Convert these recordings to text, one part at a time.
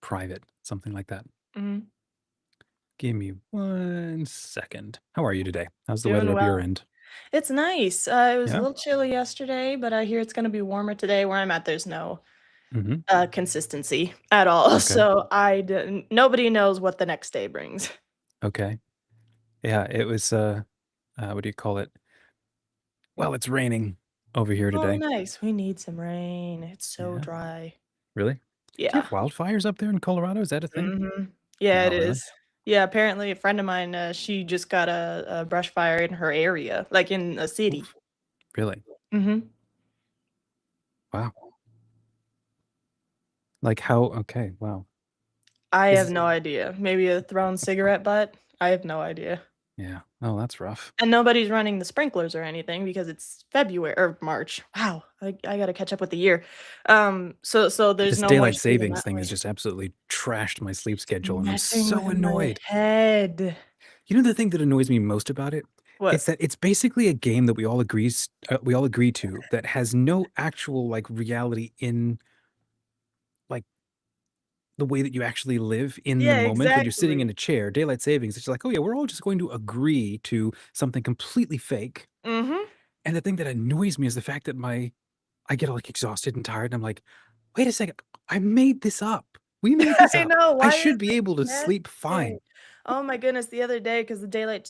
private, something like that. Mhm. Give me 1 second. How are you today? How's the Doing weather up your well. end? It's nice. It was a Yeah? little chilly yesterday, but I hear it's gonna be warmer today. Where I'm at, there's no, Mhm. consistency at all, Okay. so I didn't nobody knows what the next day brings. Okay. Yeah, it was, what do you call it? Well, it's raining over here Oh, today. nice. We need some rain. It's so Yeah. dry. Really? Do you Yeah. have wildfires up there in Colorado? Is that a thing? Mhm. Yeah, it Oh, really? is. Yeah, apparently a friend of mine, she just got a brush fire in her area, like, in a city. Oof. Really? Mhm. Wow. Like how okay, wow. I have Is no idea. Maybe a thrown cigarette butt? I have no idea. yeah. Oh, that's rough. And nobody's running the sprinklers or anything because it's February or March. Wow, I gotta catch up with the year. So there's This no daylight moisture even savings that thing has way. just absolutely trashed my sleep It's schedule, and I'm messing with so my annoyed. head. You know the thing that annoys me most about it? It's What? that it's basically a game that we all agree to that has no actual, like, reality in, like, the way that you actually live in the Yeah, moment when you're sitting in exactly. a chair. Daylight savings, it's like, "Oh, yeah, we're all just going to agree to something completely fake." Mhm. And the thing that annoys me is the fact that I get, like, exhausted and tired, and I'm like, "Wait a second, I made this up. We made this I up. know, I why is should be it able to sleep messy? fine." Oh my goodness, the other day, because the daylight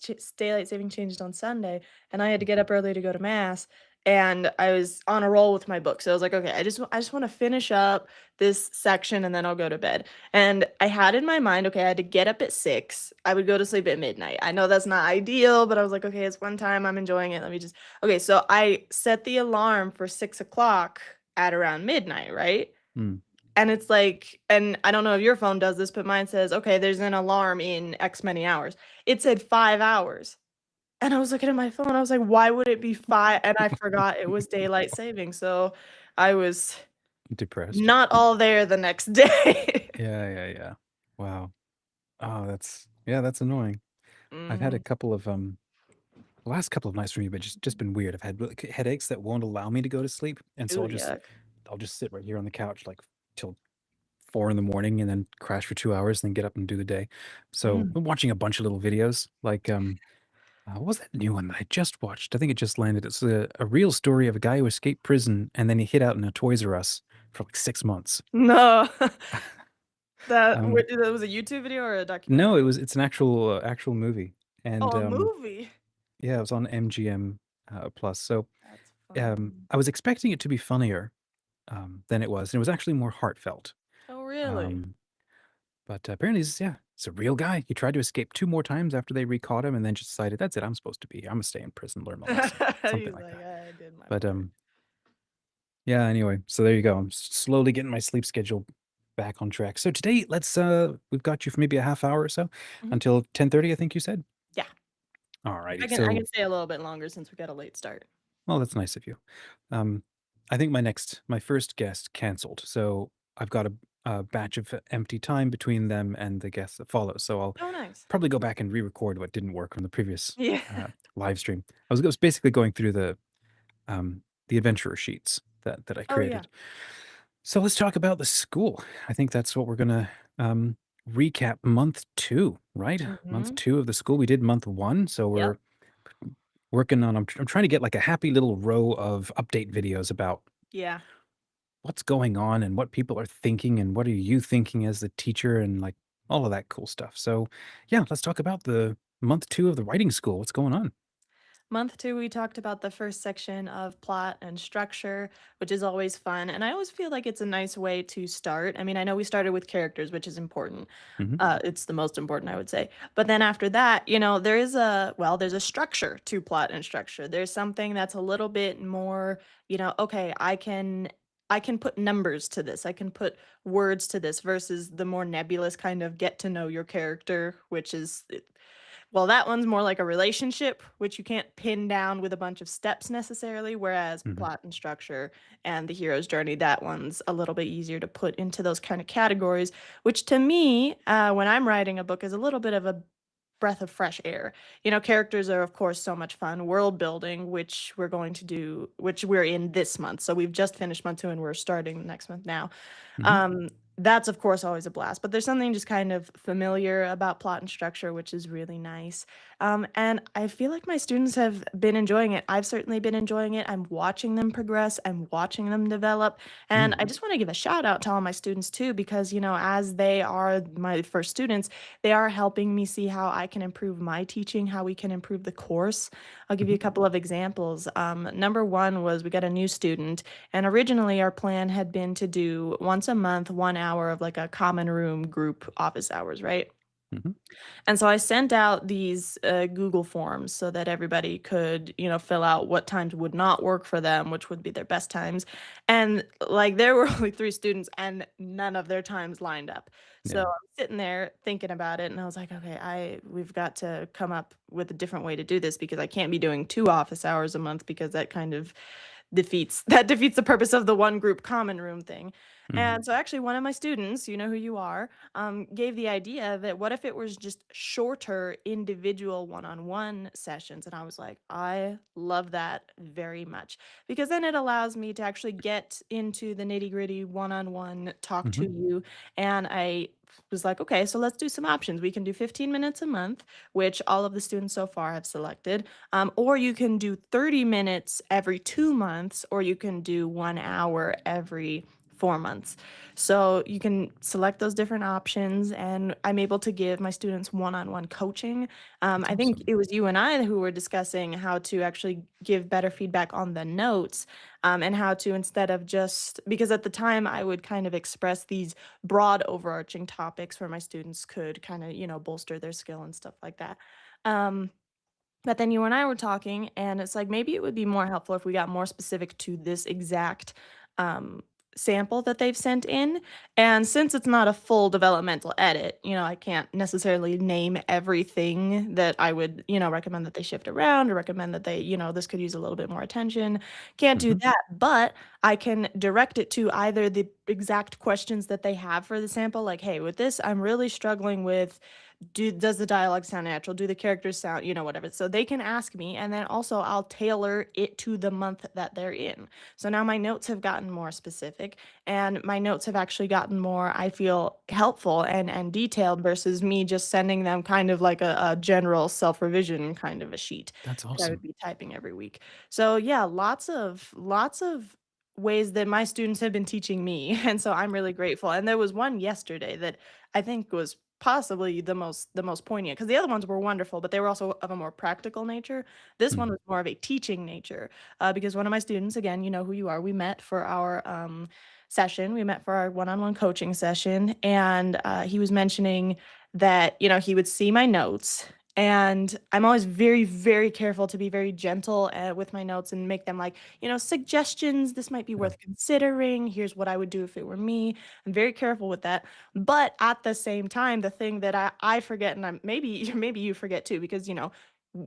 saving changed on Sunday, and I had to get up early to go to mass, and I was on a roll with my book, so I was like, "Okay, I just wanna finish up this section, and then I'll go to bed." And I had in my mind, okay, I had to get up at 6, I would go to sleep at midnight. I know that's not ideal, but I was like, "Okay, it's one time, I'm enjoying it, let me just." Okay, so I set the alarm for 6 o'clock at around midnight, right? Mm. And it's like, and I don't know if your phone does this, but mine says, "Okay, there's an alarm in X many hours." It said 5 hours, and I was looking at my phone, I was like, "Why would it be 5?" And I forgot it was daylight saving, so I was Depressed. not all there the next day. Yeah, yeah, yeah. Wow. Oh, that's yeah, that's annoying. I've had a Mhm. couple of, the last couple of nights for me, but just been weird. I've had, like, headaches that won't allow me to go to sleep, and so Ooh, yuck. I'll just sit right here on the couch, like, till 4 in the morning and then crash for 2 hours, and then get up and do the day. So, Mm. I'm watching a bunch of little videos, like, what was that new one that I just watched? I think it just landed. It's a real story of a guy who escaped prison, and then he hid out in a Toys R Us for, like, 6 months. No. That Um, wait, that was a YouTube video or a no, documentary? it's an actual movie, and, Oh, a movie. yeah, it was on MGM, Plus. So, That's fun. I was expecting it to be funnier, than it was, and it was actually more heartfelt. Oh, really? Um, but apparently, it's a real guy. He tried to escape 2 more times after they recaught him, and then just decided, "That's it. I'm supposed to be here. Imma stay in prison, learn my lesson." Something He's like like, that. "I did my But, part." yeah, anyway, so there you go. I'm slowly getting my sleep schedule back on track. So today, we've got you for maybe a half hour or so Mhm. until 10:30, I think you said? Yeah. I Alrighty. can I So can stay a little bit longer since we got a late start. well, that's nice of you. Um, I think my first guest canceled, so I've got a batch of empty time between them and the guest that follows. So I'll Oh, nice. probably go back and re-record what didn't work on the previous Yeah. live stream. I was basically going through the adventurer sheets that I Oh, yeah. created. So let's talk about the school. I think that's what we're gonna recap month two, right? Month Mhm. two of the school. We did month one, so Yep. we're working on. I'm trying to get like a happy little row of update videos about Yeah. what's going on and what people are thinking and what are you thinking as the teacher and like all of that cool stuff. So yeah, let's talk about the month two of the writing school. What's going on? Month 2, we talked about the first section of plot and structure, which is always fun, and I always feel like it's a nice way to start. I mean, I know we started with characters, which is important. Hmm. It's the most important, I would say. But then after that, there is there's a structure to plot and structure. There's something that's a little bit more, okay, I can put numbers to this. I can put words to this versus the more nebulous kind of get to know your character, which is well, that one's more like a relationship, which you can't pin down with a bunch of steps necessarily, whereas Hmm. plot and structure and the hero's journey, that one's a little bit easier to put into those kind of categories, which to me, when I'm writing a book, is a little bit of a breath of fresh air. Characters are, of course, so much fun. World building, which we're going to do, which we're in this month. So we've just finished month 2 and we're starting the next month now. Hmm. Um, that's, of course, always a blast, but there's something just kind of familiar about plot and structure, which is really nice. And I feel like my students have been enjoying it. I've certainly been enjoying it. I'm watching them progress. I'm watching them develop. And Mm, I just want to give a shout out to all my students too, because, as they are my first students, they are helping me see how I can improve my teaching, how we can improve the course. I'll give you mhm, a couple of examples. Number one was we got a new student, and originally our plan had been to do once a month, 1 hour of like a common room group office hours, right? mhm. And so I sent out these Google forms so that everybody could, fill out what times would not work for them, which would be their best times. And like there were only three students and none of their times lined up. So Yeah. I'm sitting there thinking about it and I was like, okay, we've got to come up with a different way to do this because I can't be doing 2 office hours a month because that kind of defeats the purpose of the one group common room thing. Mhm. And so actually one of my students, you know who you are, gave the idea that what if it was just shorter individual one-on-one sessions? And I was like, I love that very much because then it allows me to actually get into the nitty-gritty one-on-one talk to Mhm. you. And I was like, okay, so let's do some options. We can do 15 minutes a month, which all of the students so far have selected. Or you can do 30 minutes every 2 months, or you can do 1 hour every 4 months. So you can select those different options, and I'm able to give my students one on one coaching. That's I think awesome. it was you and I who were discussing how to actually give better feedback on the notes, and how to, instead of just because at the time I would kind of express these broad overarching topics where my students could kind of, bolster their skill and stuff like that. Um, but then you and I were talking, and it's like maybe it would be more helpful if we got more specific to this exact um, sample that they've sent in. And since it's not a full developmental edit, I can't necessarily name everything that I would, recommend that they shift around or recommend that they, this could use a little bit more attention. Can't do Mhm. that, but I can direct it to either the exact questions that they have for the sample, like, hey, with this, I'm really struggling with does the dialogue sound natural? Do the characters sound, whatever. So they can ask me, and then also I'll tailor it to the month that they're in. So now my notes have gotten more specific, and my notes have actually gotten more, I feel, helpful and detailed versus me just sending them kind of like a general self-revision kind of a sheet That's that I would awesome. be typing every week. So yeah, lots of ways that my students have been teaching me. And so I'm really grateful. And there was one yesterday that I think was possibly the most poignant because the other ones were wonderful, but they were also of a more practical nature. This one Mhm. was more of a teaching nature, because one of my students, again, you know who you are, we met for our session. We met for our one-on-one coaching session, and he was mentioning that he would see my notes. And I'm always very, very careful to be very gentle with my notes and make them like, suggestions. This might be Yeah. worth considering. Here's what I would do if it were me. I'm very careful with that. But at the same time, the thing that I forget, and maybe maybe you forget too, because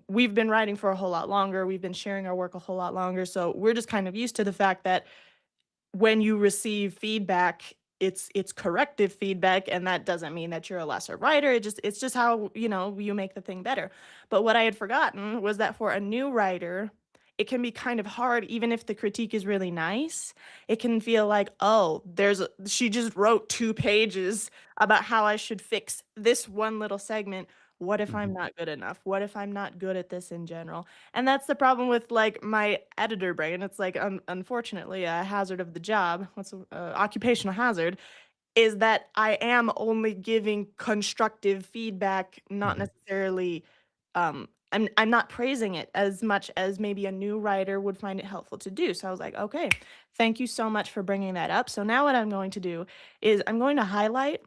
we've been writing for a whole lot longer. We've been sharing our work a whole lot longer. So we're just kind of used to the fact that when you receive feedback, it's corrective feedback, and that doesn't mean that you're a lesser writer. It's just how, you make the thing better. But what I had forgotten was that for a new writer, it can be kind of hard, even if the critique is really nice. It can feel like, oh, she just wrote 2 pages about how I should fix this one little segment. What if I'm Mhm. not good enough? What if I'm not good at this in general? And that's the problem with like my editor brain. It's like unfortunately a hazard of the job. What's occupational hazard is that I am only giving constructive feedback, not Mhm. necessarily I'm not praising it as much as maybe a new writer would find it helpful to do. So I was like, okay, thank you so much for bringing that up. So now what I'm going to do is I'm going to highlight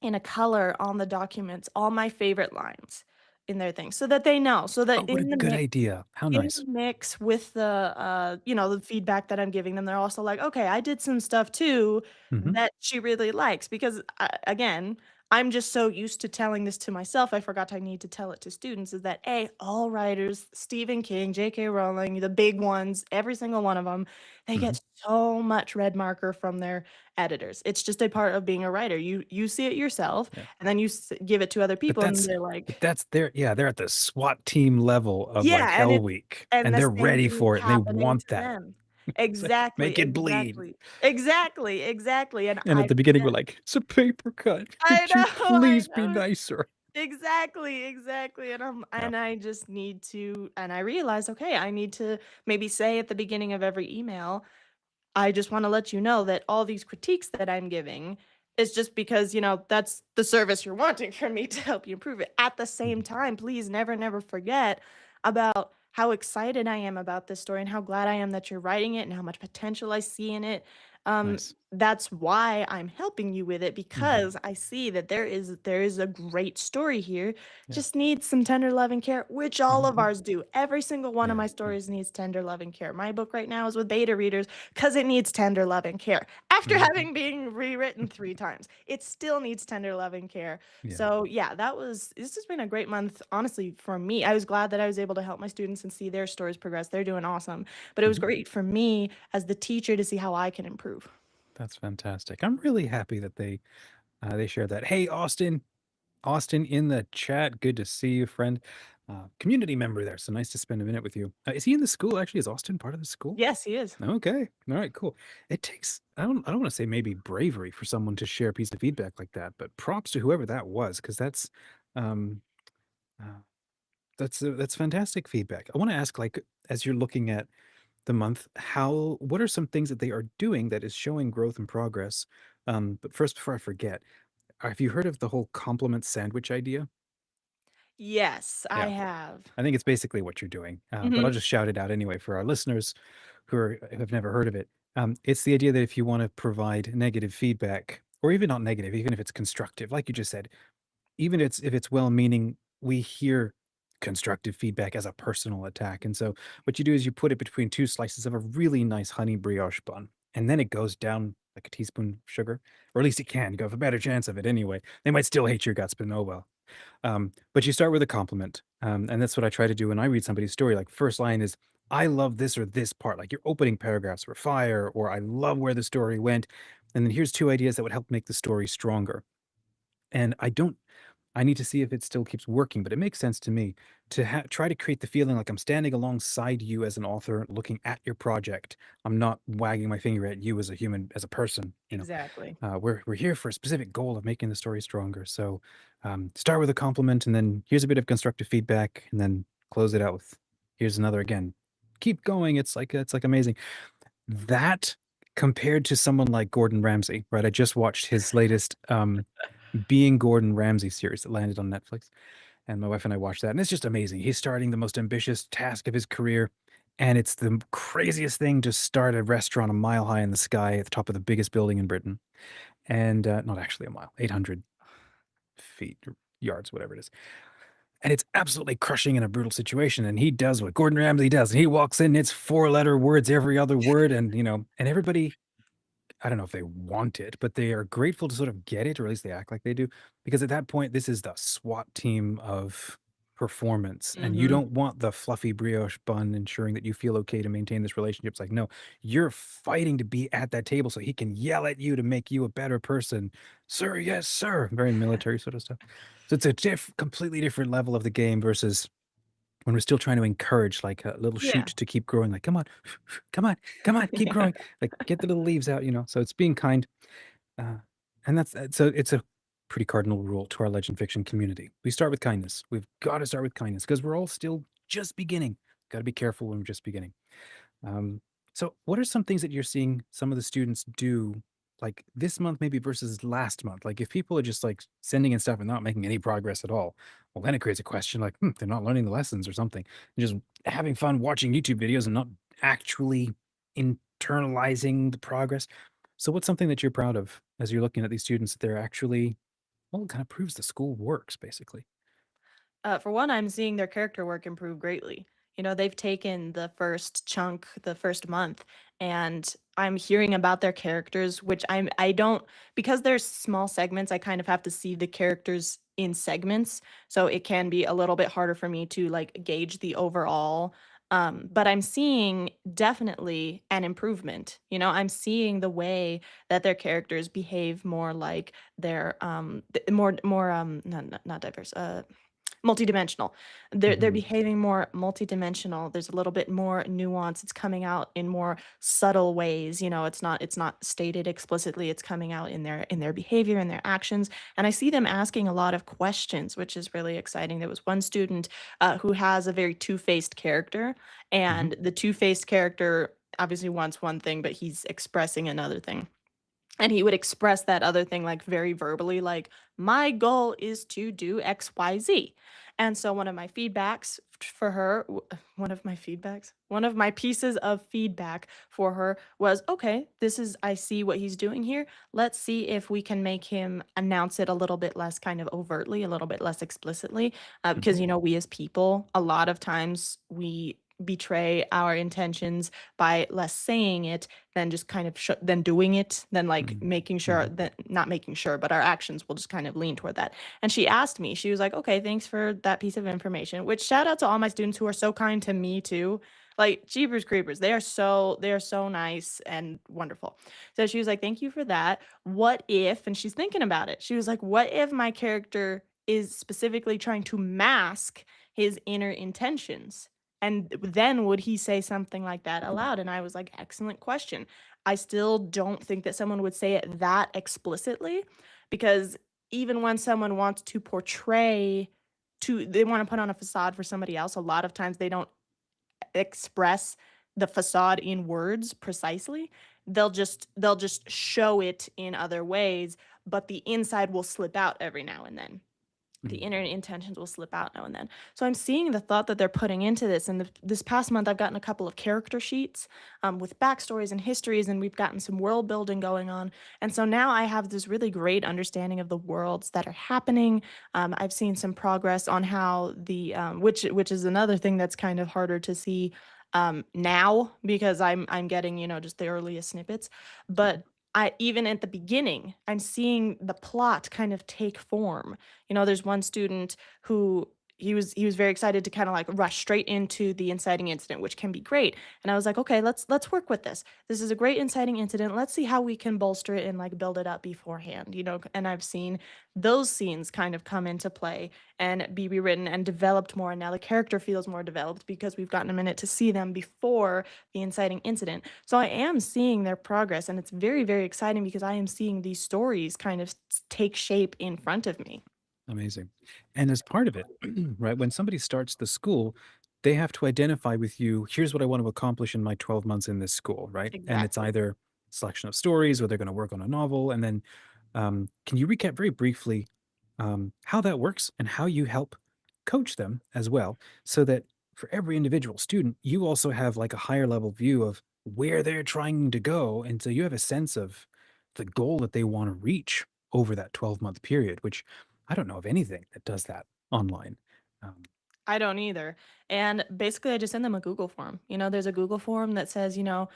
in a color on the documents all my favorite lines in their thing so that they know, so that Oh, what a good idea. How in nice. the mix with the feedback that I'm giving them, they're also like, "Okay, I did some stuff too Mhm. that she really likes." Because, again, I'm just so used to telling this to myself, I forgot I need to tell it to students, is that, A, all writers, Stephen King, J.K. Rowling, the big ones, every single one of them, they Mhm. get so much red marker from their editors. It's just a part of being a writer. You see it yourself, Yeah. and then you give it to other But people, and that's they're like, but that's their yeah, they're at the SWAT team level of, like, yeah, and Hell it's Week, and and the they're same ready thing is for it, and they happening want to that. them. It's like, Exactly, "Make it bleed." exactly. Exactly, exactly, and And at I the beginning, we're like, "It's a paper cut. I Could you know, I please be know. nicer?" Exactly, exactly, Yeah. and I just need to and I realized, okay, I need to maybe say at the beginning of every email, I just wanna let you know that all these critiques that I'm giving is just because, that's the service you're wanting from me to help you improve it. At the same Mhm. time, please never, never forget about how excited I am about this story and how glad I am that you're writing it and how much potential I see in it. Nice. That's why I'm helping you with it Mhm. because I see that there is a great story here. Yeah. Just needs some tender love and care, which all of Mhm. ours do. Every single one of Yeah, my yeah. stories needs tender love and care. My book right now is with beta readers 'cause it needs tender love and care. After Mhm. having been rewritten 3 times, it still needs tender love and care. Yeah. So, yeah, this has been a great month, honestly, for me. I was glad that I was able to help my students and see their stories progress. They're doing awesome. But it was Mhm. great for me as the teacher to see how I can improve. That's fantastic. I'm really happy that they shared that. Hey, Austin. Austin in the chat. Good to see you, friend. Community member there. So nice to spend a minute with you. Is he in the school actually? Is Austin part of the school? Yes, he is. Okay. All right, cool. It takes I don't want to say maybe bravery for someone to share a piece of feedback like that, but props to whoever that was because um uh, that's fantastic feedback. I want to ask like as you're looking at the month, how what are some things that they are doing that is showing growth and progress? But first before I forget, have you heard of the whole compliment sandwich idea? Yes, I Yeah. have. I think it's basically what you're doing, but I'll Mhm. just shout it out anyway for our listeners who have never heard of it. It's the idea that if you want to provide negative feedback, or even not negative, even if it's constructive, like you just said, even if it's well-meaning, we hear constructive feedback as a personal attack. And so what you do is you put it between two slices of a really nice honey brioche bun, and then it goes down like a teaspoon of sugar, or at least it can. You have a better chance of it anyway. They might still hate your guts, but oh well. But you start with a compliment. And that's what I try to do when I read somebody's story. Like, first line is, I love this or this part. Like your opening paragraphs were fire, or I love where the story went. And then here's two ideas that would help make the story stronger. And I need to see if it still keeps working, but it makes sense to me to try to create the feeling like I'm standing alongside you as an author, looking at your project. I'm not wagging my finger at you as a human, as a person. Exactly. We're here for a specific goal of making the story stronger. So start with a compliment, and then here's a bit of constructive feedback, and then close it out with here's another again. Keep going. It's like amazing. That compared to someone like Gordon Ramsay, right? I just watched his latest Being Gordon Ramsay series that landed on Netflix, and my wife and I watched that, and it's just amazing. He's starting the most ambitious task of his career, and it's the craziest thing to start a restaurant a mile high in the sky at the top of the biggest building in Britain, and not actually a mile, 800 feet or yards, whatever it is. And it's absolutely crushing in a brutal situation. And he does what Gordon Ramsay does. And he walks in, it's four-letter words every other word, and and everybody I don't know if they want it, but they are grateful to sort of get it, or at least they act like they do, because at that point, this is the SWAT team of performance, and you Mhm. don't want the fluffy brioche bun ensuring that you feel okay to maintain this relationship. It's like, no, you're fighting to be at that table so he can yell at you to make you a better person. Sir, yes, sir. Very military sort of stuff. So it's a completely different level of the game versus when we're still trying to encourage like a little shoot Yeah. to keep growing, like, come on, come on, come on, keep Yeah. growing, like get the little leaves out, So it's being kind. Uh, and it's a pretty cardinal rule to our legend fiction community. We start with kindness. We've got to start with kindness because we're all still just beginning. Got to be careful when we're just beginning. Um, so what are some things that you're seeing some of the students do like this month maybe versus last month? Like if people are just like sending in stuff and not making any progress at all, well then it creates a question like, they're not learning the lessons or something. They're just having fun watching YouTube videos and not actually internalizing the progress. So what's something that you're proud of as you're looking at these students that they're actually, well, it kind of proves the school works basically. For one, I'm seeing their character work improve greatly. They've taken the first chunk, the first month, and I'm hearing about their characters, which I don't because there's small segments, I kind of have to see the characters in segments, so it can be a little bit harder for me to like gauge the overall. But I'm seeing definitely an improvement. I'm seeing the way that their characters behave more like they're more not diverse. multidimensional. They're Mhm. behaving more multidimensional. There's a little bit more nuance. It's coming out in more subtle ways. You know, it's not stated explicitly. It's coming out in their behavior and their actions. And I see them asking a lot of questions, which is really exciting. There was one student who has a very two-faced character, Mhm. and the two-faced character obviously wants one thing, but he's expressing another thing. And he would express that other thing, like, very verbally, like, "My goal is to do XYZ." And so one of my feedbacks for her one of my pieces of feedback for her was, "Okay, this is I see what he's doing here. Let's see if we can make him announce it a little bit less kind of overtly, a little bit less explicitly." Mhm. Because, you know, we as people, a lot of times we betray our intentions by less saying it than just kind of than doing it, than like Mm. making sure Mhm. that not making sure, but our actions will just kind of lean toward that. And she asked me, she was like, "Okay, thanks for that piece of information." Which shout out to all my students who are so kind to me too. Like Jeepers Creepers, they are so nice and wonderful. So she was like, "Thank you for that. What if?" And she's thinking about it. She was like, "What if my character is specifically trying to mask his inner intentions? And then would he say something like that aloud?" And I was like, "Excellent question." I still don't think that someone would say it that explicitly, because even when someone wants to portray they wanna put on a facade for somebody else, a lot of times they don't express the facade in words precisely. They'll just show it in other ways, but the inside will slip out every now and then. The Mhm. inner intentions will slip out now and then. So I'm seeing the thought that they're putting into this. And this past month, I've gotten a couple of character sheets with backstories and histories, and we've gotten some world building going on. And so now I have this really great understanding of the worlds that are happening. I've seen some progress on how which is another thing that's kind of harder to see now, because I'm getting, you know, just the earliest snippets. Sure. But I even at the beginning, I'm seeing the plot kind of take form. You know, there's one student who he was very excited to kind of like rush straight into the inciting incident, which can be great. And I was like, "Okay, let's work with this. This is a great inciting incident. Let's see how we can bolster it and like build it up beforehand." You know, and I've seen those scenes kind of come into play and be rewritten and developed more. And now the character feels more developed because we've gotten a minute to see them before the inciting incident. So I am seeing their progress, and it's very, very exciting because I am seeing these stories kind of take shape in front of me. Amazing. And as part of it, right, when somebody starts the school, they have to identify with you, here's what I want to accomplish in my 12 months in this school, right? And it's Exactly. either selection of stories or they're going to work on a novel. And then can you recap very briefly how that works and how you help coach them as well, so that for every individual student, you also have like a higher level view of where they're trying to go. And so you have a sense of the goal that they want to reach over that 12-month period, which I don't know of anything that does that online. Um, I don't either. And basically, I just send them a Google form. You know, there's a Google form that says, you know,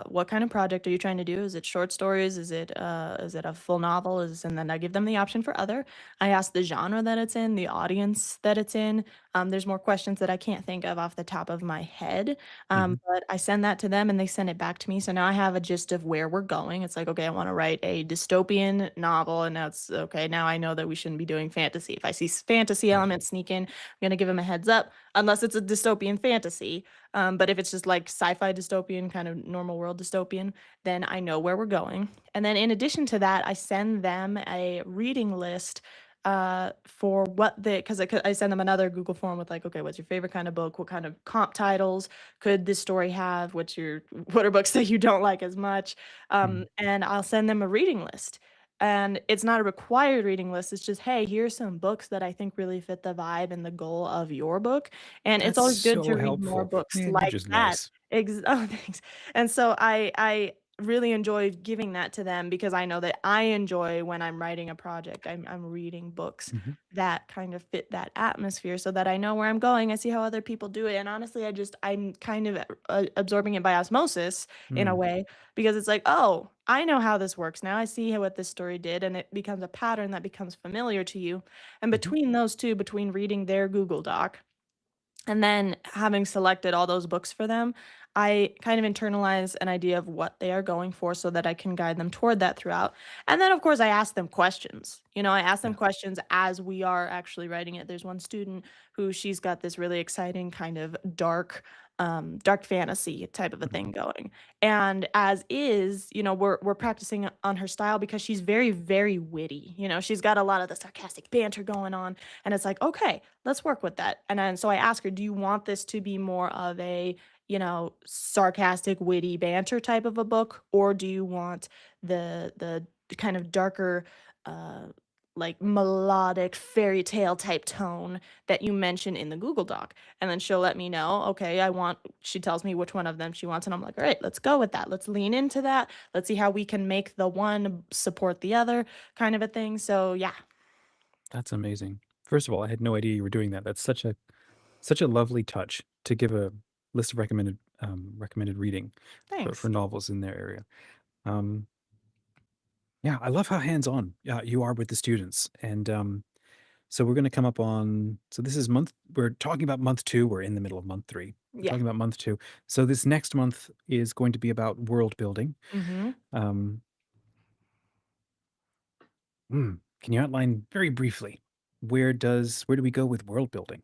what kind of project are you trying to do? Is it short stories? Is it a full novel? And then I give them the option for other. I ask the genre that it's in, the audience that it's in. There's more questions that I can't think of off the top of my head. mhm, But I send that to them and they send it back to me. So now I have a gist of where we're going. It's like, okay, I want to write a dystopian novel, and that's okay. Now I know that we shouldn't be doing fantasy. If I see fantasy right. elements sneak in, gonna give him a heads up, unless it's a dystopian fantasy. But if it's just like sci-fi dystopian, kind of normal world dystopian, then I know where we're going. And then in addition to that, I send them a reading list for what they because I send them another Google form with like, okay, what's your favorite kind of book? What kind of comp titles could this story have? What are books that you don't like as much? Mhm. And I'll send them a reading list. And it's not a required reading list. It's just, hey, here's some books that I think really fit the vibe and the goal of your book. And it's That's always good so to read more helpful. books Man, you're like just that. nice. Oh, thanks. And so I really enjoy giving that to them because I know that I enjoy when I'm writing a project. I'm reading books Mhm, that kind of fit that atmosphere so that I know where I'm going. I see how other people do it. And honestly, I'm kind of absorbing it by osmosis in a mm, way, because it's like, oh, I know how this works now. I see what this story did, and it becomes a pattern that becomes familiar to you. And mhm, between those two, between reading their Google Doc And then having selected all those books for them, I kind of internalize an idea of what they are going for so that I can guide them toward that throughout. And then, of course, I ask them questions. I ask them Yeah. questions as we are actually writing it. There's one student who she's got this really exciting kind of dark fantasy type of a Mhm. thing going. And as is, we're practicing on her style because she's very, very witty. She's got a lot of the sarcastic banter going on. And it's like, okay, let's work with that. And then so I ask her, do you want this to be more of a, sarcastic, witty banter type of a book, or do you want the kind of darker, uh, like melodic fairy tale type tone that you mention in the Google Doc? And then she'll let me know, okay, she tells me which one of them she wants. And I'm like, all right, let's go with that. Let's lean into that. Let's see how we can make the one support the other kind of a thing. So yeah, That's amazing. First of all, I had no idea you were doing that. That's such a lovely touch to give a list of recommended reading for thanks. novels in their area. Um, yeah, I love how hands-on you are with the students. And so we're going to come up on. So this is we're talking about month 2. We're in the middle of month 3. We're Yeah. talking about month 2. So this next month is going to be about world building. Hmm. Um, can you outline very briefly where do we go with world building?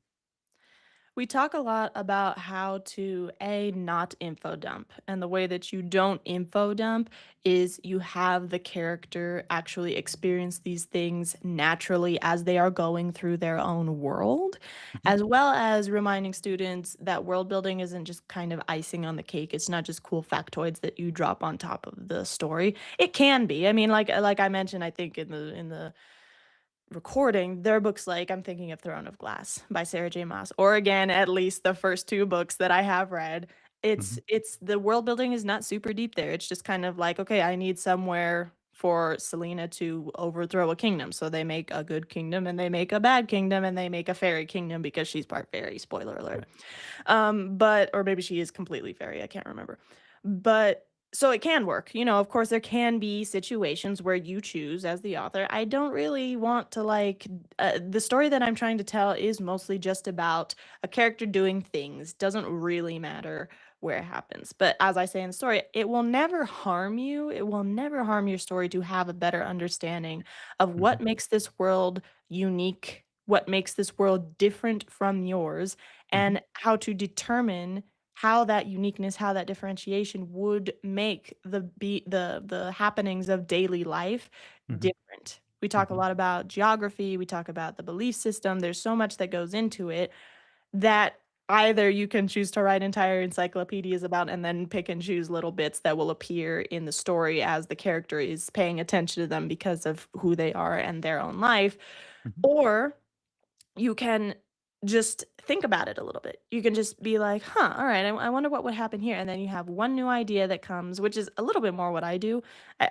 We talk a lot about how to not info dump. And the way that you don't info dump is you have the character actually experience these things naturally as they are going through their own world, Mhm, as well as reminding students that world building isn't just kind of icing on the cake. It's not just cool factoids that you drop on top of the story. It can be. I mean, like I mentioned, I think in the recording, there are books like I'm thinking of Throne of Glass by Sarah J. Maas, or again, at least the first 2 books that I have read. mhm, It's the world building is not super deep there. It's just kind of like, okay, I need somewhere for Selena to overthrow a kingdom. So they make a good kingdom and they make a bad kingdom and they make a fairy kingdom because she's part fairy, spoiler alert. right. But or maybe she is completely fairy, I can't remember. But so it can work. Of course there can be situations where you choose as the author, I don't really want to the story that I'm trying to tell is mostly just about a character doing things. Doesn't really matter where it happens. But as I say in the story, it will never harm you. It will never harm your story to have a better understanding of Mhm, what makes this world unique, what makes this world different from yours, mhm, and how to determine how that uniqueness, how that differentiation would make the happenings of daily life mhm, different. We talk a mhm, lot about geography, we talk about the belief system. There's so much that goes into it that either you can choose to write entire encyclopedias about and then pick and choose little bits that will appear in the story as the character is paying attention to them because of who they are and their own life, mhm, or you can just think about it a little bit. You can just be like, huh, all right, I wonder what would happen here. And then you have one new idea that comes, which is a little bit more what I do.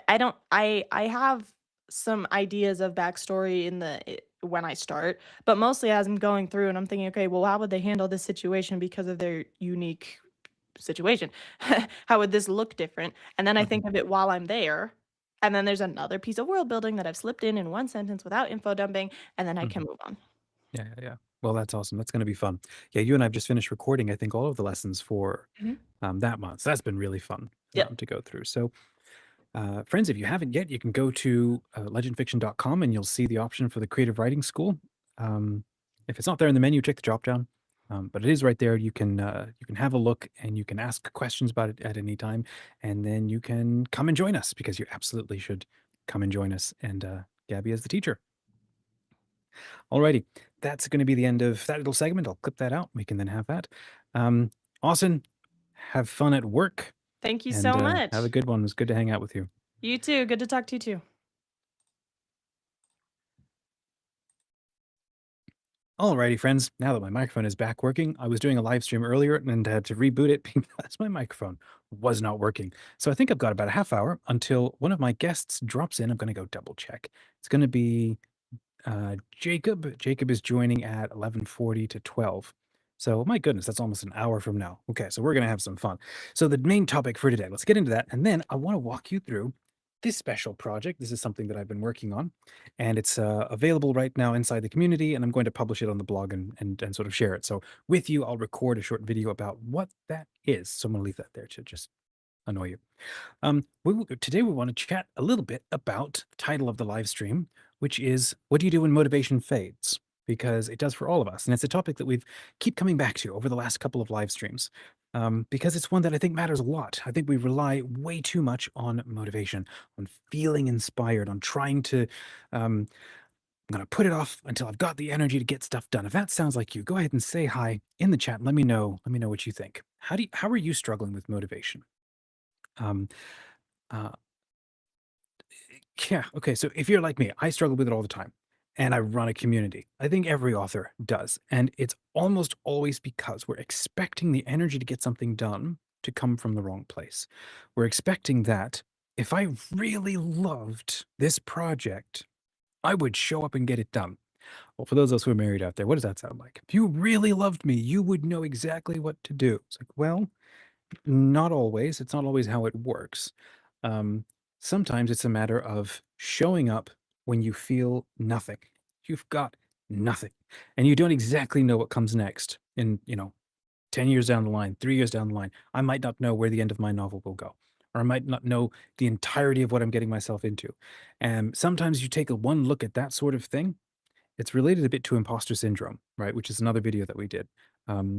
I don't, I have some ideas of backstory when I start, but mostly as I'm going through and I'm thinking, okay, well, how would they handle this situation because of their unique situation? How would this look different? And then I mhm, think of it while I'm there. And then there's another piece of world building that I've slipped in one sentence without info dumping, and then I can mhm. move on. Yeah, yeah, yeah. Well, that's awesome. That's going to be fun. Yeah, you and I've just finished recording, I think, all of the lessons for Mhm. that month. So that's been really fun Yep. to go through. So, friends, if you haven't yet, you can go to legendfiction.com and you'll see the option for the Creative Writing School. If it's not there in the menu, check the drop down. But it is right there. You can have a look and you can ask questions about it at any time, and then you can come and join us because you absolutely should come and join us. And Gabby as the teacher. Alrighty, that's going to be the end of that little segment. I'll clip that out. We can then have that. Um, Austin, have fun at work Thank you and so have a much. good one. It was good to hang out with you. You too. Good to talk to you too. Alrighty, friends. Now that my microphone is back working, I was doing a live stream earlier and had to reboot it because my microphone was not working. So I think I've got about a half hour until one of my guests drops in. I'm going to go double check. It's going to be Jacob. Jacob is joining at 11:40 to 12. So my goodness, that's almost an hour from now. Okay, so we're going to have some fun. So the main topic for today, let's get into that. And then I want to walk you through this special project. This is something that I've been working on, and it's available right now inside the community, and I'm going to publish it on the blog and sort of share it. So with you, I'll record a short video about what that is. So I'm going to leave that there to just annoy you. Today we want to chat a little bit about the title of the live stream, which is "What do you do when motivation fades?" Because it does for all of us, and it's a topic that we've keep coming back to over the last couple of live streams, because it's one that I think matters a lot. I think we rely way too much on motivation, on feeling inspired, on trying to. I'm gonna put it off until I've got the energy to get stuff done. If that sounds like you, go ahead and say hi in the chat. Let me know. Let me know what you think. How are you struggling with motivation? Um, uh, Yeah. Okay. So if you're like me, I struggle with it all the time and I run a community. I think every author does. And it's almost always because we're expecting the energy to get something done to come from the wrong place. We're expecting that if I really loved this project, I would show up and get it done. Well, for those of us who are married out there, what does that sound like? If you really loved me, you would know exactly what to do. It's like, well, not always. It's not always how it works. Um, Sometimes it's a matter of showing up when you feel nothing. You've got nothing, and you don't exactly know what comes next. In 10 years down the line, 3 years down the line, I might not know where the end of my novel will go, or I might not know the entirety of what I'm getting myself into. And sometimes you take a one look at that sort of thing. It's related a bit to imposter syndrome, right? Which is another video that we did. Um,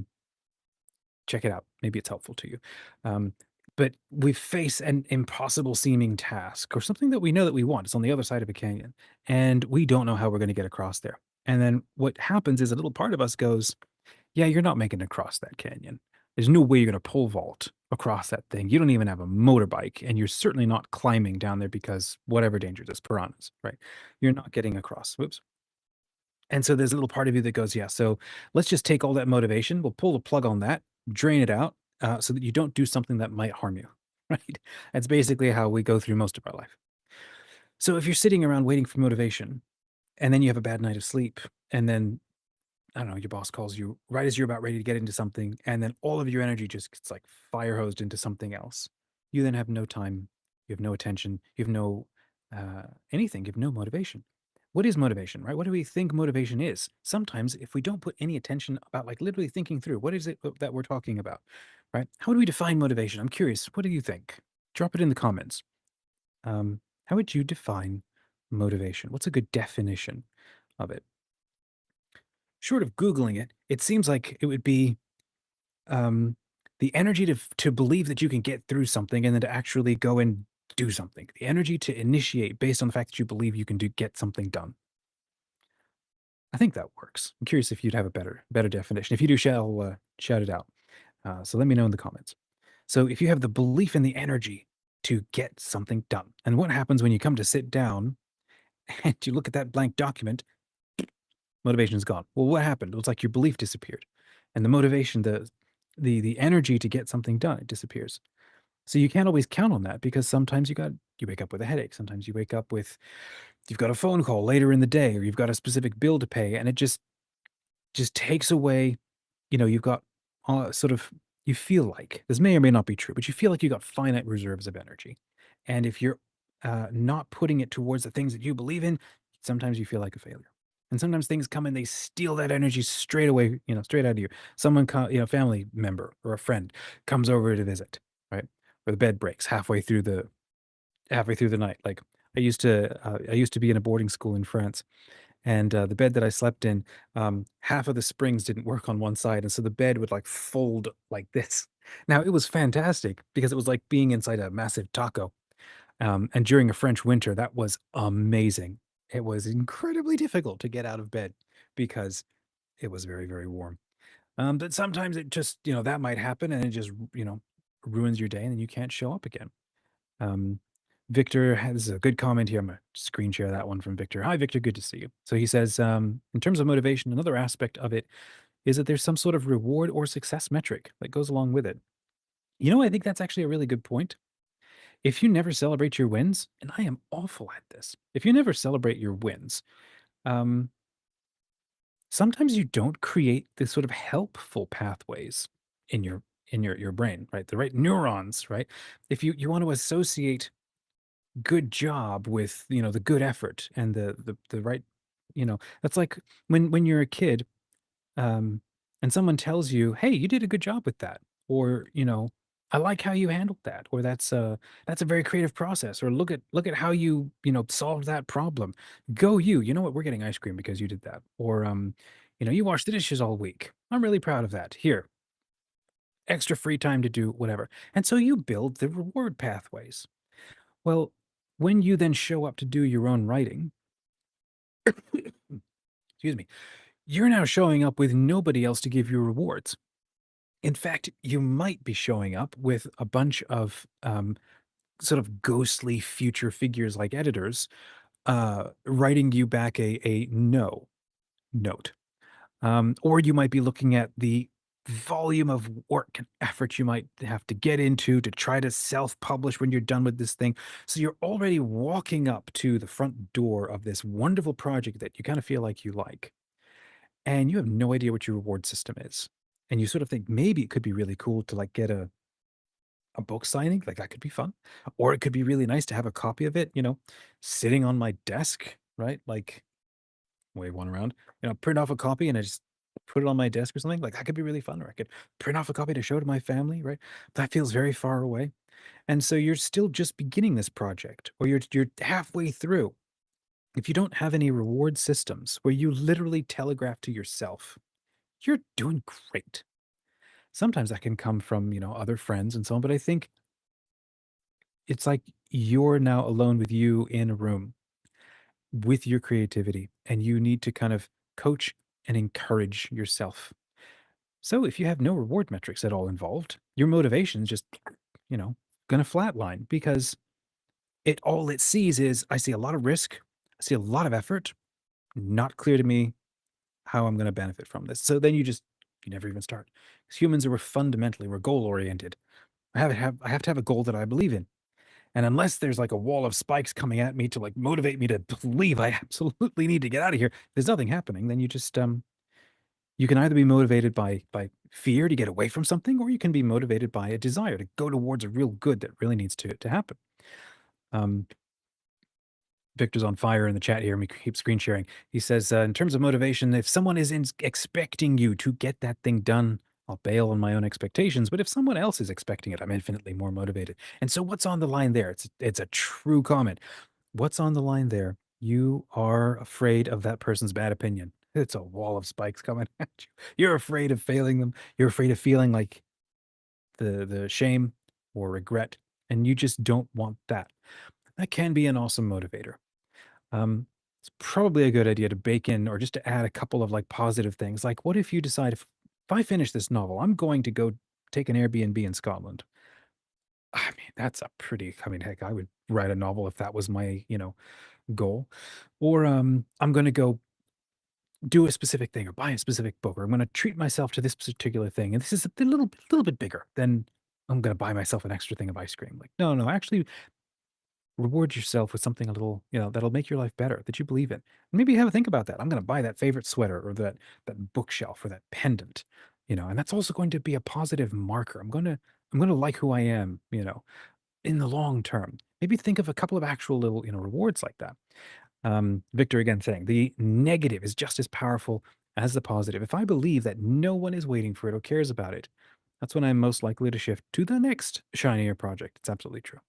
Check it out. Maybe it's helpful to you. Um, but we face an impossible seeming task or something that we know that we want. It's on the other side of a canyon, and we don't know how we're going to get across there. And then what happens is a little part of us goes, "Yeah, you're not making it across that canyon. There's no way you're going to pole vault across that thing. You don't even have a motorbike, and you're certainly not climbing down there because whatever danger there's piranhas, right? You're not getting across." Whoops. And so there's a little part of you that goes, yeah, so let's just take all that motivation, we'll pull the plug on that, drain it out, so that you don't do something that might harm you, right? That's basically how we go through most of our life. So if you're sitting around waiting for motivation, and then you have a bad night of sleep, and then I don't know, your boss calls you right as you're about ready to get into something, and then all of your energy just gets like fire hosed into something else. You then have no time, you have no attention, you have no anything, you have no motivation. What is motivation, right? What do we think motivation is? Sometimes, if we don't put any attention about like literally thinking through what is it that we're talking about, right? How do we define motivation? I'm curious. What do you think? Drop it in the comments. How would you define motivation? What's a good definition of it? Short of Googling it, it seems like it would be um, the energy to believe that you can get through something and then to actually go and do something. The energy to initiate based on the fact that you believe you can get something done. I think that works. I'm curious if you'd have a better definition. If you do, shout it out. So let me know in the comments. So if you have the belief and the energy to get something done, and what happens when you come to sit down and you look at that blank document, motivation is gone. Well, what happened? It was like your belief disappeared, and the motivation, the energy to get something done, it disappears. So you can't always count on that because sometimes you wake up with a headache. Sometimes you wake up with you've got a phone call later in the day, or you've got a specific bill to pay, and it just takes away. You've got sort of you feel like this may or may not be true, but you feel like you got finite reserves of energy, and if you're not putting it towards the things that you believe in, sometimes you feel like a failure. And sometimes things come and they steal that energy straight away, straight out of you. Someone, family member or a friend comes over to visit, right? Or the bed breaks halfway through the night. Like I used to be in a boarding school in France, and the bed that I slept in, half of the springs didn't work on one side, and so the bed would like fold like this. Now it was fantastic because it was like being inside a massive taco. And during a French winter, that was amazing. It was incredibly difficult to get out of bed because it was very, very warm. But sometimes it just, that might happen and it just, ruins your day and then you can't show up again. Um, Victor has a good comment here. I'm gonna screen share that one from Victor. Hi, Victor. Good to see you. So he says, in terms of motivation, another aspect of it is that there's some sort of reward or success metric that goes along with it. I think that's actually a really good point. If you never celebrate your wins, and I am awful at this, if you never celebrate your wins, um, sometimes you don't create this sort of helpful pathways in your brain, right? The right neurons, right? If you want to associate good job with, the good effort and the right, that's like when you're a kid, um, and someone tells you, "Hey, you did a good job with that," or, "I like how you handled that," or "That's a very creative process," or "Look at how you, solved that problem. Go you. You know what? We're getting ice cream because you did that." Or, "You washed the dishes all week. I'm really proud of that. Here, extra free time to do whatever." And so you build the reward pathways. Well, when you then show up to do your own writing, excuse me, you're now showing up with nobody else to give you rewards. In fact, you might be showing up with a bunch of sort of ghostly future figures like editors writing you back a no note. Or you might be looking at the volume of work and effort you might have to get into to try to self publish when you're done with this thing. So you're already walking up to the front door of this wonderful project that you kind of feel like you like. And you have no idea what your reward system is. And you sort of think maybe it could be really cool to like get a book signing, like that could be fun. Or it could be really nice to have a copy of it, sitting on my desk, right? Like wave one around, print off a copy and I just put it on my desk or something. Like that could be really fun. Or I could print off a copy to show to my family, right? That feels very far away. And so you're still just beginning this project, or you're halfway through. If you don't have any reward systems where you literally telegraph to yourself, you're doing great. Sometimes that can come from, other friends and so on, but I think it's like you're now alone with you in a room with your creativity, and you need to kind of coach and encourage yourself. So if you have no reward metrics at all involved, your motivation is just, you know, gonna flatline because it sees is I see a lot of risk, I see a lot of effort, not clear to me how I'm gonna benefit from this. So then you never even start. 'Cause humans are fundamentally we're goal oriented. I have to have a goal that I believe in. And unless there's like a wall of spikes coming at me to like motivate me to believe I absolutely need to get out of here, there's nothing happening. Then you can either be motivated by fear to get away from something, or you can be motivated by a desire to go towards a real good that really needs to happen. Um, Victor's on fire in the chat here. And we keep screen sharing. He says, in terms of motivation, if someone is expecting you to get that thing done, I'll bail on my own expectations. But if someone else is expecting it, I'm infinitely more motivated. And so, what's on the line there? It's a true comment. What's on the line there? You are afraid of that person's bad opinion. It's a wall of spikes coming at you. You're afraid of failing them. You're afraid of feeling like the shame or regret, and you just don't want that. That can be an awesome motivator. It's probably a good idea to bake in or just to add a couple of like positive things. Like, what if you decide if I finish this novel, I'm going to go take an Airbnb in Scotland. I mean, that's a pretty. I mean, heck, I would write a novel if that was my goal. Or I'm going to go do a specific thing or buy a specific book, or I'm going to treat myself to this particular thing. And this is a little bit bigger than I'm going to buy myself an extra thing of ice cream. Like, no, no, actually reward yourself with something a little, that'll make your life better, that you believe in. Maybe have a think about that. I'm going to buy that favorite sweater or that bookshelf or that pendant, and that's also going to be a positive marker. I'm going to like who I am, in the long term. Maybe think of a couple of actual little, rewards like that. Victor again saying the negative is just as powerful as the positive. If I believe that no one is waiting for it or cares about it, that's when I'm most likely to shift to the next shinier project. It's absolutely true.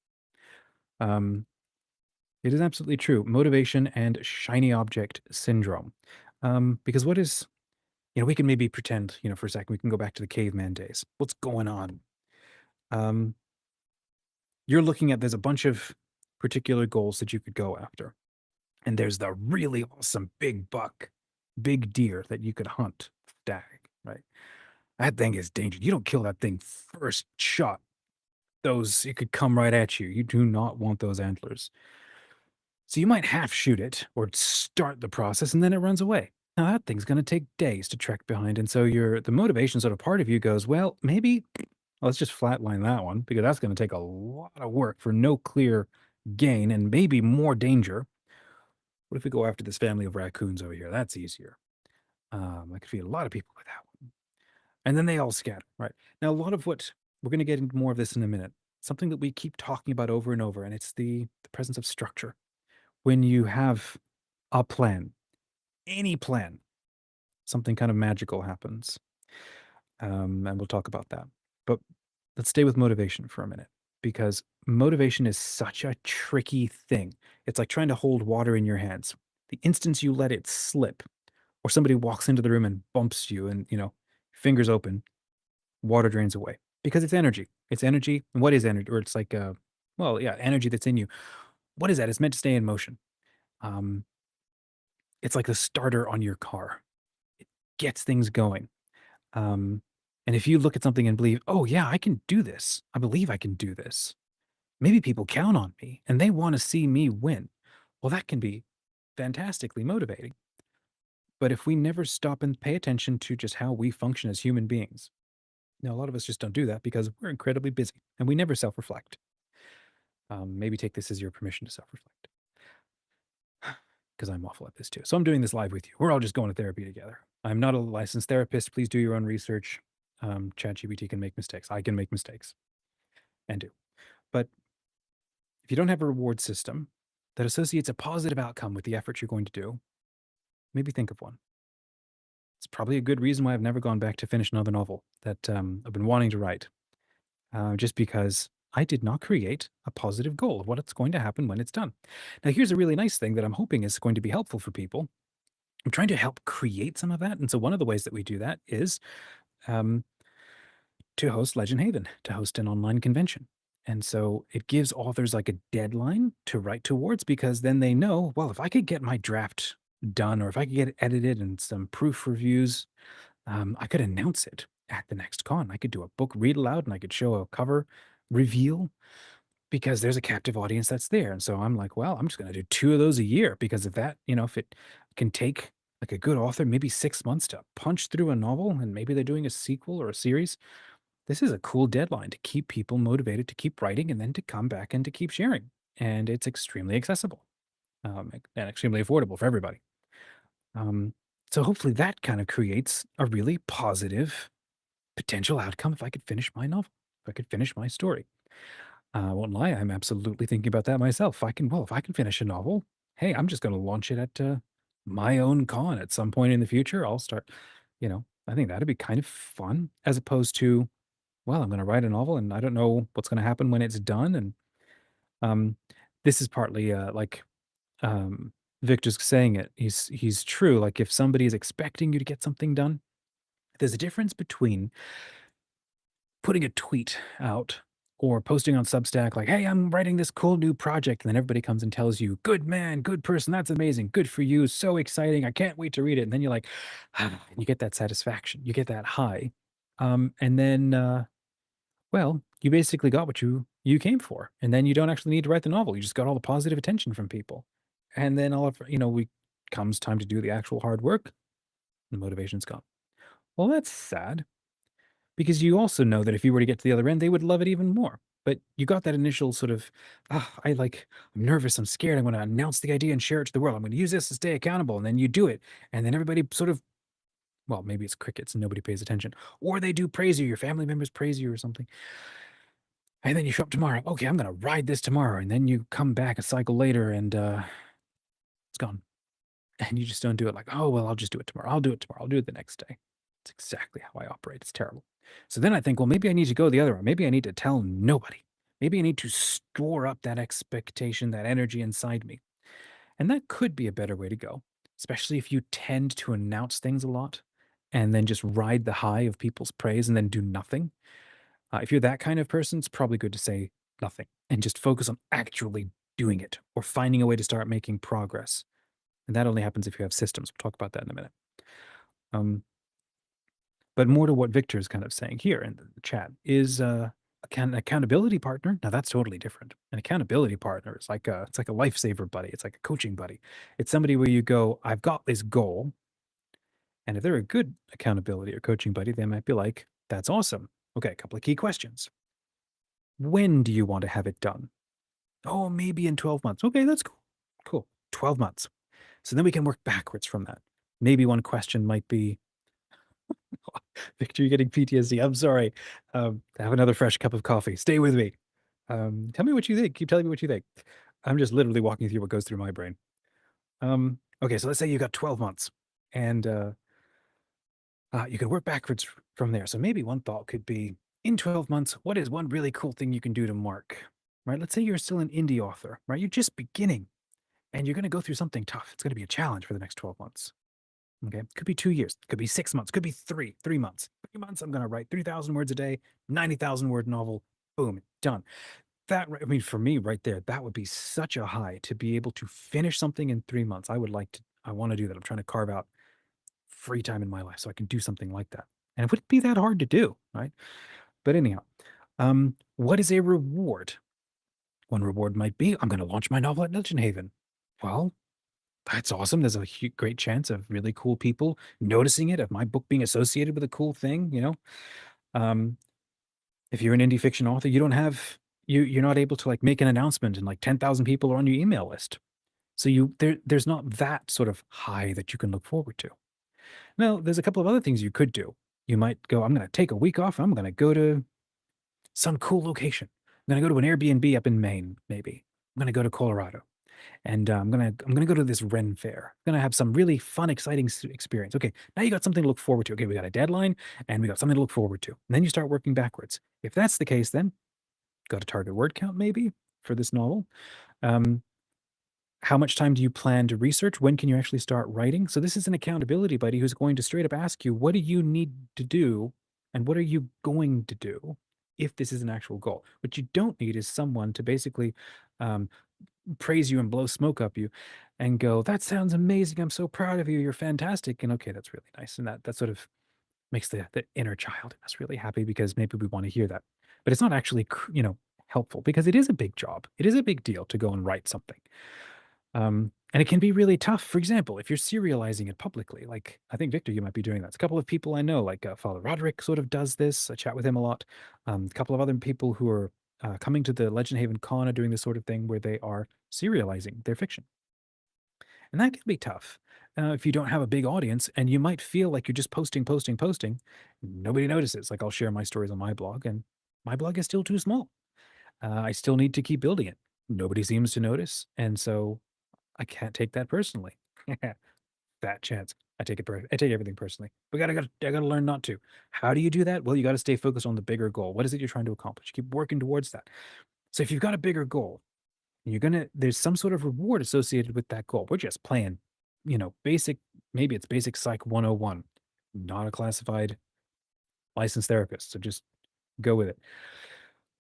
Um, it is absolutely true. Motivation and shiny object syndrome. Because what is, we can maybe pretend, for a second, we can go back to the caveman days. What's going on? Um, you're looking at, there's a bunch of particular goals that you could go after. And there's the really awesome big buck, big deer that you could hunt, stag, right? That thing is dangerous. You don't kill that thing first shot. It could come right at you. You do not want those antlers. So you might half shoot it or start the process and then it runs away. Now that thing's going to take days to trek behind. And so the motivation sort of part of you goes, well, maybe let's just flatline that one because that's going to take a lot of work for no clear gain and maybe more danger. What if we go after this family of raccoons over here? That's easier. I could feed a lot of people with that one. And then they all scatter, right? Now, a lot of what we're going to get into more of this in a minute. something that we keep talking about over and over, and it's the presence of structure. When you have a plan, any plan, something kind of magical happens. And we'll talk about that. But let's stay with motivation for a minute because motivation is such a tricky thing. It's like trying to hold water in your hands. The instance you let it slip, or somebody walks into the room and bumps you, and fingers open, water drains away because it's energy. It's energy. And what is energy? Or it's like, well, yeah, energy that's in you. What is that? It's meant to stay in motion. Um, it's like the starter on your car. It gets things going. Um, and if you look at something and believe, oh, yeah, I can do this. I believe I can do this. Maybe people count on me and they want to see me win. Well, that can be fantastically motivating. But if we never stop and pay attention to just how we function as human beings, now a lot of us just don't do that because we're incredibly busy and we never self reflect. Maybe take this as your permission to self reflect because I'm awful at this too. So I'm doing this live with you. We're all just going to therapy together. I'm not a licensed therapist. Please do your own research. ChatGPT can make mistakes. I can make mistakes and do. But if you don't have a reward system that associates a positive outcome with the effort you're going to do, maybe think of one. It's probably a good reason why I've never gone back to finish another novel that I've been wanting to write, just because I did not create a positive goal of what's going to happen when it's done. Now, here's a really nice thing that I'm hoping is going to be helpful for people. I'm trying to help create some of that. And so, one of the ways that we do that is um, to host Legend Haven, to host an online convention. And so it gives authors like a deadline to write towards because then they know, well, if I could get my draft done or if I could get it edited and some proof reviews, I could announce it at the next con. I could do a book read aloud and I could show a cover reveal because there's a captive audience that's there. And so I'm like, well, I'm just going to do 2 of those a year because if that, if it can take like a good author, maybe 6 months to punch through a novel and maybe they're doing a sequel or a series, this is a cool deadline to keep people motivated to keep writing and then to come back and to keep sharing. And it's extremely accessible and extremely affordable for everybody. Um, so hopefully that kind of creates a really positive potential outcome if I could finish my novel, if I could finish my story. I won't lie, I'm absolutely thinking about that myself. If I can finish a novel, hey, I'm just going to launch it at my own con at some point in the future. I'll start, I think that'd be kind of fun as opposed to, well, I'm going to write a novel and I don't know what's going to happen when it's done. And um, this is partly um, Victor's saying it. He's true. Like if somebody is expecting you to get something done, there's a difference between putting a tweet out or posting on Substack like, "Hey, I'm writing this cool new project," and then everybody comes and tells you, "Good man, good person, that's amazing, good for you, so exciting, I can't wait to read it." And then you're like, and you get that satisfaction, you get that high, and then well, you basically got what you came for, and then you don't actually need to write the novel. You just got all the positive attention from people, and then all of we comes time to do the actual hard work, the motivation's gone. Well, that's sad because you also know that if you were to get to the other end, they would love it even more. But you got that initial sort of, I'm nervous, I'm scared, I'm going to announce the idea and share it to the world. I'm going to use this to stay accountable, and then you do it, and then everybody sort of, well, maybe it's crickets and nobody pays attention, or they do praise you, your family members praise you or something. And then you show up tomorrow. Okay, I'm gonna ride this tomorrow, and then you come back a cycle later, and it's gone. And you just don't do it. Like, oh well, I'll just do it tomorrow. I'll do it tomorrow. I'll do it the next day. It's exactly how I operate. It's terrible. So then I think, well, maybe I need to go the other way. Maybe I need to tell nobody. Maybe I need to store up that expectation, that energy inside me. And that could be a better way to go, especially if you tend to announce things a lot and then just ride the high of people's praise and then do nothing. If you're that kind of person, it's probably good to say nothing and just focus on actually doing it or finding a way to start making progress. And that only happens if you have systems. We'll talk about that in a minute. Um, but more to what Victor is kind of saying here in the chat is accountability partner. Now that's totally different. An accountability partner is like it's like a lifesaver buddy. It's like a coaching buddy. It's somebody where you go, I've got this goal, and if they're a good accountability or coaching buddy, they might be like, that's awesome. Okay, a couple of key questions. When do you want to have it done? Oh, maybe in 12 months. Okay, that's cool. Cool. 12 months. So then we can work backwards from that. Maybe one question might be, Victor, you're getting PTSD. I'm sorry. Have another fresh cup of coffee. Stay with me. Tell me what you think. Keep telling me what you think. I'm just literally walking through what goes through my brain. Okay, so let's say you got 12 months, and you can work backwards from there. So maybe one thought could be, in 12 months, what is one really cool thing you can do to mark? Right? Let's say you're still an indie author, right? You're just beginning, and you're going to go through something tough. It's going to be a challenge for the next 12 months. Okay, could be 2 years, could be 6 months, could be three months. 3 months, I'm going to write 3,000 words a day, 90,000 word novel. Boom, done. That, I mean, for me right there, that would be such a high to be able to finish something in 3 months. I want to do that. I'm trying to carve out free time in my life so I can do something like that. And it wouldn't be that hard to do, right? But anyhow, what is a reward? One reward might be, I'm going to launch my novel at Legend Haven. Well, that's awesome. There's a great chance of really cool people noticing it, of my book being associated with a cool thing, you know? Um, if you're an indie fiction author, you don't have you're not able to like make an announcement and like 10,000 people are on your email list. So there's not that sort of high that you can look forward to. Now, there's a couple of other things you could do. You might go, I'm going to take a week off. I'm going to go to some cool location. I'm going to go to an Airbnb up in Maine, maybe. I'm going to go to Colorado, and I'm gonna go to this Ren fair. I'm gonna have some really fun, exciting experience. Okay, now you got something to look forward to. Okay, we got a deadline, and we got something to look forward to. And then you start working backwards. If that's the case, then got a target word count maybe for this novel. Um, how much time do you plan to research? When can you actually start writing? So this is an accountability buddy who's going to straight up ask you, what do you need to do and what are you going to do if this is an actual goal? What you don't need is someone to basically um, praise you and blow smoke up you and go, that sounds amazing. I'm so proud of you. You're fantastic. And okay, that's really nice. And that sort of makes the inner child in us really happy because maybe we want to hear that. But it's not actually, helpful because it is a big job. It is a big deal to go and write something. And it can be really tough. For example, if you're serializing it publicly, like I think Victor, you might be doing that. It's a couple of people I know, like Father Roderick sort of does this. I chat with him a lot. A couple of other people who are coming to the Legend Haven Con are doing this sort of thing where they are serializing their fiction. And that can be tough if you don't have a big audience and you might feel like you're just posting, posting, posting. Nobody notices. Like I'll share my stories on my blog and my blog is still too small. I still need to keep building it. Nobody seems to notice. And so I can't take that personally. Fat chance. I take everything personally. But I gotta learn not to. How do you do that? Well, you got to stay focused on the bigger goal. What is it you're trying to accomplish? Keep working towards that. So if you've got a bigger goal, there's some sort of reward associated with that goal. We're just playing, basic, maybe it's basic psych 101, not a classified licensed therapist. So just go with it.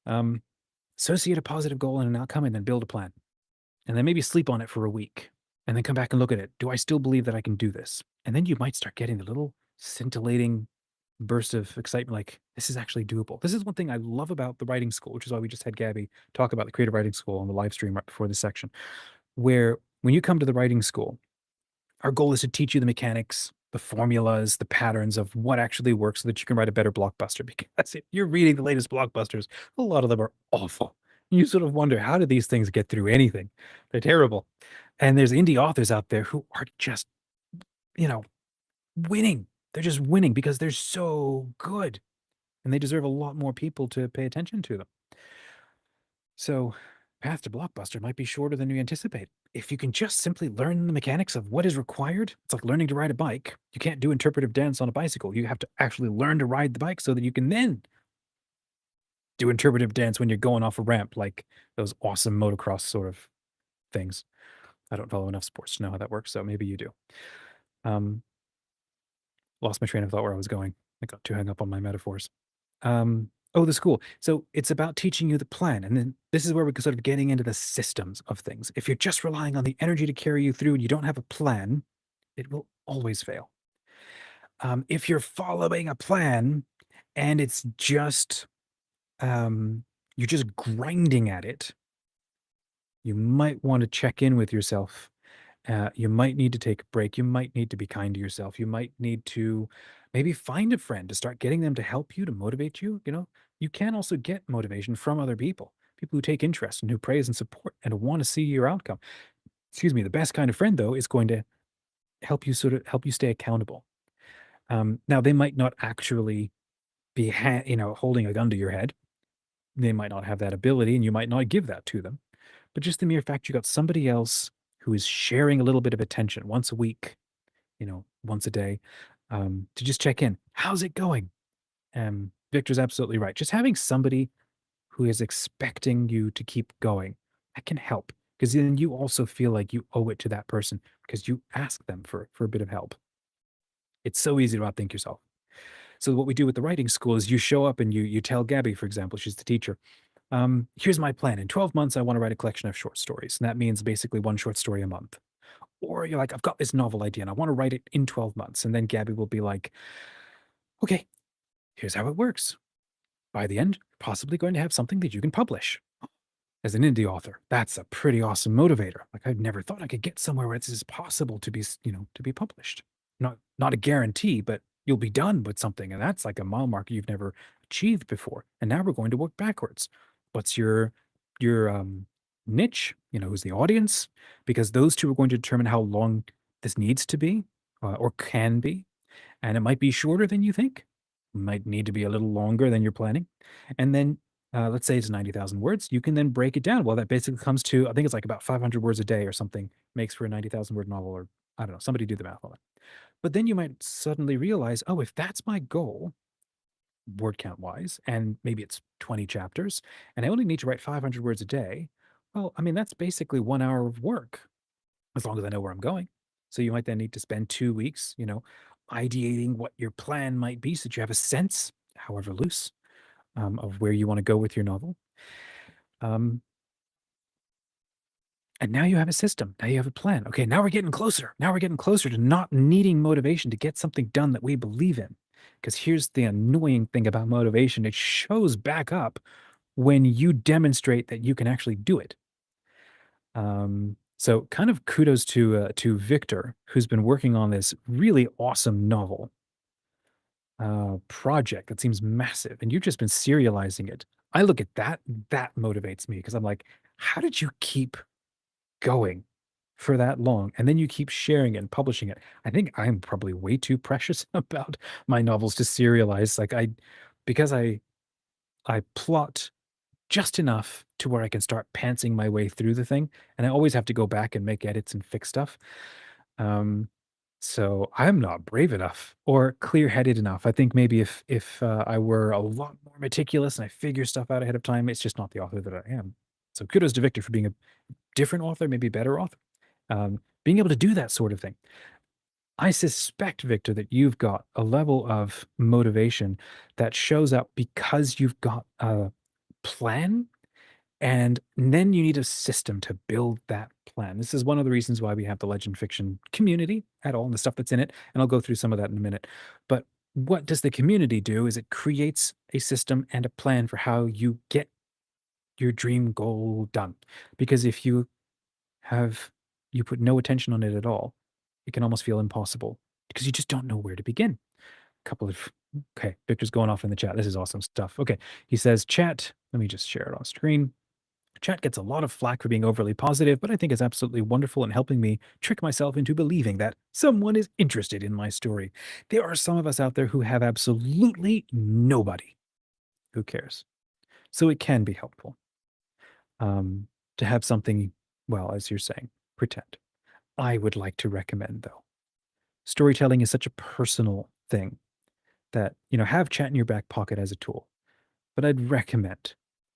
Um, associate a positive goal and an outcome and then build a plan. And then maybe sleep on it for a week and then come back and look at it. Do I still believe that I can do this? And then you might start getting the little scintillating burst of excitement like, this is actually doable. This is one thing I love about the writing school, which is why we just had Gabby talk about the creative writing school on the live stream right before this section, where when you come to the writing school, our goal is to teach you the mechanics, the formulas, the patterns of what actually works so that you can write a better blockbuster. Because if you're reading the latest blockbusters, a lot of them are awful. You sort of wonder, how do these things get through anything? They're terrible. And there's indie authors out there who are just, you know, winning. They're just winning because they're so good and they deserve a lot more people to pay attention to them. So, path to blockbuster might be shorter than you anticipate. If you can just simply learn the mechanics of what is required, it's like learning to ride a bike. You can't do interpretive dance on a bicycle. You have to actually learn to ride the bike so that you can then do interpretive dance when you're going off a ramp, like those awesome motocross sort of things. I don't follow enough sports to know how that works, so maybe you do. Um, lost my train of thought where I was going. I got too hung up on my metaphors. Oh, the school. So it's about teaching you the plan. And then this is where we're sort of getting into the systems of things. If you're just relying on the energy to carry you through and you don't have a plan, it will always fail. If you're following a plan and it's just, you're just grinding at it, you might want to check in with yourself. You might need to take a break. You might need to be kind to yourself. You might need to maybe find a friend to start getting them to help you, to motivate you. You can also get motivation from other people who take interest and who praise and support and want to see your outcome. Excuse me. The best kind of friend, though, is going to help you stay accountable. Now, they might not actually be, holding a gun to your head. they might not have that ability and you might not give that to them. But just the mere fact you got somebody else who is sharing a little bit of attention once a week, once a day, to just check in. How's it going? Victor's absolutely right. Just having somebody who is expecting you to keep going, that can help because then you also feel like you owe it to that person because you ask them for a bit of help. It's so easy to outthink yourself. So what we do with the writing school is you show up and you tell Gabby, for example, she's the teacher. Here's my plan. In 12 months, I want to write a collection of short stories. And that means basically one short story a month. Or you're like, I've got this novel idea and I want to write it in 12 months. And then Gabby will be like, okay, here's how it works. By the end, possibly going to have something that you can publish as an indie author. That's a pretty awesome motivator. Like I never thought I could get somewhere where it's possible to be, to be published. Not a guarantee, but you'll be done with something. And that's like a mile marker you've never achieved before. And now we're going to work backwards. What's your niche? Who's the audience? Because those two are going to determine how long this needs to be or can be. And it might be shorter than you think. Might need to be a little longer than you're planning. And then let's say it's 90,000 words. You can then break it down. Well, that basically comes to, I think it's like about 500 words a day or something makes for a 90,000 word novel, or I don't know, somebody do the math on it. But then you might suddenly realize, oh, if that's my goal, word count wise, and maybe it's 20 chapters, and I only need to write 500 words a day, well, I mean, that's basically 1 hour of work, as long as I know where I'm going. So you might then need to spend 2 weeks, ideating what your plan might be so that you have a sense, however loose, of where you want to go with your novel. Um, And now you have a system. Now you have a plan. Okay, now we're getting closer. Now we're getting closer to not needing motivation to get something done that we believe in. Because here's the annoying thing about motivation, it shows back up when you demonstrate that you can actually do it. So kind of kudos to Victor, who's been working on this really awesome novel project that seems massive, and you've just been serializing it. I look at that, that motivates me because I'm like, how did you keep going for that long, and then you keep sharing it and publishing it? I think I'm probably way too precious about my novels to serialize. Like because I plot just enough to where I can start pantsing my way through the thing, and I always have to go back and make edits and fix stuff. Um, so I'm not brave enough or clear-headed enough. I think maybe if I were a lot more meticulous and I figure stuff out ahead of time, it's just not the author that I am. So kudos to Victor for being a different author, maybe better author, being able to do that sort of thing. I suspect, Victor, that you've got a level of motivation that shows up because you've got a plan, and then you need a system to build that plan. This is one of the reasons why we have the legend fiction community at all and the stuff that's in it. And I'll go through some of that in a minute. But what does the community do is it creates a system and a plan for how you get your dream goal done. Because if you put no attention on it at all, it can almost feel impossible because you just don't know where to begin. Couple of Okay, Victor's going off in the chat. This is awesome stuff. Okay, he says, chat, let me just share it on screen. Chat gets a lot of flack for being overly positive, but I think it's absolutely wonderful in helping me trick myself into believing that someone is interested in my story. There are some of us out there who have absolutely nobody who cares. So it can be helpful to have something, well, as you're saying, pretend. I would like to recommend, though, storytelling is such a personal thing that, have chat in your back pocket as a tool. But I'd recommend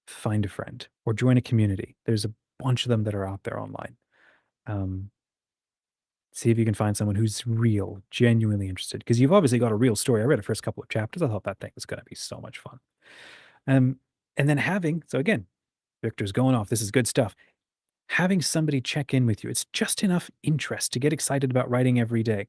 find a friend or join a community. There's a bunch of them that are out there online. Um, See if you can find someone who's real, genuinely interested, because you've obviously got a real story. I read the first couple of chapters. I thought that thing was going to be so much fun. And then so again, Victor's going off. This is good stuff. Having somebody check in with you, it's just enough interest to get excited about writing every day.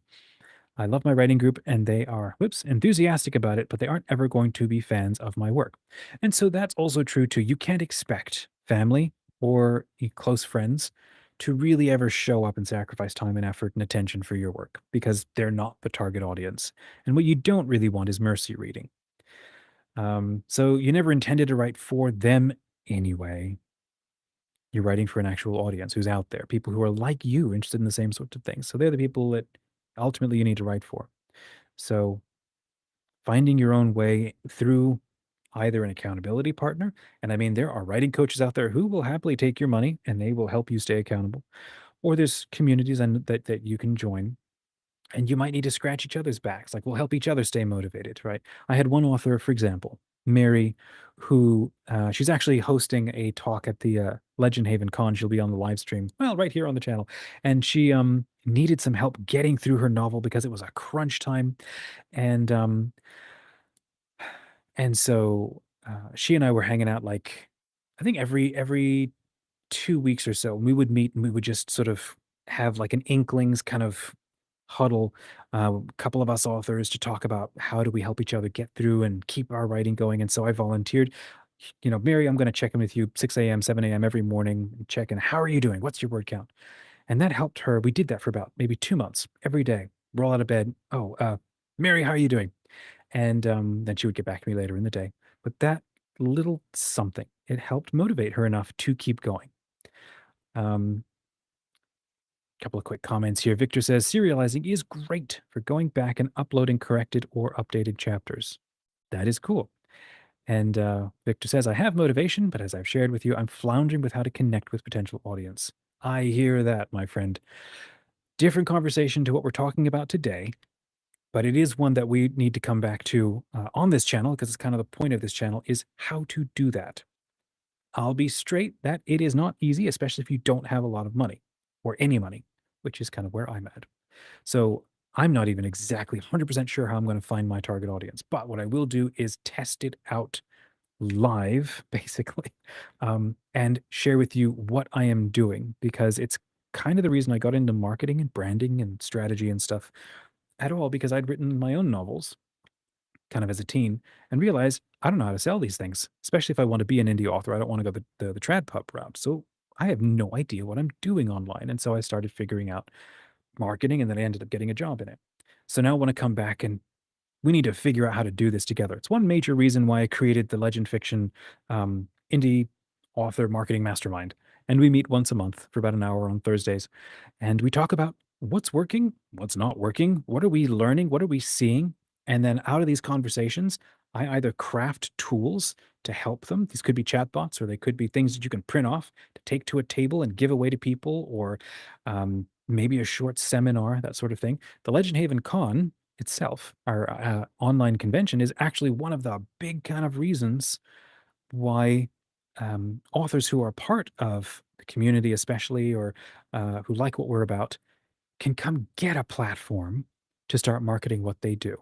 I love my writing group and they are, enthusiastic about it, but they aren't ever going to be fans of my work. And so that's also true too. You can't expect family or close friends to really ever show up and sacrifice time and effort and attention for your work because they're not the target audience. And what you don't really want is mercy reading. So you never intended to write for them anyway. You're writing for an actual audience who's out there, people who are like you, interested in the same sorts of things. So they're the people that ultimately you need to write for. So finding your own way through either an accountability partner, and I mean, there are writing coaches out there who will happily take your money and they will help you stay accountable, or there's communities and that you can join, and you might need to scratch each other's backs. Like we'll help each other stay motivated, right? I had one author, for example, Mary, who she's actually hosting a talk at the Legend Haven Con. She'll be on the live stream, well, right here on the channel, and she needed some help getting through her novel because it was a crunch time, and um, and so she and I were hanging out like I think every 2 weeks or so. We would meet and we would just sort of have like an inklings kind of huddle, a couple of us authors to talk about how do we help each other get through and keep our writing going. And so I volunteered, Mary, I'm going to check in with you 6 a.m., 7 a.m. every morning, and check in. How are you doing? What's your word count? And that helped her. We did that for about maybe 2 months every day. Roll out of bed. Oh, Mary, how are you doing? And then she would get back to me later in the day. But that little something, it helped motivate her enough to keep going. Um, Couple of quick comments here. Victor says serializing is great for going back and uploading corrected or updated chapters. That is cool. And Victor says, I have motivation, but as I've shared with you, I'm floundering with how to connect with potential audience. I hear that, my friend. Different conversation to what we're talking about today, but it is one that we need to come back to on this channel because it's kind of the point of this channel is how to do that. I'll be straight that it is not easy, especially if you don't have a lot of money or any money, which is kind of where I'm at. So I'm not even exactly 100% sure how I'm going to find my target audience. But what I will do is test it out live, basically, and share with you what I am doing because it's kind of the reason I got into marketing and branding and strategy and stuff at all because I'd written my own novels kind of as a teen and realized I don't know how to sell these things, especially if I want to be an indie author. I don't want to go the trad pup route. So I have no idea what I'm doing online. And so I started figuring out marketing and then I ended up getting a job in it. So now I want to come back and we need to figure out how to do this together. It's one major reason why I created the Legend Fiction indie author marketing mastermind. And we meet once a month for about an hour on Thursdays. And we talk about what's working, what's not working, what are we learning, what are we seeing. And then out of these conversations, I either craft tools to help them. These could be chatbots or they could be things that you can print off to take to a table and give away to people, or maybe a short seminar, that sort of thing. The Legend Haven Con itself, our online convention, is actually one of the big kind of reasons why authors who are part of the community, especially, or who like what we're about, can come get a platform to start marketing what they do.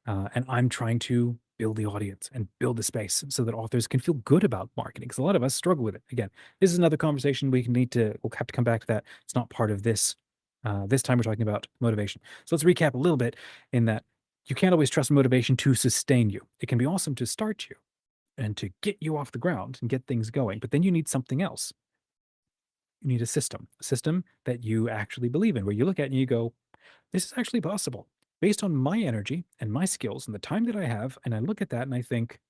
And I'm trying to build the audience and build the space so that authors can feel good about marketing. Because a lot of us struggle with it. Again, this is another conversation we'll have to come back to that. It's not part of this. This time we're talking about motivation. So let's recap a little bit in that you can't always trust motivation to sustain you. It can be awesome to start you and to get you off the ground and get things going, but then you need something else. You need a system that you actually believe in, where you look at it and you go, this is actually possible based on my energy and my skills and the time that I have. And I look at that and I think,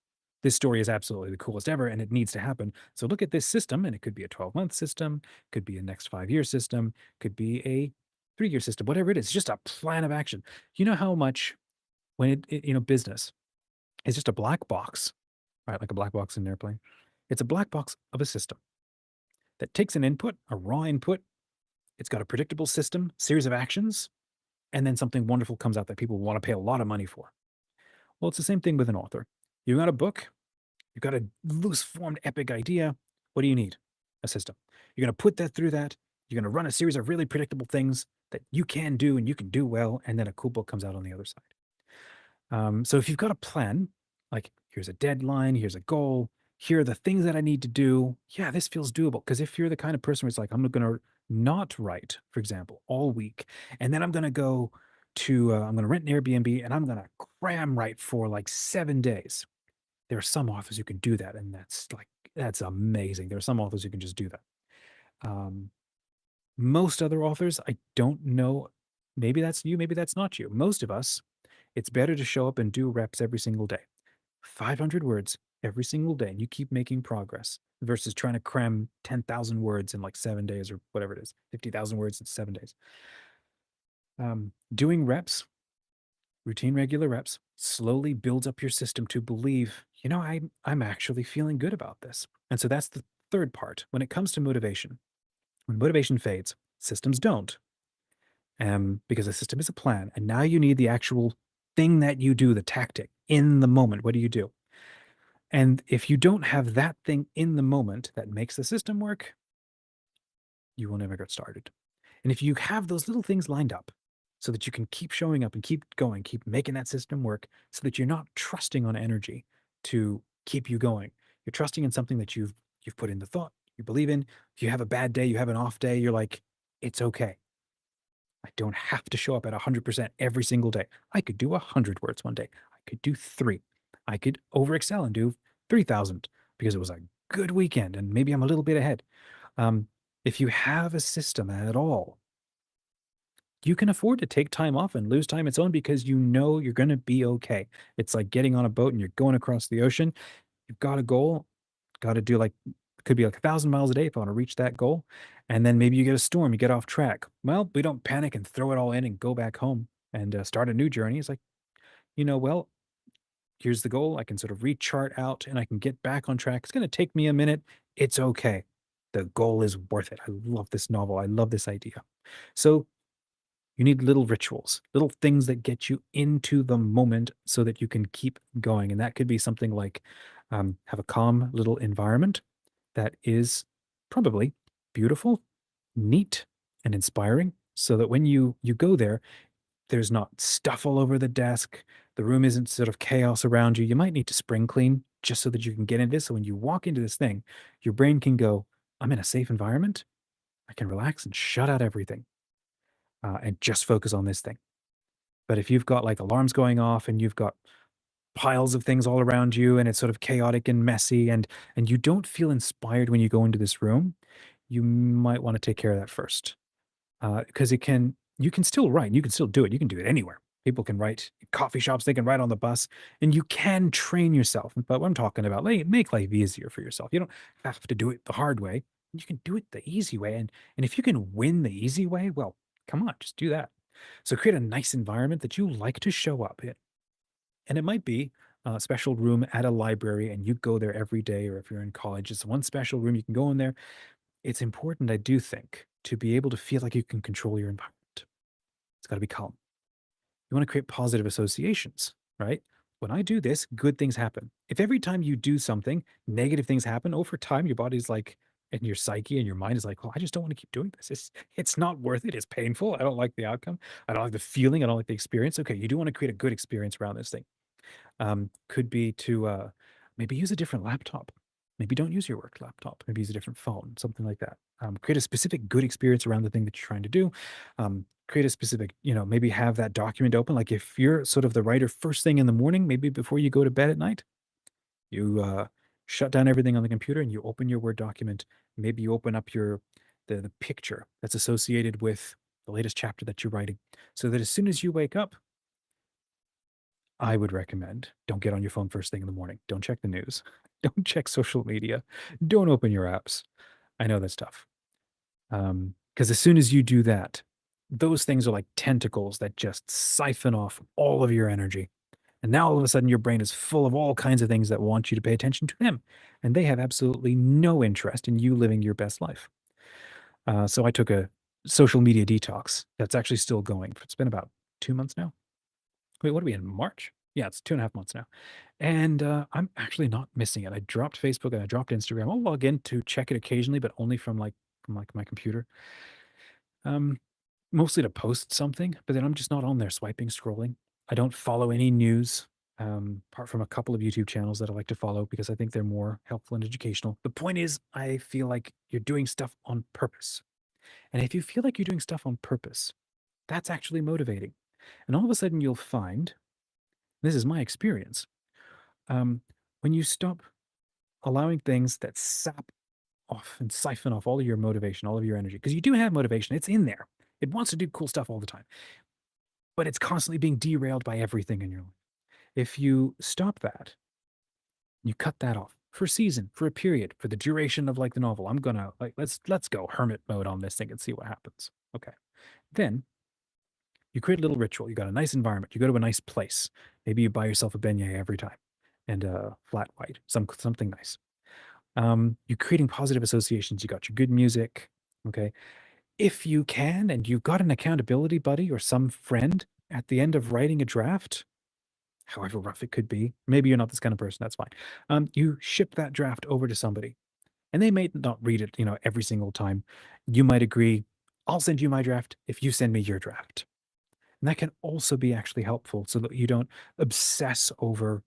this story is absolutely the coolest ever and it needs to happen. So look at this system, and it could be a 12-month system, could be a next 5-year system, could be a 3-year system, whatever it is, just a plan of action. You know how much when business is just a black box, right? Like a black box in an airplane. It's a black box of a system that takes an input, a raw input. It's got a predictable system, series of actions, and then something wonderful comes out that people want to pay a lot of money for. Well, it's the same thing with an author. You got a book, you've got a loose formed epic idea. What do you need? A system. You're going to put that through that. You're going to run a series of really predictable things that you can do and you can do well. And then a cool book comes out on the other side. So if you've got a plan, like here's a deadline, here's a goal, here are the things that I need to do. Yeah, this feels doable. Because if you're the kind of person who's like, I'm going to not write, for example, all week, and then I'm going to go to, I'm going to rent an Airbnb and I'm going to cram write for like 7 days. There are some authors who can do that. And that's amazing. There are some authors who can just do that. Most other authors, I don't know. Maybe that's you, maybe that's not you. Most of us, it's better to show up and do reps every single day. 500 words every single day, and you keep making progress versus trying to cram 10,000 words in like 7 days or whatever it is, 50,000 words in 7 days. Doing reps Routine, regular reps slowly builds up your system to believe, I'm actually feeling good about this. And so that's the third part. When it comes to motivation, when motivation fades, systems don't, because a system is a plan. And now you need the actual thing that you do, the tactic in the moment. What do you do? And if you don't have that thing in the moment that makes the system work, you will never get started. And if you have those little things lined up so that you can keep showing up and keep going, keep making that system work so that you're not trusting on energy to keep you going. You're trusting in something that you've put in the thought, you believe in. If you have a bad day, you have an off day, you're like, it's okay. I don't have to show up at 100% every single day. I could do 100 words one day. I could do 3. I could overexcel and do 3,000 because it was a good weekend and maybe I'm a little bit ahead. Um, if you have a system at all, you can afford to take time off and lose time its own because you know you're going to be okay. It's like getting on a boat and you're going across the ocean. You've got a goal, got to do like, could be like 1,000 miles a day if I want to reach that goal. And then maybe you get a storm, you get off track. Well, we don't panic and throw it all in and go back home and start a new journey. It's like, well, here's the goal. I can sort of rechart out and I can get back on track. It's going to take me a minute. It's okay. The goal is worth it. I love this novel. I love this idea. So you need little rituals, little things that get you into the moment so that you can keep going. And that could be something like have a calm little environment that is probably beautiful, neat, and inspiring. So that when you go there, there's not stuff all over the desk. The room isn't sort of chaos around you. You might need to spring clean just so that you can get into this. So when you walk into this thing, your brain can go, I'm in a safe environment. I can relax and shut out everything and just focus on this thing. But if you've got like alarms going off and you've got piles of things all around you and it's sort of chaotic and messy and you don't feel inspired when you go into this room, you might want to take care of that first. Because you can still write, you can still do it. You can do it anywhere. People can write in coffee shops, they can write on the bus, and you can train yourself. But what I'm talking about, like, make life easier for yourself. You don't have to do it the hard way. You can do it the easy way. And if you can win the easy way, well, come on, just do that. So create a nice environment that you like to show up in. And it might be a special room at a library and you go there every day, or if you're in college, it's one special room you can go in there. It's important, I do think, to be able to feel like you can control your environment. It's got to be calm. You want to create positive associations, right? When I do this, good things happen. If every time you do something, negative things happen, over time, your body's like, and your psyche and your mind is like, well, I just don't want to keep doing this. It's not worth it. It's painful. I don't like the outcome. I don't like the feeling. I don't like the experience. Okay, you do want to create a good experience around this thing. Could be to maybe use a different laptop. Maybe don't use your work laptop. Maybe use a different phone, something like that. Create a specific good experience around the thing that you're trying to do. Create a specific, maybe have that document open. Like if you're sort of the writer first thing in the morning, maybe before you go to bed at night, you shut down everything on the computer and you open your Word document. Maybe you open up the picture that's associated with the latest chapter that you're writing, so that as soon as you wake up, I would recommend don't get on your phone first thing in the morning. Don't check the news. Don't check social media. Don't open your apps. I know that's tough. Because as soon as you do that, those things are like tentacles that just siphon off all of your energy. And now all of a sudden your brain is full of all kinds of things that want you to pay attention to them. And they have absolutely no interest in you living your best life. So I took a social media detox that's actually still going. It's been about 2 months now. Wait, what are we in March? Yeah, it's 2.5 months now. And I'm actually not missing it. I dropped Facebook and I dropped Instagram. I'll log in to check it occasionally, but only from like my computer. Um, Mostly to post something, but then I'm just not on there swiping, scrolling. I don't follow any news, apart from a couple of YouTube channels that I like to follow because I think they're more helpful and educational. The point is, I feel like you're doing stuff on purpose. And if you feel like you're doing stuff on purpose, that's actually motivating. And all of a sudden you'll find, this is my experience, um, when you stop allowing things that sap off and siphon off all of your motivation, all of your energy, because you do have motivation, it's in there. It wants to do cool stuff all the time, but it's constantly being derailed by everything in your life. If you stop that, you cut that off for a season, for a period, for the duration of like the novel. I'm gonna like let's go hermit mode on this thing and see what happens. Okay. Then You create a little ritual. You got a nice environment. You go to a nice place. Maybe you buy yourself a beignet every time and a flat white, something nice. You're creating positive associations. You got your good music. Okay. If you can, and you've got an accountability buddy or some friend at the end of writing a draft, however rough it could be, maybe you're not this kind of person. That's fine. You ship that draft over to somebody, and they may not read it, every single time. You might agree, I'll send you my draft if you send me your draft. And that can also be actually helpful so that you don't obsess over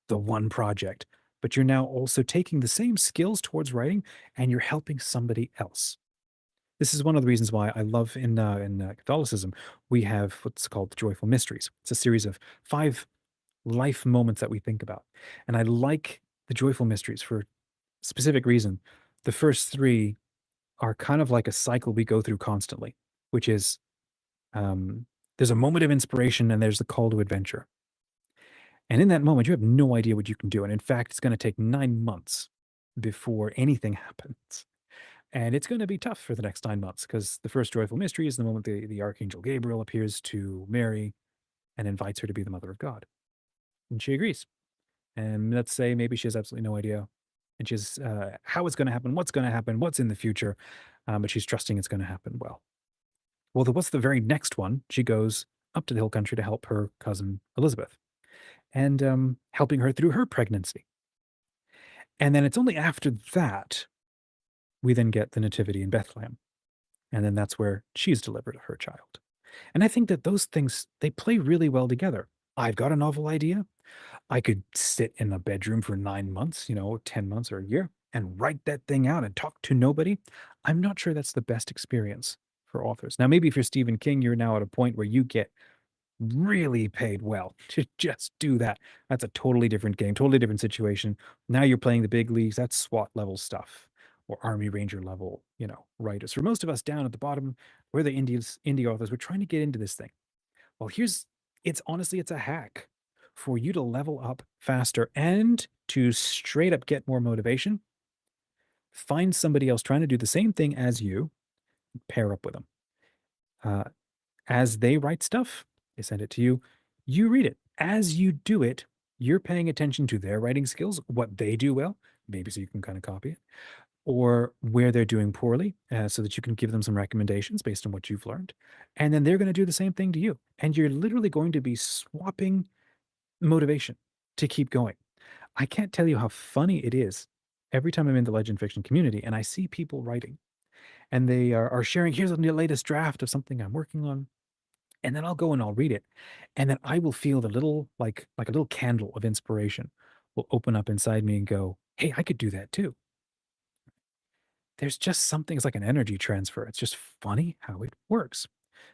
the one project, but you're now also taking the same skills towards writing and you're helping somebody else. This is one of the reasons why I love in Catholicism, we have what's called the joyful mysteries. It's a series of 5 life moments that we think about. And I like the joyful mysteries for a specific reason. The first 3 are kind of like a cycle we go through constantly, which is um, there's a moment of inspiration and there's the call to adventure. And in that moment, you have no idea what you can do. And in fact, it's going to take 9 months before anything happens. And it's going to be tough for the next 9 months because the first joyful mystery is the moment the Archangel Gabriel appears to Mary and invites her to be the mother of God. And she agrees. And let's say maybe she has absolutely no idea. And she's how it's going to happen, what's in the future. But she's trusting it's going to happen well. Well, what's the very next one? She goes up to the hill country to help her cousin Elizabeth and helping her through her pregnancy. And then it's only after that we then get the nativity in Bethlehem. And then that's where she's delivered her child. And I think that those things, they play really well together. I've got a novel idea. I could sit in a bedroom for 9 months, 10 months or a year and write that thing out and talk to nobody. I'm not sure that's the best experience for authors. Now, maybe if you're Stephen King, you're now at a point where you get really paid well to just do that. That's a totally different game, totally different situation. Now you're playing the big leagues. That's SWAT level stuff or Army Ranger level, writers. For most of us down at the bottom, we're the indie authors. We're trying to get into this thing. Well, it's honestly, it's a hack for you to level up faster and to straight up get more motivation. Find somebody else trying to do the same thing as you, pair up with them. Uh, as they write stuff, they send it to you, you read it. As you do it, you're paying attention to their writing skills, what they do well, maybe so you can kind of copy it, or where they're doing poorly, so that you can give them some recommendations based on what you've learned. And then they're going to do the same thing to you. And you're literally going to be swapping motivation to keep going. I can't tell you how funny it is every time I'm in the legend fiction community and I see people writing and they are sharing, here's the latest draft of something I'm working on. And then I'll go and I'll read it. And then I will feel the little, like a little candle of inspiration will open up inside me and go, hey, I could do that too. There's just something, it's like an energy transfer. It's just funny how it works.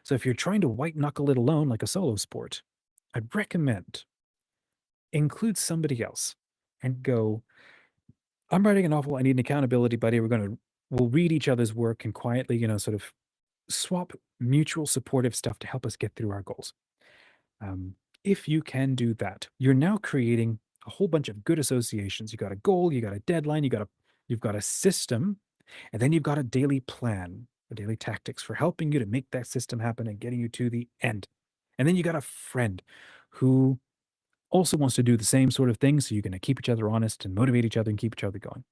So if you're trying to white knuckle it alone like a solo sport, I'd recommend include somebody else and go, I'm writing a novel. I need an accountability buddy. We'll read each other's work and quietly, sort of swap mutual supportive stuff to help us get through our goals. Um, if you can do that, you're now creating a whole bunch of good associations. You got a goal, you got a deadline, you've got a system, and then you've got a daily plan, a daily tactics for helping you to make that system happen and getting you to the end. And then you got a friend who also wants to do the same sort of thing. So you're going to keep each other honest and motivate each other and keep each other going.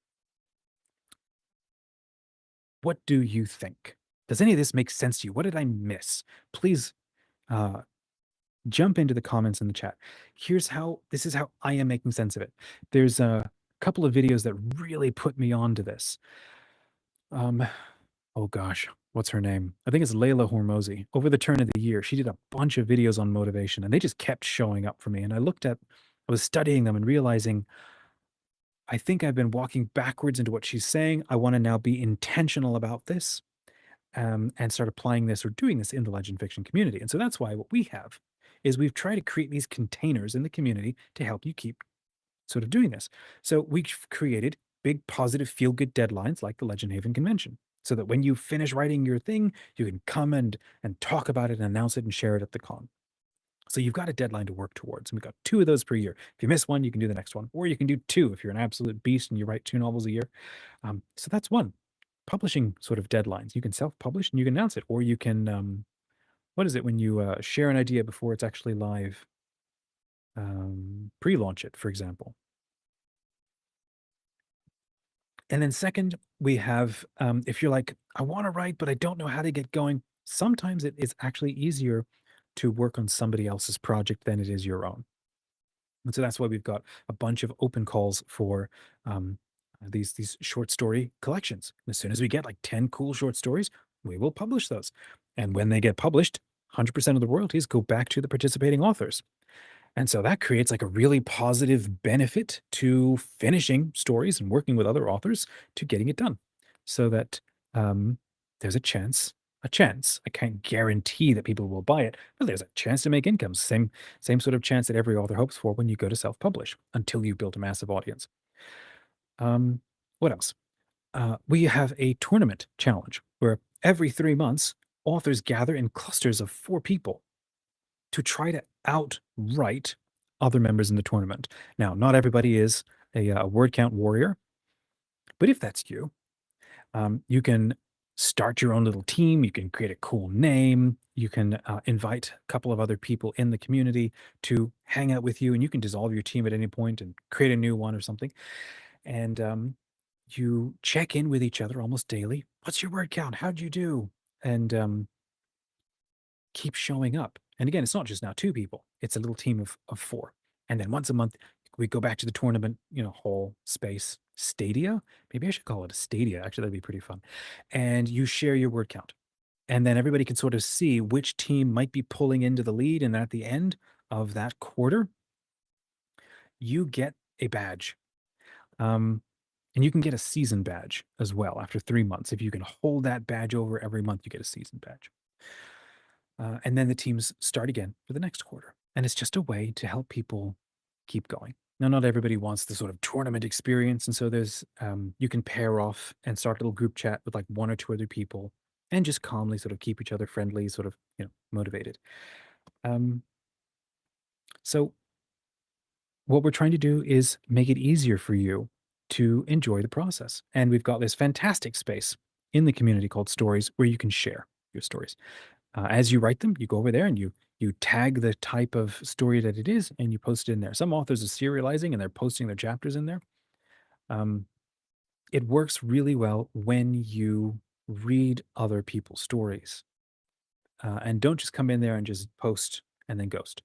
What do you think? Does any of this make sense to you? What did I miss? Please uh, jump into the comments in the chat. This is how I am making sense of it. There's a couple of videos that really put me onto this. Oh gosh, what's her name? I think it's Layla Hormozy. Over the turn of the year, she did a bunch of videos on motivation and they just kept showing up for me. And I was studying them and realizing I think I've been walking backwards into what she's saying. I want to now be intentional about this and start applying this or doing this in the legend fiction community. And so that's why what we have is we've tried to create these containers in the community to help you keep sort of doing this. So we've created big positive feel good deadlines like the Legend Haven convention so that when you finish writing your thing, you can come and talk about it and announce it and share it at the con. So you've got a deadline to work towards. And we've got 2 of those per year. If you miss one, you can do the next one, or you can do 2 if you're an absolute beast and you write 2 novels a year. So that's one. Publishing sort of deadlines. You can self-publish and you can announce it, or you can what is it when you share an idea before it's actually live? Pre-launch it, for example. And then second, we have if you're like, I want to write, but I don't know how to get going. Sometimes it is actually easier to work on somebody else's project than it is your own. And so that's why we've got a bunch of open calls for um, these short story collections. As soon as we get like 10 cool short stories, we will publish those. And when they get published, 100% of the royalties go back to the participating authors. And so that creates like a really positive benefit to finishing stories and working with other authors to getting it done. So that there's a chance. I can't guarantee that people will buy it, but there's a chance to make income. Same sort of chance that every author hopes for when you go to self-publish until you build a massive audience. What else? We have a tournament challenge where every 3 months, authors gather in clusters of 4 people to try to outright other members in the tournament. Now, not everybody is a word count warrior, but if that's you, you can start your own little team. You can create a cool name. You can invite a couple of other people in the community to hang out with you, and you can dissolve your team at any point and create a new one or something. And you check in with each other almost daily. What's your word count? How'd you do? And keep showing up. And again, it's not just now 2 people, it's a little team of 4. And then once a month, we go back to the tournament, hall space stadia. Maybe I should call it a stadia. Actually, that'd be pretty fun. And you share your word count. And then everybody can sort of see which team might be pulling into the lead. And at the end of that quarter, you get a badge. And you can get a season badge as well after 3 months. If you can hold that badge over every month, you get a season badge. And then the teams start again for the next quarter. And it's just a way to help people keep going. Now, not everybody wants the sort of tournament experience. And so you can pair off and start a little group chat with like 1 or 2 other people and just calmly sort of keep each other friendly, sort of, motivated. So what we're trying to do is make it easier for you to enjoy the process. And we've got this fantastic space in the community called Stories where you can share your stories. As you write them, you go over there and you tag the type of story that it is, and you post it in there. Some authors are serializing and they're posting their chapters in there. Um, it works really well when you read other people's stories, and don't just come in there and just post and then ghost.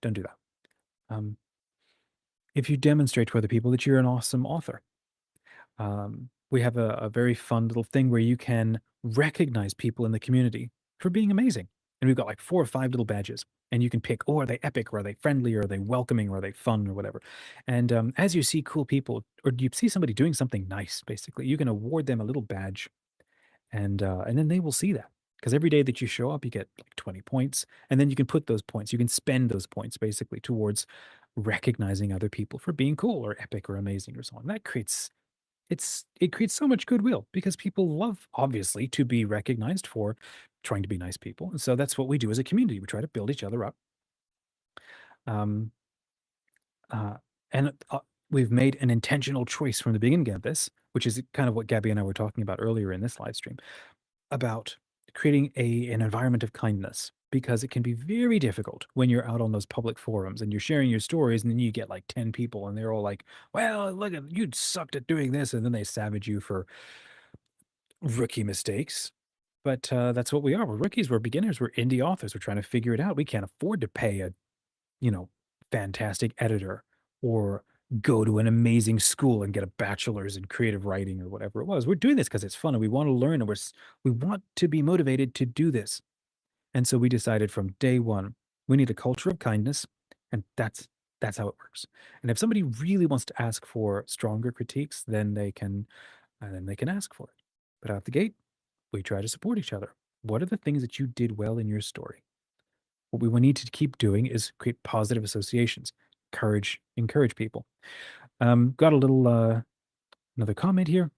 Don't do that. Um, if you demonstrate to other people that you're an awesome author, we have a very fun little thing where you can recognize people in the community for being amazing. And we've got like 4 or 5 little badges, and you can pick, oh, are they epic, or are they friendly, or are they welcoming, or are they fun, or whatever. And as you see cool people, or you see somebody doing something nice, basically, you can award them a little badge, and then they will see that. Because every day that you show up, you get like 20 points, and then you can put those points, you can spend those points basically towards recognizing other people for being cool or epic or amazing or so on. That it creates so much goodwill because people love, obviously, to be recognized for trying to be nice people. And so that's what we do as a community. We try to build each other up. Um, uh, and we've made an intentional choice from the beginning of this, which is kind of what Gabby and I were talking about earlier in this live stream, about creating an environment of kindness, because it can be very difficult when you're out on those public forums and you're sharing your stories, and then you get like 10 people and they're all like, well, look at you sucked at doing this, and then they savage you for rookie mistakes. But that's what we are. We're rookies, we're beginners, we're indie authors, we're trying to figure it out. We can't afford to pay a you know fantastic editor, or go to an amazing school and get a bachelor's in creative writing or whatever it was. We're doing this because it's fun and we want to learn, and we want to be motivated to do this. And so we decided from day one, we need a culture of kindness, and that's how it works. And if somebody really wants to ask for stronger critiques, then they can ask for it. But out the gate, we try to support each other. What are the things that you did well in your story? What we will need to keep doing is create positive associations, encourage people. Got a little another comment here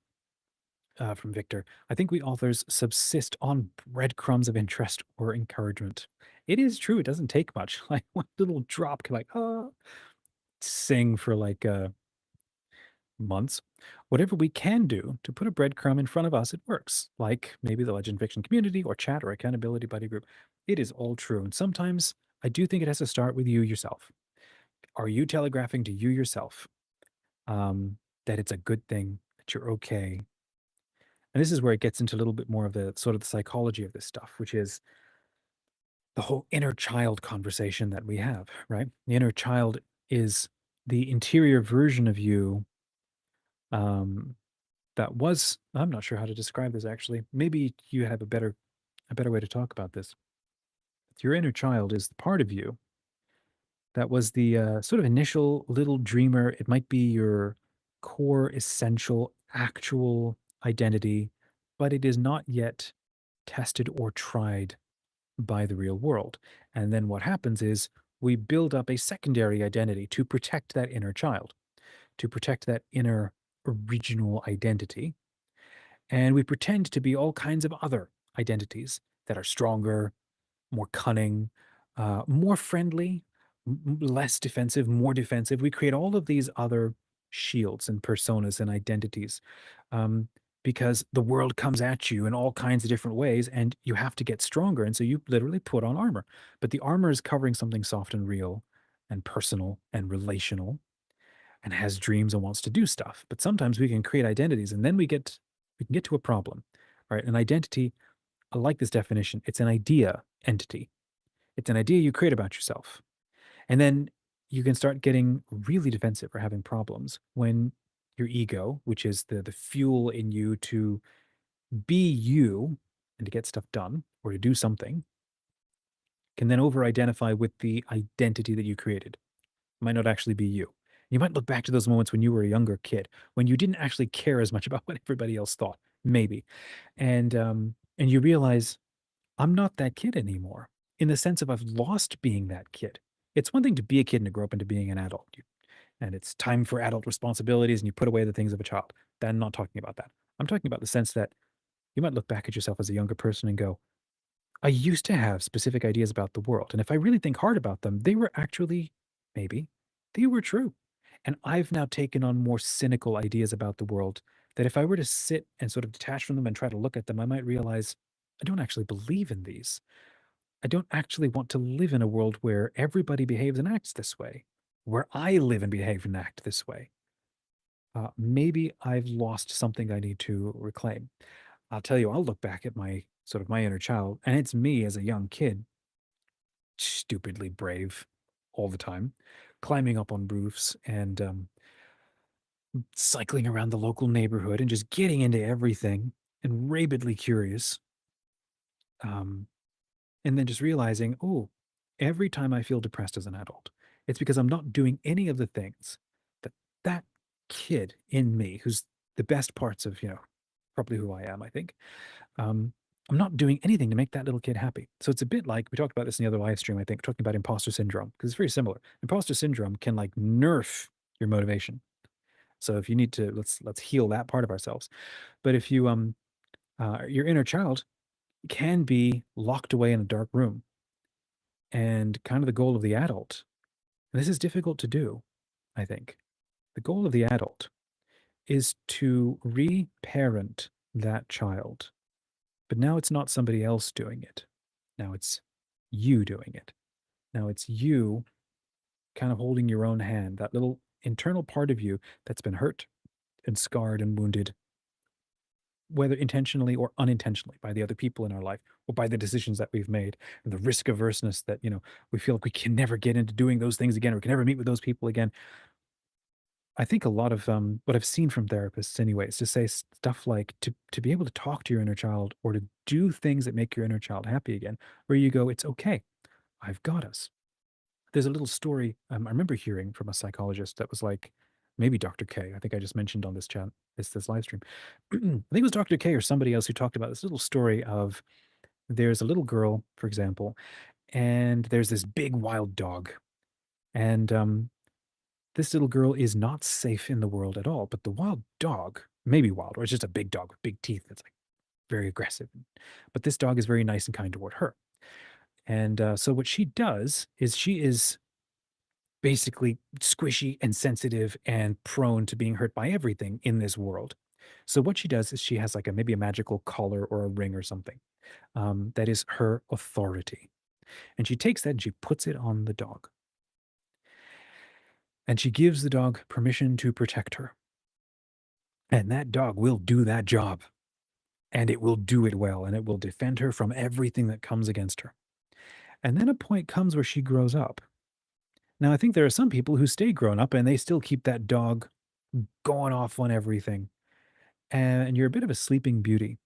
from Victor. I think we authors subsist on breadcrumbs of interest or encouragement. It is true. It doesn't take much. Like one little drop can sing for like months. Whatever we can do to put a breadcrumb in front of us, it works. Like maybe the Legend Fiction community or chat or accountability buddy group. It is all true. And sometimes I do think it has to start with you yourself. Are you telegraphing to you yourself um, that it's a good thing, that you're okay? And this is where it gets into a little bit more of the sort of the psychology of this stuff, which is the whole inner child conversation that we have, right? The inner child is the interior version of you um, that was, I'm not sure how to describe this actually. Maybe you have a better way to talk about this. Your inner child is the part of you that was the sort of initial little dreamer. It might be your core, essential, actual identity, but it is not yet tested or tried by the real world. And then what happens is we build up a secondary identity to protect that inner child, to protect that inner original identity. And we pretend to be all kinds of other identities that are stronger, more cunning, more friendly, less defensive, more defensive. We create all of these other shields and personas and identities um, because the world comes at you in all kinds of different ways and you have to get stronger. And so you literally put on armor. But the armor is covering something soft and real and personal and relational and has dreams and wants to do stuff. But sometimes we can create identities and then we can get to a problem. Right? An identity, I like this definition. It's an idea entity. It's an idea you create about yourself. And then you can start getting really defensive or having problems when your ego, which is the fuel in you to be you and to get stuff done or to do something, can then over identify with the identity that you created. It might not actually be you. You might look back to those moments when you were a younger kid, when you didn't actually care as much about what everybody else thought, maybe. And you realize I'm not that kid anymore in the sense of I've lost being that kid. It's one thing to be a kid and to grow up into being an adult, and it's time for adult responsibilities and you put away the things of a child. I'm not talking about that. I'm talking about the sense that you might look back at yourself as a younger person and go, I used to have specific ideas about the world. And if I really think hard about them, they were actually, maybe, they were true. And I've now taken on more cynical ideas about the world that if I were to sit and sort of detach from them and try to look at them, I might realize I don't actually believe in these. I don't actually want to live in a world where everybody behaves and acts this way, where I live and behave and act this way. Maybe I've lost something I need to reclaim. I'll tell you, I'll look back at my sort of my inner child, and it's me as a young kid, stupidly brave all the time, climbing up on roofs and cycling around the local neighborhood and just getting into everything and rabidly curious. Um, And then just realizing, oh, every time I feel depressed as an adult, it's because I'm not doing any of the things that that kid in me, who's the best parts of, probably who I am, I think. Um, I'm not doing anything to make that little kid happy. So it's a bit like we talked about this in the other live stream, I think, talking about imposter syndrome, because it's very similar. Imposter syndrome can like nerf your motivation. So if you need to, let's heal that part of ourselves. But if you your inner child can be locked away in a dark room and kind of the goal of the adult, and this is difficult to do, I think. The goal of the adult is to reparent that child. But now it's not somebody else doing it. Now it's you doing it. Now it's you kind of holding your own hand, that little internal part of you that's been hurt and scarred and wounded, whether intentionally or unintentionally by the other people in our life or by the decisions that we've made and the risk averseness that, we feel like we can never get into doing those things again or we can never meet with those people again. I think a lot of what I've seen from therapists anyways to say stuff like to be able to talk to your inner child or to do things that make your inner child happy again, where you go, it's okay. I've got us. There's a little story I remember hearing from a psychologist that was like, maybe Dr. K. I think I just mentioned on this chat, this live stream. I think it was Dr. K or somebody else who talked about this little story of there's a little girl, for example, and there's this big wild dog. And this little girl is not safe in the world at all. But the wild dog, maybe wild, or it's just a big dog with big teeth that's like very aggressive. But this dog is very nice and kind toward her. And so what she does is she is basically squishy and sensitive and prone to being hurt by everything in this world. So what she does is she has like a maybe a magical collar or a ring or something that is her authority, and she takes that and she puts it on the dog, and she gives the dog permission to protect her, and that dog will do that job, and it will do it well, and it will defend her from everything that comes against her. And then a point comes where she grows up. Now, I think there are some people who stay grown up and they still keep that dog going off on everything. And you're a bit of a sleeping beauty,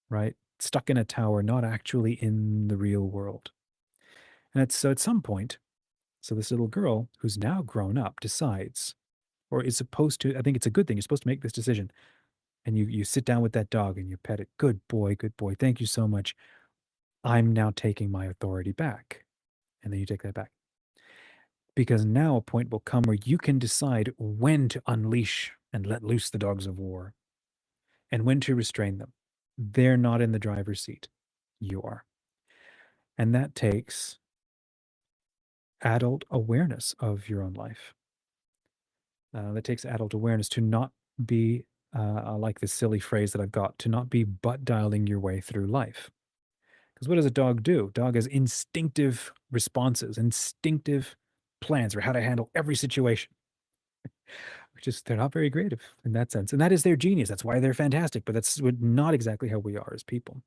right? Stuck in a tower, not actually in the real world. And it's, so at some point, so this little girl who's now grown up decides, or is supposed to, I think it's a good thing, you're supposed to make this decision. And you sit down with that dog and you pet it. Good boy, good boy. Thank you so much. I'm now taking my authority back. And then you take that back. Because now a point will come where you can decide when to unleash and let loose the dogs of war and when to restrain them. They're not in the driver's seat. You are. And that takes adult awareness of your own life. That takes adult awareness to not be, I like this silly phrase that I've got, to not be butt dialing your way through life. Because what does a dog do? Dog has instinctive responses, instinctive plans for how to handle every situation, which is they're not very creative in that sense. And that is their genius. That's why they're fantastic. But that's not exactly how we are as people.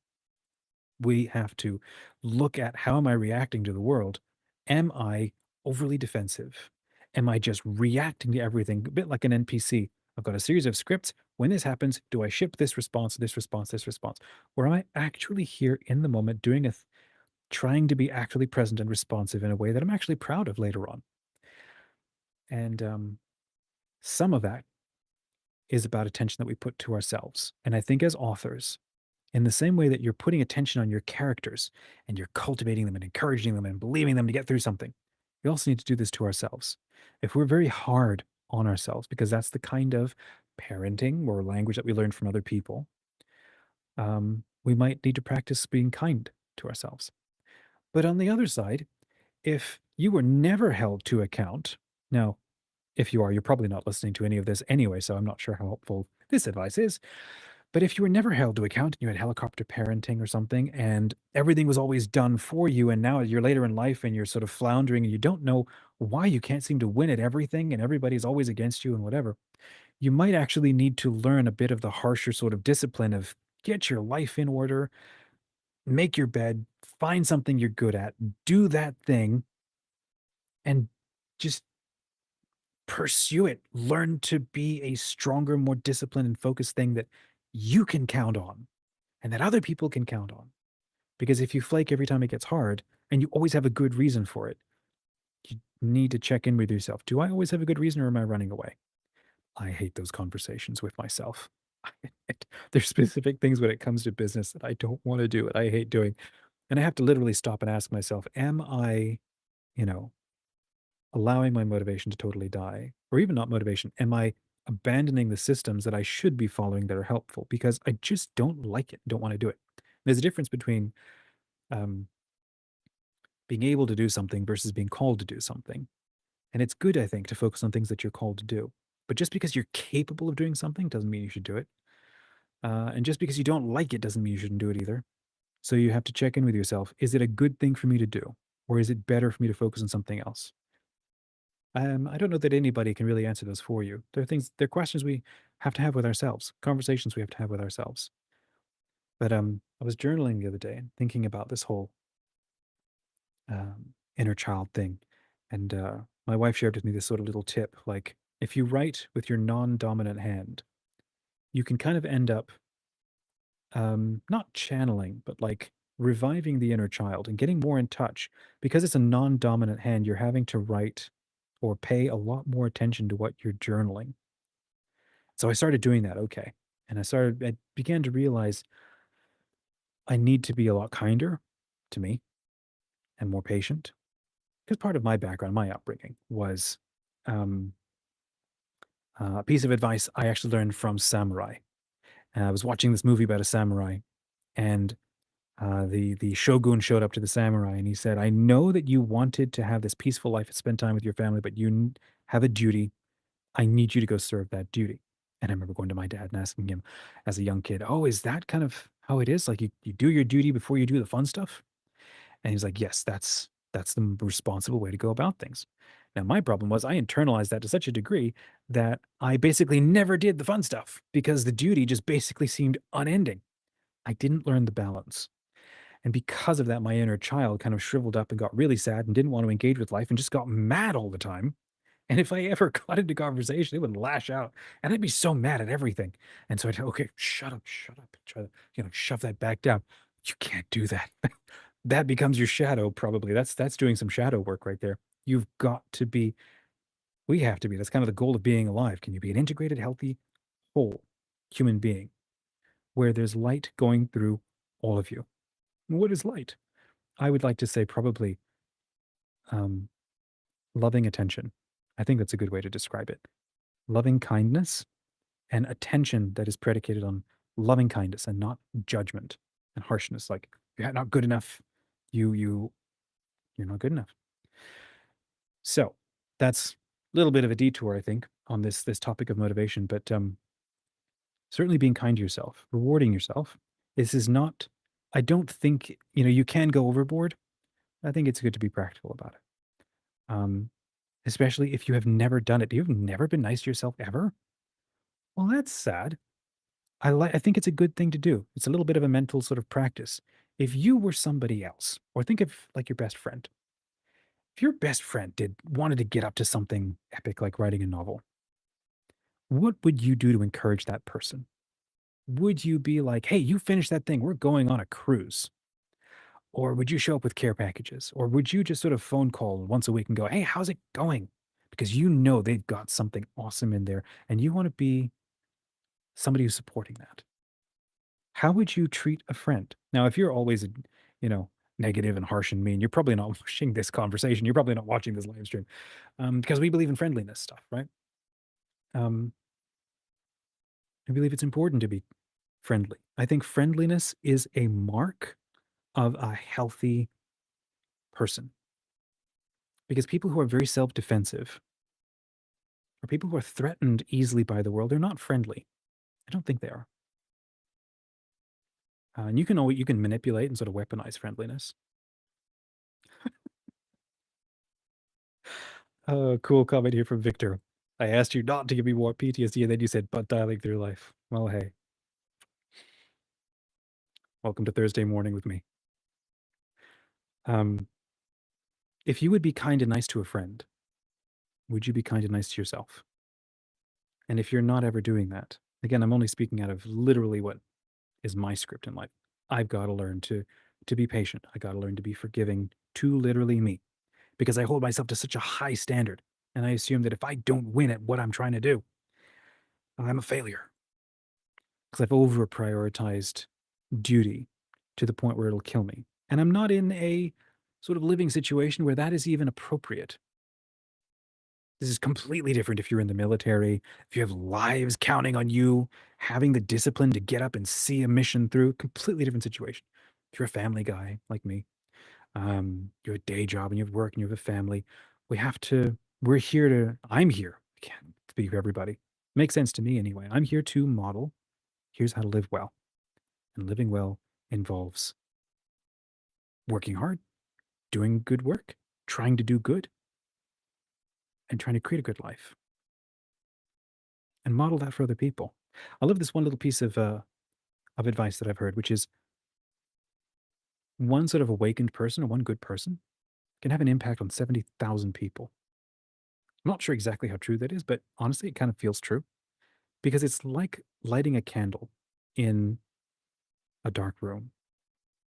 We have to look at how am I reacting to the world? Am I overly defensive? Am I just reacting to everything? A bit like an NPC. I've got a series of scripts. When this happens, do I ship this response, this response, this response? Or am I actually here in the moment doing trying to be actually present and responsive in a way that I'm actually proud of later on? And some of that is about attention that we put to ourselves. And I think as authors, in the same way that you're putting attention on your characters and you're cultivating them and encouraging them and believing them to get through something, we also need to do this to ourselves. If we're very hard on ourselves, because that's the kind of parenting or language that we learn from other people, we might need to practice being kind to ourselves. But on the other side, if you were never held to account, now, if you are, you're probably not listening to any of this anyway, so I'm not sure how helpful this advice is. But if you were never held to account and you had helicopter parenting or something, and everything was always done for you, and now you're later in life and you're sort of floundering and you don't know why you can't seem to win at everything and everybody's always against you and whatever, you might actually need to learn a bit of the harsher sort of discipline of get your life in order, make your bed, find something you're good at, do that thing, and just pursue it. Learn to be a stronger, more disciplined and focused thing that you can count on and that other people can count on. Because if you flake every time it gets hard and you always have a good reason for it, you need to check in with yourself. Do I always have a good reason or am I running away? I hate those conversations with myself. There's specific things when it comes to business that I don't want to do, and I hate doing. And I have to literally stop and ask myself, am I, you know, allowing my motivation to totally die? Or even not motivation, am I abandoning the systems that I should be following that are helpful because I just don't like it, don't want to do it? There's a difference between um, being able to do something versus being called to do something. And it's good, I think, to focus on things that you're called to do. But just because you're capable of doing something doesn't mean you should do it. And just because you don't like it doesn't mean you shouldn't do it either. So you have to check in with yourself. Is it a good thing for me to do? Or is it better for me to focus on something else? I don't know that anybody can really answer those for you. They're questions we have to have with ourselves, conversations we have to have with ourselves. But I was journaling the other day and thinking about this whole inner child thing. And my wife shared with me this sort of little tip. Like, if you write with your non dominant hand, you can kind of end up not channeling, but like reviving the inner child and getting more in touch. Because it's a non dominant hand, you're having to write or pay a lot more attention to what you're journaling. So I started doing that. Okay. And I began to realize I need to be a lot kinder to me and more patient. Because part of my background, my upbringing was um, a piece of advice I actually learned from samurai. And I was watching this movie about a samurai, and The shogun showed up to the samurai and he said, "I know that you wanted to have this peaceful life and spend time with your family, but have a duty. I need you to go serve that duty." And I remember going to my dad and asking him as a young kid, "Oh, is that kind of how it is? Like you do your duty before you do the fun stuff?" And he's like, "Yes, that's the responsible way to go about things." Now, my problem was I internalized that to such a degree that I basically never did the fun stuff because the duty just basically seemed unending. I didn't learn the balance. And because of that, my inner child kind of shriveled up and got really sad and didn't want to engage with life and just got mad all the time. And if I ever got into conversation, it would lash out and I'd be so mad at everything. And so I'd, okay, shut up, try to, shove that back down. You can't do that. That becomes your shadow, probably. That's doing some shadow work right there. You've got to be, we have to be. That's kind of the goal of being alive. Can you be an integrated, healthy, whole human being where there's light going through all of you? What is light? I would like to say probably um, loving attention. I think that's a good way to describe it. Loving kindness and attention that is predicated on loving kindness and not judgment and harshness. Like you're not good enough. You you're not good enough. So that's a little bit of a detour, I think, on this topic of motivation. But certainly being kind to yourself, rewarding yourself. This is not. I don't think you can go overboard. I think it's good to be practical about it. Um, Especially if you have never done it. You've never been nice to yourself ever? Well, that's sad. I think it's a good thing to do. It's a little bit of a mental sort of practice. If you were somebody else, or think of like your best friend. If your best friend wanted to get up to something epic like writing a novel, what would you do to encourage that person? Would you be like, "Hey, you finish that thing. We're going on a cruise." Or would you show up with care packages? Or would you just sort of phone call once a week and go, "Hey, how's it going?" Because you know they've got something awesome in there and you want to be somebody who's supporting that. How would you treat a friend? Now, if you're always, negative and harsh and mean, you're probably not watching this conversation. You're probably not watching this live stream because we believe in friendliness stuff, right? Um, I believe it's important to be friendly. I think friendliness is a mark of a healthy person because people who are very self defensive or people who are threatened easily by the world, they're not friendly. I don't think they are. And you can manipulate and sort of weaponize friendliness. Cool comment here from Victor. I asked you not to give me more PTSD, and then you said, "But dialing through life." Well, hey, welcome to Thursday morning with me. Um, if you would be kind and nice to a friend, would you be kind and nice to yourself? And if you're not ever doing that, again, I'm only speaking out of literally what is my script in life. I've got to learn to be patient. I got to learn to be forgiving to literally me because I hold myself to such a high standard, and I assume that if I don't win at what I'm trying to do, I'm a failure because I've over prioritized duty to the point where it'll kill me. And I'm not in a sort of living situation where that is even appropriate. This is completely different if you're in the military, if you have lives counting on you, having the discipline to get up and see a mission through, completely different situation. If you're a family guy like me, you have a day job and you have work and you have a family, we're here to, I'm here, I can't speak for everybody. Makes sense to me anyway. I'm here to model, here's how to live well. And living well involves working hard, doing good work, trying to do good, and trying to create a good life and model that for other people. I love this one little piece of advice that I've heard, which is one sort of awakened person or one good person can have an impact on 70,000 people. I'm not sure exactly how true that is, but honestly, it kind of feels true because it's like lighting a candle in a dark room.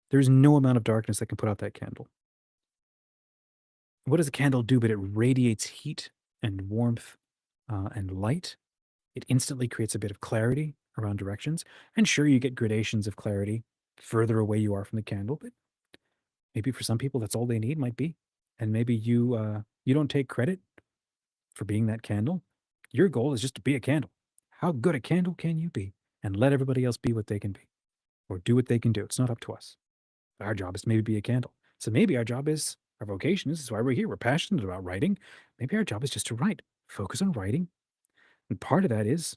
There's no amount of darkness that can put out that candle. What does a candle do? But it radiates heat and warmth and light. It instantly creates a bit of clarity around directions. And sure, you get gradations of clarity further away you are from the candle, but maybe for some people that's all they need might be. And maybe you don't take credit for being that candle. Your goal is just to be a candle. How good a candle can you be? And let everybody else be what they can be or do what they can do. It's not up to us. Our job is to maybe be a candle. So maybe our job is, our vocation is, this is why we're here. We're passionate about writing. Maybe our job is just to write, focus on writing. And part of that is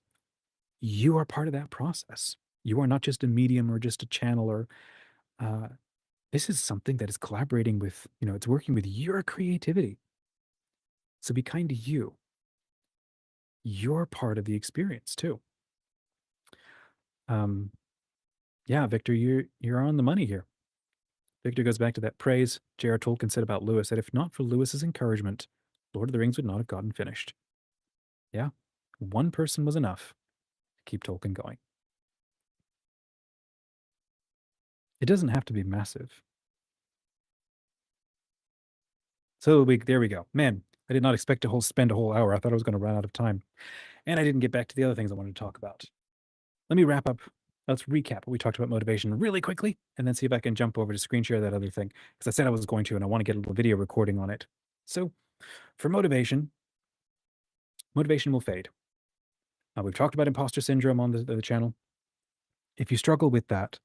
you are part of that process. You are not just a medium or just a channeler. Uh, this is something that is collaborating with, it's working with your creativity. So be kind to you. You're part of the experience too. Um, yeah, Victor, you're on the money here. Victor goes back to that praise J.R. Tolkien said about Lewis, that if not for Lewis's encouragement, Lord of the Rings would not have gotten finished. Yeah, one person was enough to keep Tolkien going. It doesn't have to be massive. So there we go. Man, I did not expect to spend a whole hour. I thought I was going to run out of time. And I didn't get back to the other things I wanted to talk about. Let me wrap up. Let's recap what we talked about motivation really quickly, and then see if I can jump over to screen share that other thing, because I said I was going to, and I want to get a little video recording on it. So for motivation will fade. We've talked about imposter syndrome on the channel. If you struggle with that,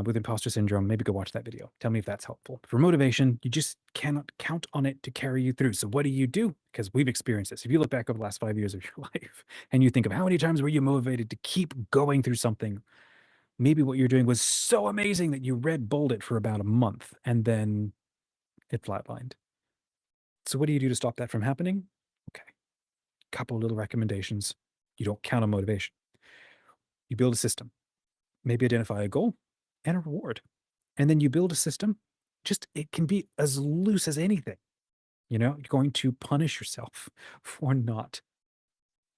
with imposter syndrome, maybe go watch that video. Tell me if that's helpful. For motivation, you just cannot count on it to carry you through. So what do you do? Because we've experienced this. If you look back over the last 5 years of your life and you think of how many times were you motivated to keep going through something, maybe what you're doing was so amazing that you Red Bulled it for about a month and then it flatlined. So what do you do to stop that from happening? Okay, couple little recommendations. You don't count on motivation. You build a system. Maybe identify a goal and a reward. And then you build a system. Just, it can be as loose as anything. You're going to punish yourself for not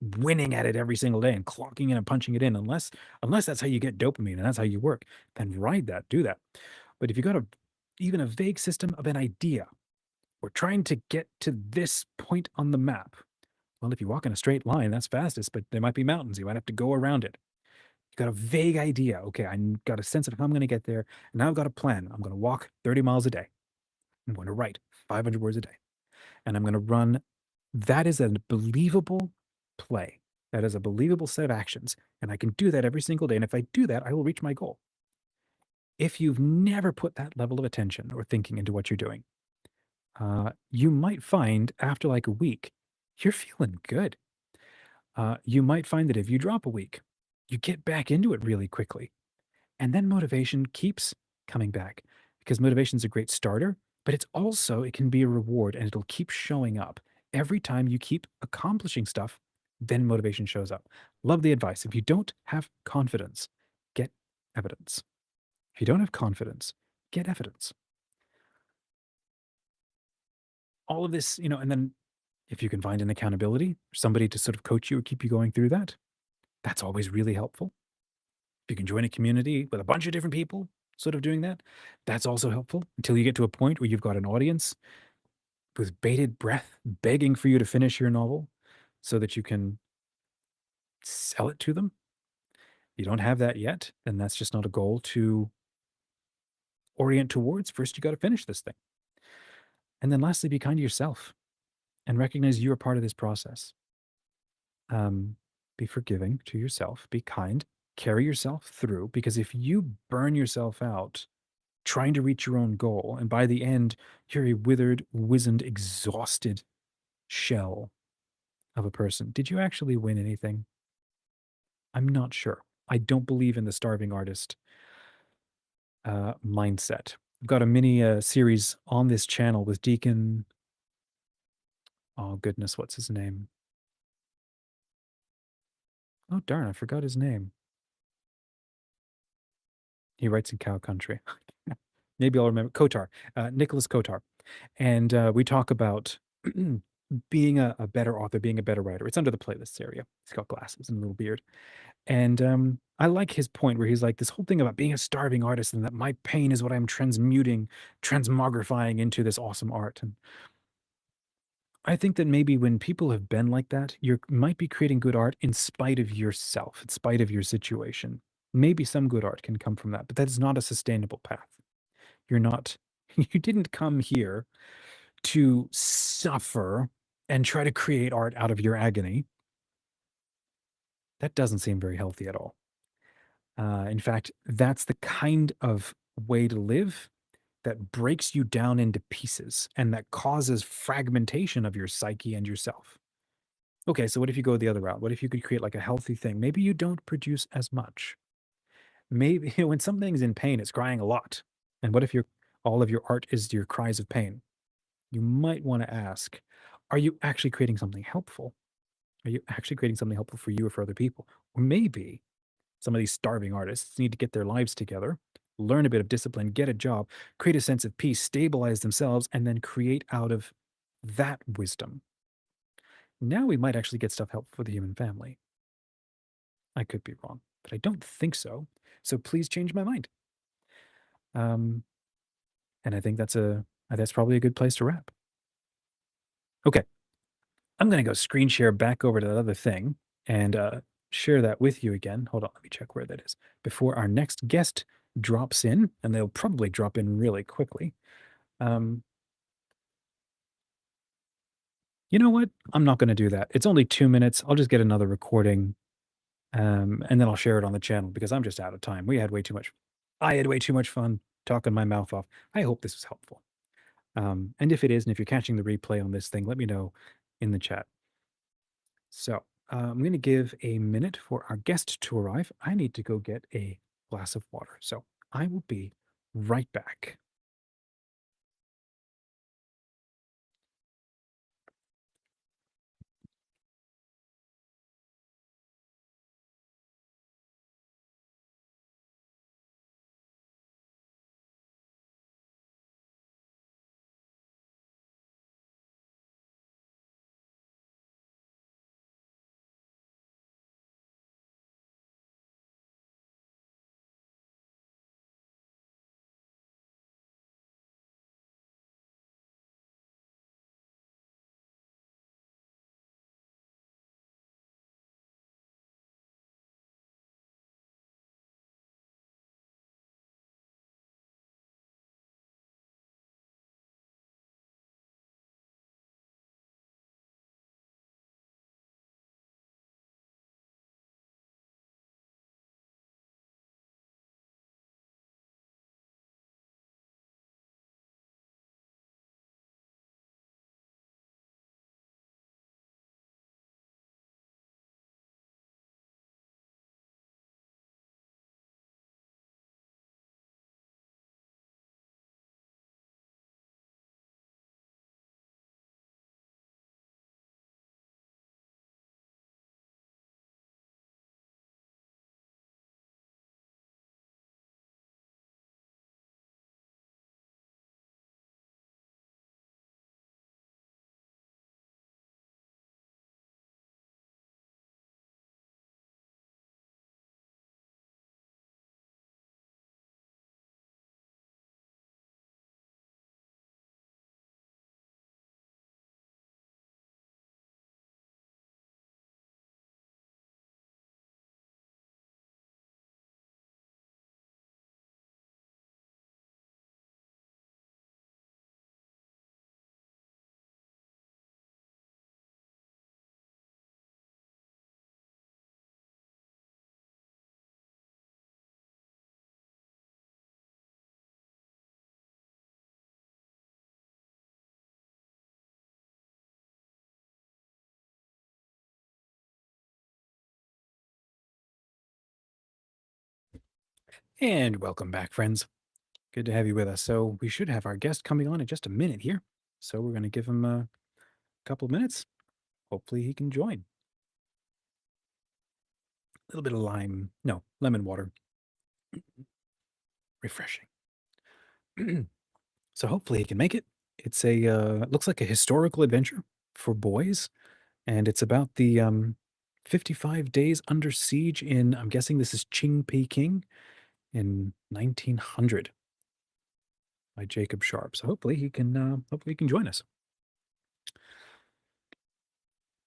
winning at it every single day and clocking in and punching it in, unless that's how you get dopamine and that's how you work. Then ride that, do that. But if you got even a vague system of an idea, we're trying to get to this point on the map. Well, if you walk in a straight line, that's fastest, but there might be mountains. You might have to go around it. You got a vague idea. Okay, I got a sense of how I'm going to get there. And now I've got a plan. I'm going to walk 30 miles a day. I'm going to write 500 words a day. And I'm going to run. That is a believable play. That is a believable set of actions. And I can do that every single day. And if I do that, I will reach my goal. If you've never put that level of attention or thinking into what you're doing, you might find after like a week, you're feeling good. You might find that if you drop a week, you get back into it really quickly. And then motivation keeps coming back, because motivation is a great starter, but it can be a reward, and it'll keep showing up. Every time you keep accomplishing stuff, then motivation shows up. Love the advice. If you don't have confidence, get evidence. If you don't have confidence, get evidence. All of this, and then if you can find an accountability, somebody to sort of coach you or keep you going through that, that's always really helpful. If you can join a community with a bunch of different people sort of doing that, that's also helpful, until you get to a point where you've got an audience with bated breath begging for you to finish your novel so that you can sell it to them. You don't have that yet, then that's just not a goal to orient towards. First, you got to finish this thing. And then lastly, be kind to yourself and recognize you are part of this process. Be forgiving to yourself, be kind, carry yourself through, because if you burn yourself out trying to reach your own goal, and by the end, you're a withered, wizened, exhausted shell of a person, did you actually win anything? I'm not sure. I don't believe in the starving artist mindset. I've got a mini series on this channel with Deacon. Oh, goodness, what's his name? Oh, darn, I forgot his name. He writes in Cow Country. Maybe I'll remember. Kotar, Nicholas Kotar. And we talk about being a better author, being a better writer. It's under the playlists area. He's got glasses and a little beard. And I like his point where he's like, this whole thing about being a starving artist and that my pain is what I'm transmogrifying into this awesome art. And I think that maybe when people have been like that, you might be creating good art in spite of yourself, in spite of your situation. Maybe some good art can come from that, but that is not a sustainable path. You're not, you didn't come here to suffer and try to create art out of your agony. That doesn't seem very healthy at all. In fact, that's the kind of way to live that breaks you down into pieces and that causes fragmentation of your psyche and yourself. Okay, so what if you go the other route? What if you could create like a healthy thing? Maybe you don't produce as much. Maybe when something's in pain, it's crying a lot. And what if your all of your art is your cries of pain? You might want to ask, are you actually creating something helpful? Are you actually creating something helpful for you or for other people? Or maybe some of these starving artists need to get their lives together, learn a bit of discipline, get a job, create a sense of peace, stabilize themselves, and then create out of that wisdom. Now we might actually get stuff helpful for the human family. I could be wrong, but I don't think so. So please change my mind. Um, and I think that's probably a good place to wrap. Okay, I'm gonna go screen share back over to that other thing and share that with you again. Hold on, let me check where that is before our next guest drops in, and they'll probably drop in really quickly. Um, you know what? I'm not going to do that. It's only 2 minutes. I'll just get another recording, and then I'll share it on the channel because I'm just out of time. We had way too much. I had way too much fun talking my mouth off. I hope this was helpful. And if it is, and if you're catching the replay on this thing, let me know in the chat. So I'm going to give a minute for our guest to arrive. I need to go get a glass of water. So I will be right back. And welcome back, friends. Good to have you with us. So we should have our guest coming on in just a minute here. So we're going to give him a couple of minutes. Hopefully he can join. A little bit of lime, no, lemon water. Refreshing. So hopefully he can make it. It's a looks like a historical adventure for boys, and it's about the 55 days under siege in, I'm guessing this is Qing Peking in 1900 by Jacob Sharp. So hopefully he can join us.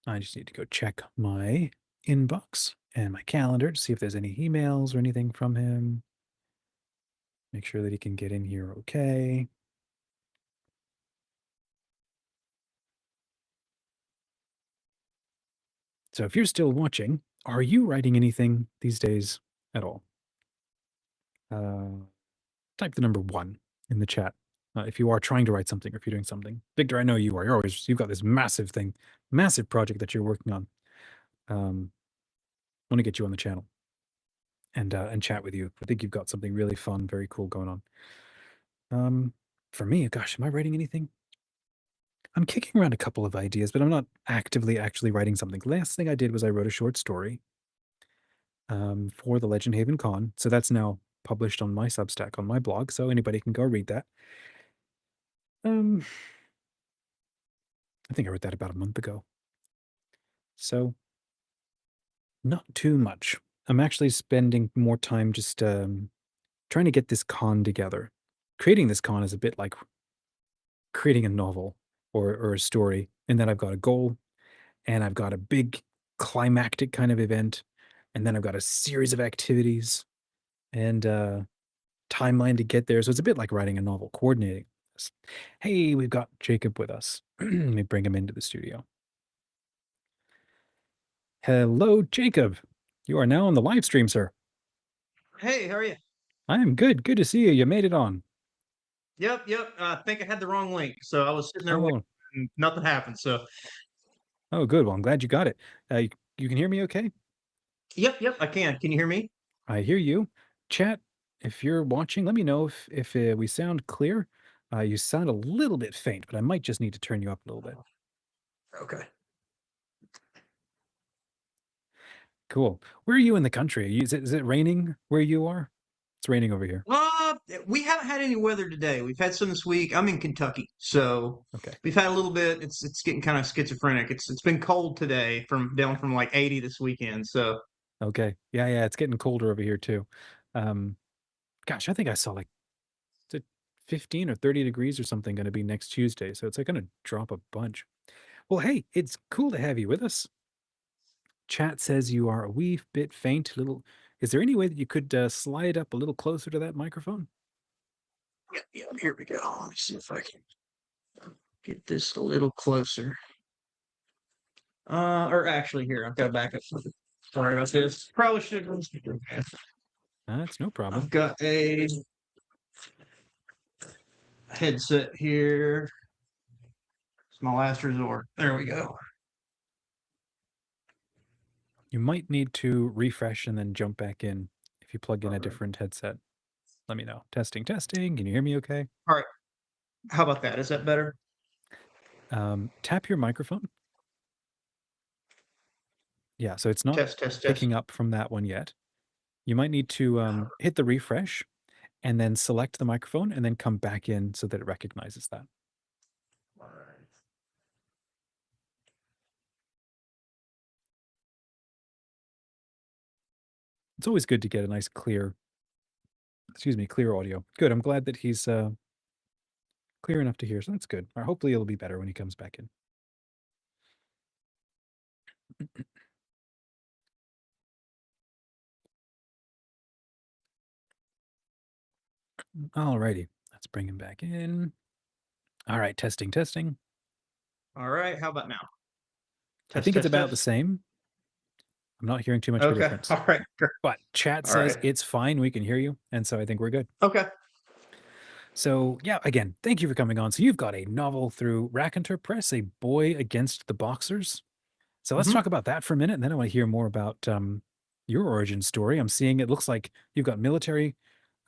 I just need to go check my inbox and my calendar to see if there's any emails or anything from him. Make sure that he can get in here okay. So if you're still watching, are you writing anything these days at all? type the number 1 in the chat if you are trying to write something or if you're doing something. Victor, I know you are. You've got this massive thing, massive project that you're working on. Want to get you on the channel and chat with you. I think you've got something really fun, very cool going on. For me, gosh, am I writing anything? I'm kicking around a couple of ideas, but I'm not actively actually writing something. Last thing I did was I wrote a short story for the Legend Haven Con. So that's now published on my Substack, on my blog, so anybody can go read that. I think I wrote that about a month ago. So not too much. I'm actually spending more time just trying to get this con together. Creating this con is a bit like creating a novel or a story. And then I've got a goal and I've got a big climactic kind of event. And then I've got a series of activities and timeline to get there. So it's a bit like writing a novel, coordinating this. Hey, we've got Jacob with us. Let me bring him into the studio. Hello, Jacob. You are now on the live stream, sir. Hey, how are you? I am good. Good to see you. You made it on. Yep. I think I had the wrong link, so I was sitting there waiting, and nothing happened. So, oh, good. Well, I'm glad you got it. You can hear me okay? yep, I can. Can you hear me? I hear you. Chat, if you're watching, let me know if we sound clear. You sound a little bit faint, but I might just need to turn you up a little bit. Okay. Cool. Where are you in the country? Is it raining where you are? It's raining over here. We haven't had any weather today. We've had some this week. I'm in Kentucky, so Okay. we've had a little bit. It's getting kind of schizophrenic. It's been cold today, down from like 80 this weekend. So Okay. Yeah, it's getting colder over here too. Gosh, I think I saw like 15 or 30 degrees or something going to be next Tuesday. So it's like going to drop a bunch. Well, hey, it's cool to have you with us. Chat says you are a wee bit faint. Is there any way that you could slide up a little closer to that microphone? yeah, here we go. Let me see if I can get this a little closer. Or actually, here I've got to back up. Sorry about this. Probably should. That's no problem. I've got a headset here. It's my last resort. There we go. You might need to refresh and then jump back in if you plug in a different headset. Let me know. Testing. Can you hear me okay? All right. How about that? Is that better? Tap your microphone. Yeah, so it's not test. picking up from that one yet. You might need to hit the refresh and then select the microphone and then come back in so that it recognizes that. All right. It's always good to get a nice clear audio. Good. I'm glad that he's clear enough to hear. So that's good. Or hopefully it'll be better when he comes back in. Alrighty. Let's bring him back in. All right. Testing. All right. How about now? I think it's about the same. I'm not hearing too much of a difference. All right. But chat says it's fine. We can hear you. And so I think we're good. Okay. So yeah, again, thank you for coming on. So you've got a novel through Raconteur Press, A Boy Against the Boxers. So let's talk about that for a minute. And then I want to hear more about your origin story. I'm seeing it looks like you've got military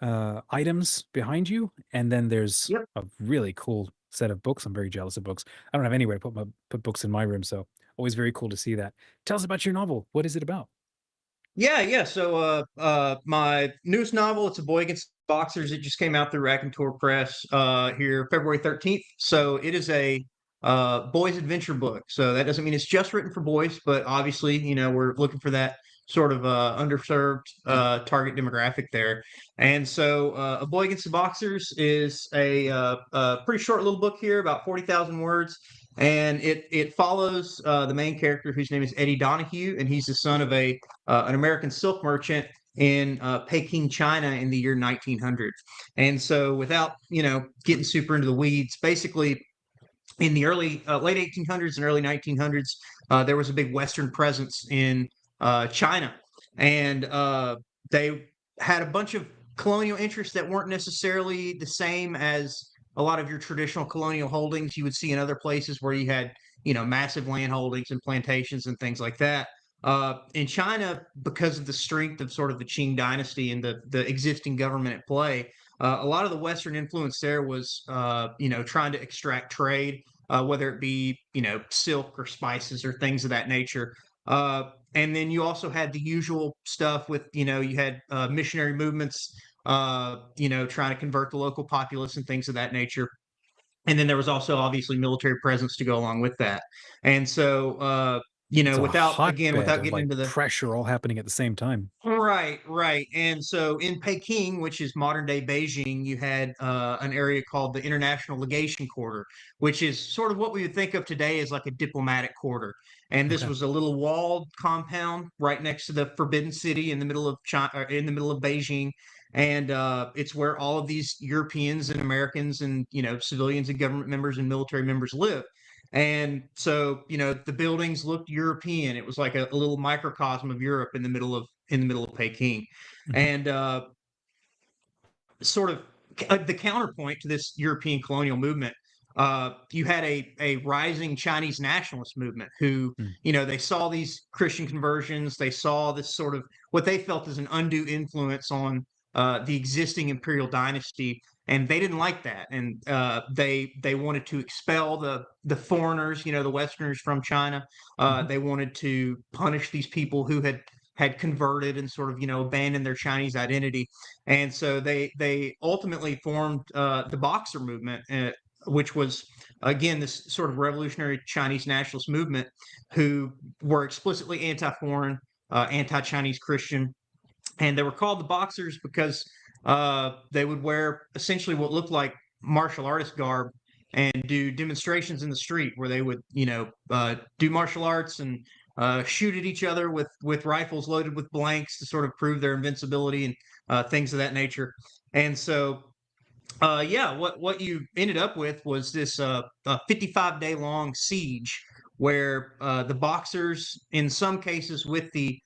items behind you. And then there's a really cool set of books. I'm very jealous of books. I don't have anywhere to put books in my room. So always very cool to see that. Tell us about your novel. What is it about? Yeah. So my newest novel, it's A Boy Against Boxers. It just came out through Raconteur Press here February 13th. So it is a boys adventure book. So that doesn't mean it's just written for boys, but obviously, we're looking for that sort of underserved target demographic there. And so A Boy Against the Boxers is a pretty short little book here, about 40,000 words. And it follows the main character, whose name is Eddie Donahue, and he's the son of an American silk merchant in Peking, China, in the year 1900. And so, without getting super into the weeds, basically, in the late 1800s and early 1900s, there was a big Western presence in China, and they had a bunch of colonial interests that weren't necessarily the same as a lot of your traditional colonial holdings you would see in other places where you had, massive land holdings and plantations and things like that. In China, because of the strength of sort of the Qing dynasty and the existing government at play, a lot of the Western influence there was, trying to extract trade, whether it be, silk or spices or things of that nature. And then you also had the usual stuff with, you had missionary movements, trying to convert the local populace and things of that nature. And then there was also obviously military presence to go along with that. And so, It's a without hotbed of getting like into the pressure all happening at the same time. right, right. And so in Peking, which is modern day Beijing, you had an area called the International Legation Quarter, which is sort of what we would think of today as like a diplomatic quarter. And this Okay. was a little walled compound right next to the Forbidden City in the middle of China, in the middle of Beijing. And it's where all of these Europeans and Americans and civilians and government members and military members live. And so, the buildings looked European. It was like a little microcosm of Europe in the middle of Peking. Mhm. And sort of the counterpoint to this European colonial movement, you had a rising Chinese nationalist movement who, Mm. they saw these Christian conversions, they saw this sort of what they felt as an undue influence on the existing imperial dynasty, and they didn't like that, and they wanted to expel the foreigners, the Westerners from China. Mhm. They wanted to punish these people who had converted and sort of abandoned their Chinese identity, and so they ultimately formed the Boxer movement, which was again this sort of revolutionary Chinese nationalist movement who were explicitly anti-foreign, anti-Chinese Christian, and they were called the Boxers because they would wear essentially what looked like martial artist garb and do demonstrations in the street where they would, do martial arts and shoot at each other with rifles loaded with blanks to sort of prove their invincibility and things of that nature. And so, yeah, what you ended up with was this 55-day long siege where the Boxers, in some cases with the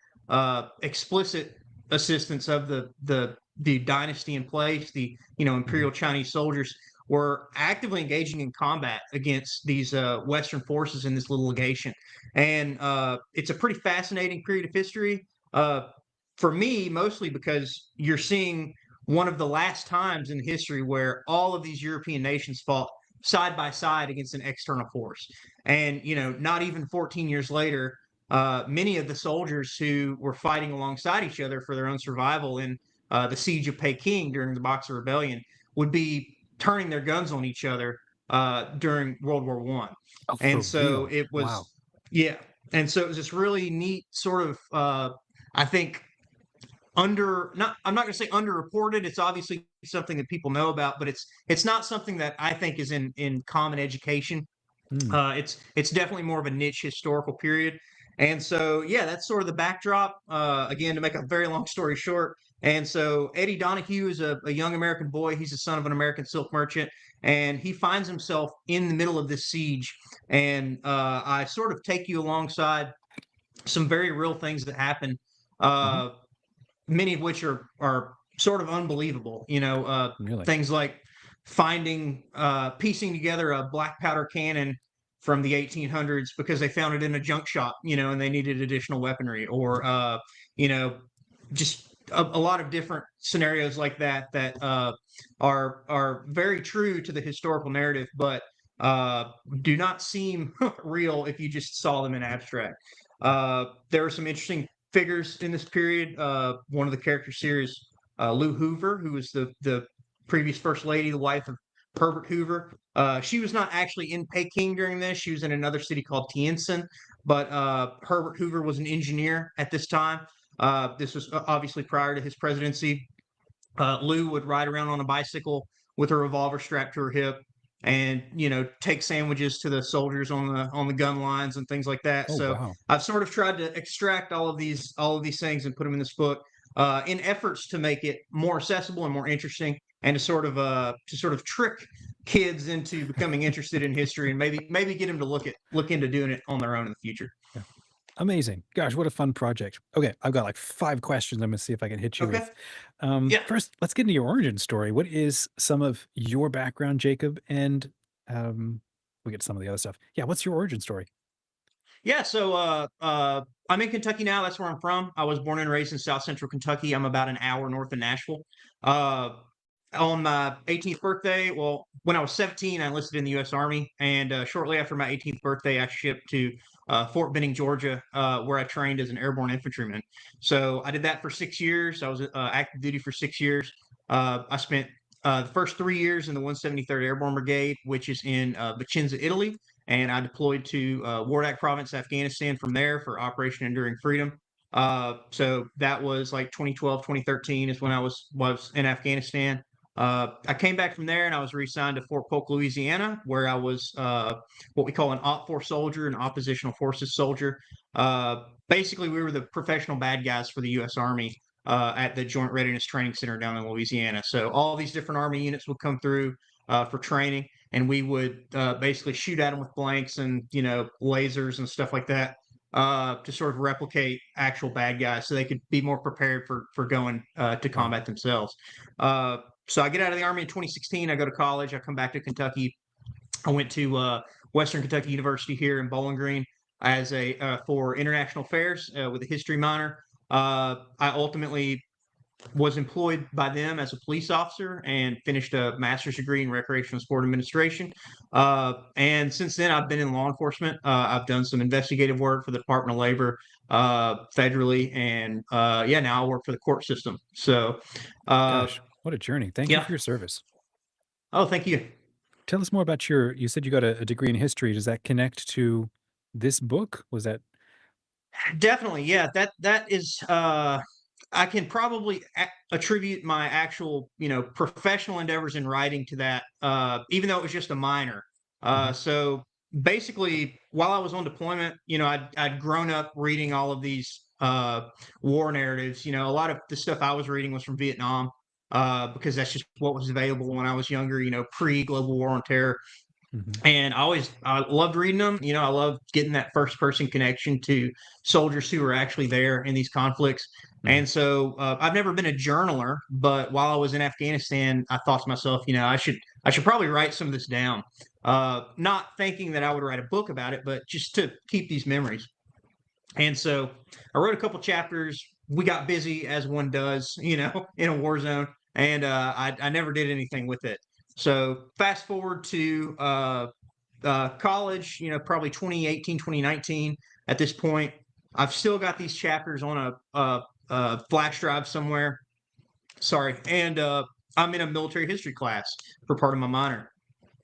explicit assistance of the dynasty in place, the Mhm. Imperial Chinese soldiers, were actively engaging in combat against these Western forces in this little legation. And it's a pretty fascinating period of history for me, mostly because you're seeing one of the last times in history where all of these European nations fought side by side against an external force. And, not even 14 years later, many of the soldiers who were fighting alongside each other for their own survival in the siege of Peking during the Boxer Rebellion would be turning their guns on each other during World War One. Oh, for And so real? it Wow. was, yeah. And so it was this really neat sort of, I think, I'm not going to say underreported. It's obviously something that people know about, but it's not something that I think is in common education. Mm. It's definitely more of a niche historical period. And so, yeah, that's sort of the backdrop. Again, to make a very long story short. And so Eddie Donahue is a young American boy. He's the son of an American silk merchant, and he finds himself in the middle of this siege. And I sort of take you alongside some very real things that happen. Mhm. Uh, Many of which are sort of unbelievable. Really? Things like finding piecing together a black powder cannon from the 1800s because they found it in a junk shop, and they needed additional weaponry, or you know, just a lot of different scenarios like that that are very true to the historical narrative, but do not seem real if you just saw them in abstract. There are some interesting figures in this period. One of the characters here is Lou Hoover, who was the previous first lady, the wife of Herbert Hoover. She was not actually in Peking during this. She was in another city called Tientsin, but Herbert Hoover was an engineer at this time. This was obviously prior to his presidency. Lou would ride around on a bicycle with a revolver strapped to her hip, and take sandwiches to the soldiers on the gun lines and things like that. Oh, So wow. I've sort of tried to extract all of these things and put them in this book in efforts to make it more accessible and more interesting, and to sort of trick kids into becoming interested in history, and maybe get them to look into doing it on their own in the future. Yeah. Amazing. Gosh, what a fun project. Okay, I've got like 5 questions I'm gonna see if I can hit you Okay. with. Yeah. First, let's get into your origin story. What is some of your background, Jacob? And we get some of the other stuff. Yeah, what's your origin story? Yeah, so I'm in Kentucky now. That's where I'm from. I was born and raised in South Central Kentucky. I'm about an hour north of Nashville. Uh, on my 18th birthday, well, when I was 17, I enlisted in the U.S. Army, and shortly after my 18th birthday, I shipped to Fort Benning, Georgia, where I trained as an airborne infantryman. So I did that for 6 years. I was active duty for 6 years. I spent the first 3 years in the 173rd Airborne Brigade, which is in Vicenza, Italy, and I deployed to Wardak Province, Afghanistan from there for Operation Enduring Freedom. So that was like 2012, 2013 is when I was in Afghanistan. I came back from there and I was reassigned to Fort Polk, Louisiana, where I was what we call an Op 4 soldier, an oppositional forces soldier. Basically, we were the professional bad guys for the U.S. Army at the Joint Readiness Training Center down in Louisiana. So all these different Army units would come through for training, and we would basically shoot at them with blanks and lasers and stuff like that to sort of replicate actual bad guys, so they could be more prepared for going to Wow. combat themselves. So I get out of the Army in 2016. I go to college. I come back to Kentucky. I went to Western Kentucky University here in Bowling Green as a for international affairs with a history minor. I ultimately was employed by them as a police officer and finished a master's degree in recreational sport administration. And since then, I've been in law enforcement. I've done some investigative work for the Department of Labor federally, and yeah, now I work for the court system. So, Gosh, what a journey. Thank you yeah. for your service. Oh, thank you. Tell us more about you said you got a degree in history. Does that connect to this book? Was that Definitely, yeah. That is. I can probably attribute my actual, professional endeavors in writing to that, even though it was just a minor. Mhm. So basically, while I was on deployment, I'd grown up reading all of these war narratives. A lot of the stuff I was reading was from Vietnam, because that's just what was available when I was younger. Pre-global war on terror. Mhm. And I loved reading them. I loved getting that first person connection to soldiers who were actually there in these conflicts. Mhm. And so I've never been a journaler, but while I was in Afghanistan, I thought to myself, I should probably write some of this down. Not thinking that I would write a book about it, but just to keep these memories. And so I wrote a couple chapters. We got busy as one does, in a war zone, and I never did anything with it. So fast forward to college, probably 2018, 2019. At this point, I've still got these chapters on a flash drive somewhere. Sorry. And I'm in a military history class for part of my minor.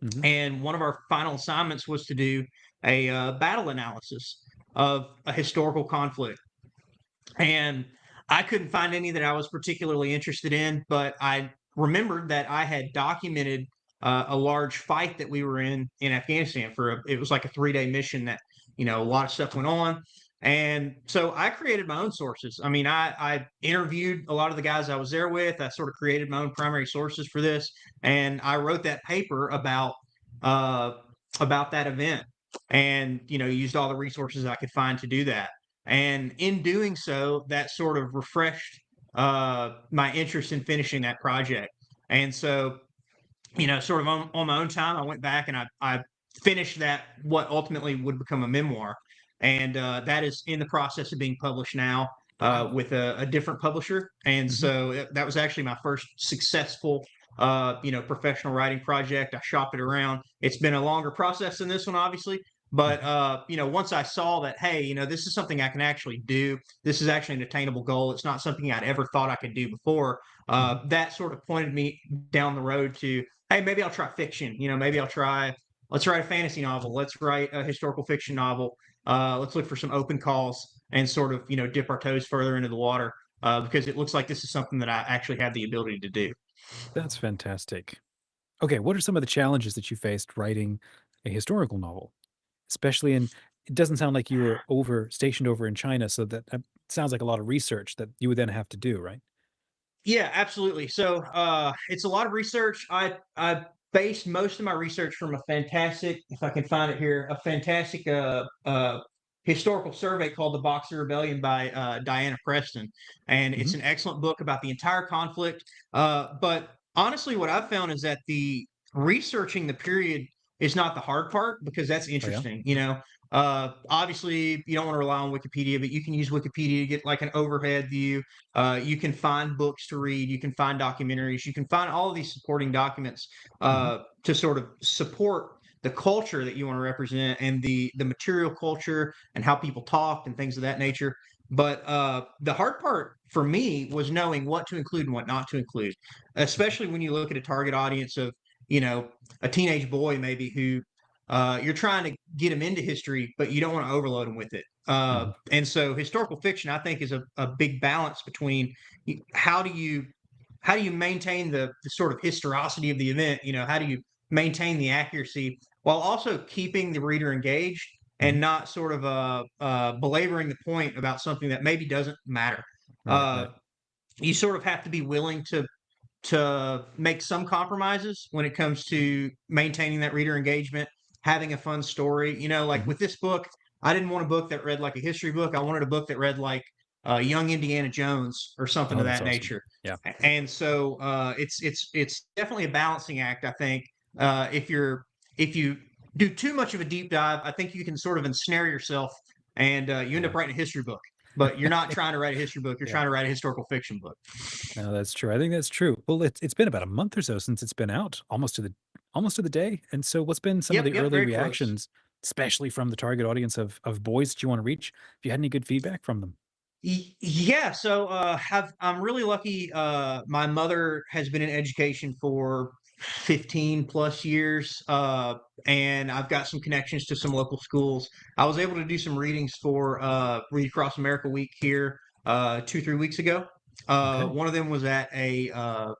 Mhm. And one of our final assignments was to do a battle analysis of a historical conflict. And I couldn't find any that I was particularly interested in, but I remembered that I had documented a large fight that we were in Afghanistan it was like a 3-day mission that, a lot of stuff went on. And so I created my own sources. I mean, I interviewed a lot of the guys I was there with. I sort of created my own primary sources for this. And I wrote that paper uh, about that event, and, used all the resources I could find to do that. And in doing so, that sort of refreshed my interest in finishing that project. And so, sort of on my own time, I went back and I finished that, what ultimately would become a memoir. And that is in the process of being published now Wow. with a different publisher. And Mhm. so that was actually my first successful, professional writing project. I shopped it around. It's been a longer process than this one, obviously. But Mhm. once I saw that, hey, this is something I can actually do. This is actually an attainable goal. It's not something I'd ever thought I could do before. Mhm. That sort of pointed me down the road to, hey, maybe I'll try fiction. Maybe let's write a fantasy novel. Let's write a historical fiction novel. Let's look for some open calls and sort of, dip our toes further into the water, because it looks like this is something that I actually have the ability to do. That's fantastic. Okay, what are some of the challenges that you faced writing a historical novel? Especially in it doesn't sound like you were stationed over in China, so that sounds like a lot of research that you would then have to do, right? Yeah, absolutely. So it's a lot of research. I based most of my research from a fantastic, if I can find it here, a fantastic historical survey called The Boxer Rebellion by Diana Preston, and Hmm. it's an excellent book about the entire conflict. But honestly, what I've found is that the researching the period is not the hard part because that's Oh yeah. interesting. Obviously, you don't want to rely on Wikipedia, but you can use Wikipedia to get like an overhead view. You can find books to read. You can find documentaries. You can find all of these supporting documents Hmm. to sort of support the culture that you want to represent and the material culture and how people talked and things of that nature. But the hard part for me was knowing what to include and what not to include, especially when you look at a target audience of, you know, a teenage boy maybe who you're trying to get him into history, but you don't want to overload him with it. Hmm. And so historical fiction, I think, is a big balance between how do you maintain the sort of historicity of the event? How do you maintain the accuracy while also keeping the reader engaged and Hmm. not sort of belaboring the point about something that maybe doesn't matter. Right. Uh, Right. you sort of have to be willing to make some compromises when it comes to maintaining that reader engagement, having a fun story. Like Hmm. with this book, I didn't want a book that read like a history book. I wanted a book that read like Young Indiana Jones or something Oh, of that's that awesome. nature. Yeah. And so it's definitely a balancing act. I think if you do too much of a deep dive, I think you can sort of ensnare yourself, and you end Yeah. up writing a history book. But you're not trying to write a history book; you're Yeah. trying to write a historical fiction book. No, that's true. I think that's true. Well, it's been about a month or so since it's been out, almost to the day. And so, what's been some of Yep, the yep, early very close. reactions, especially from the target audience of boys that you want to reach? If you had any good feedback from them? Yeah, so I'm really lucky. My mother has been in education for 15 plus years, and I've got some connections to some local schools. I was able to do some readings for Read Across America Week here 2, 3 weeks ago. Okay. One of them was at a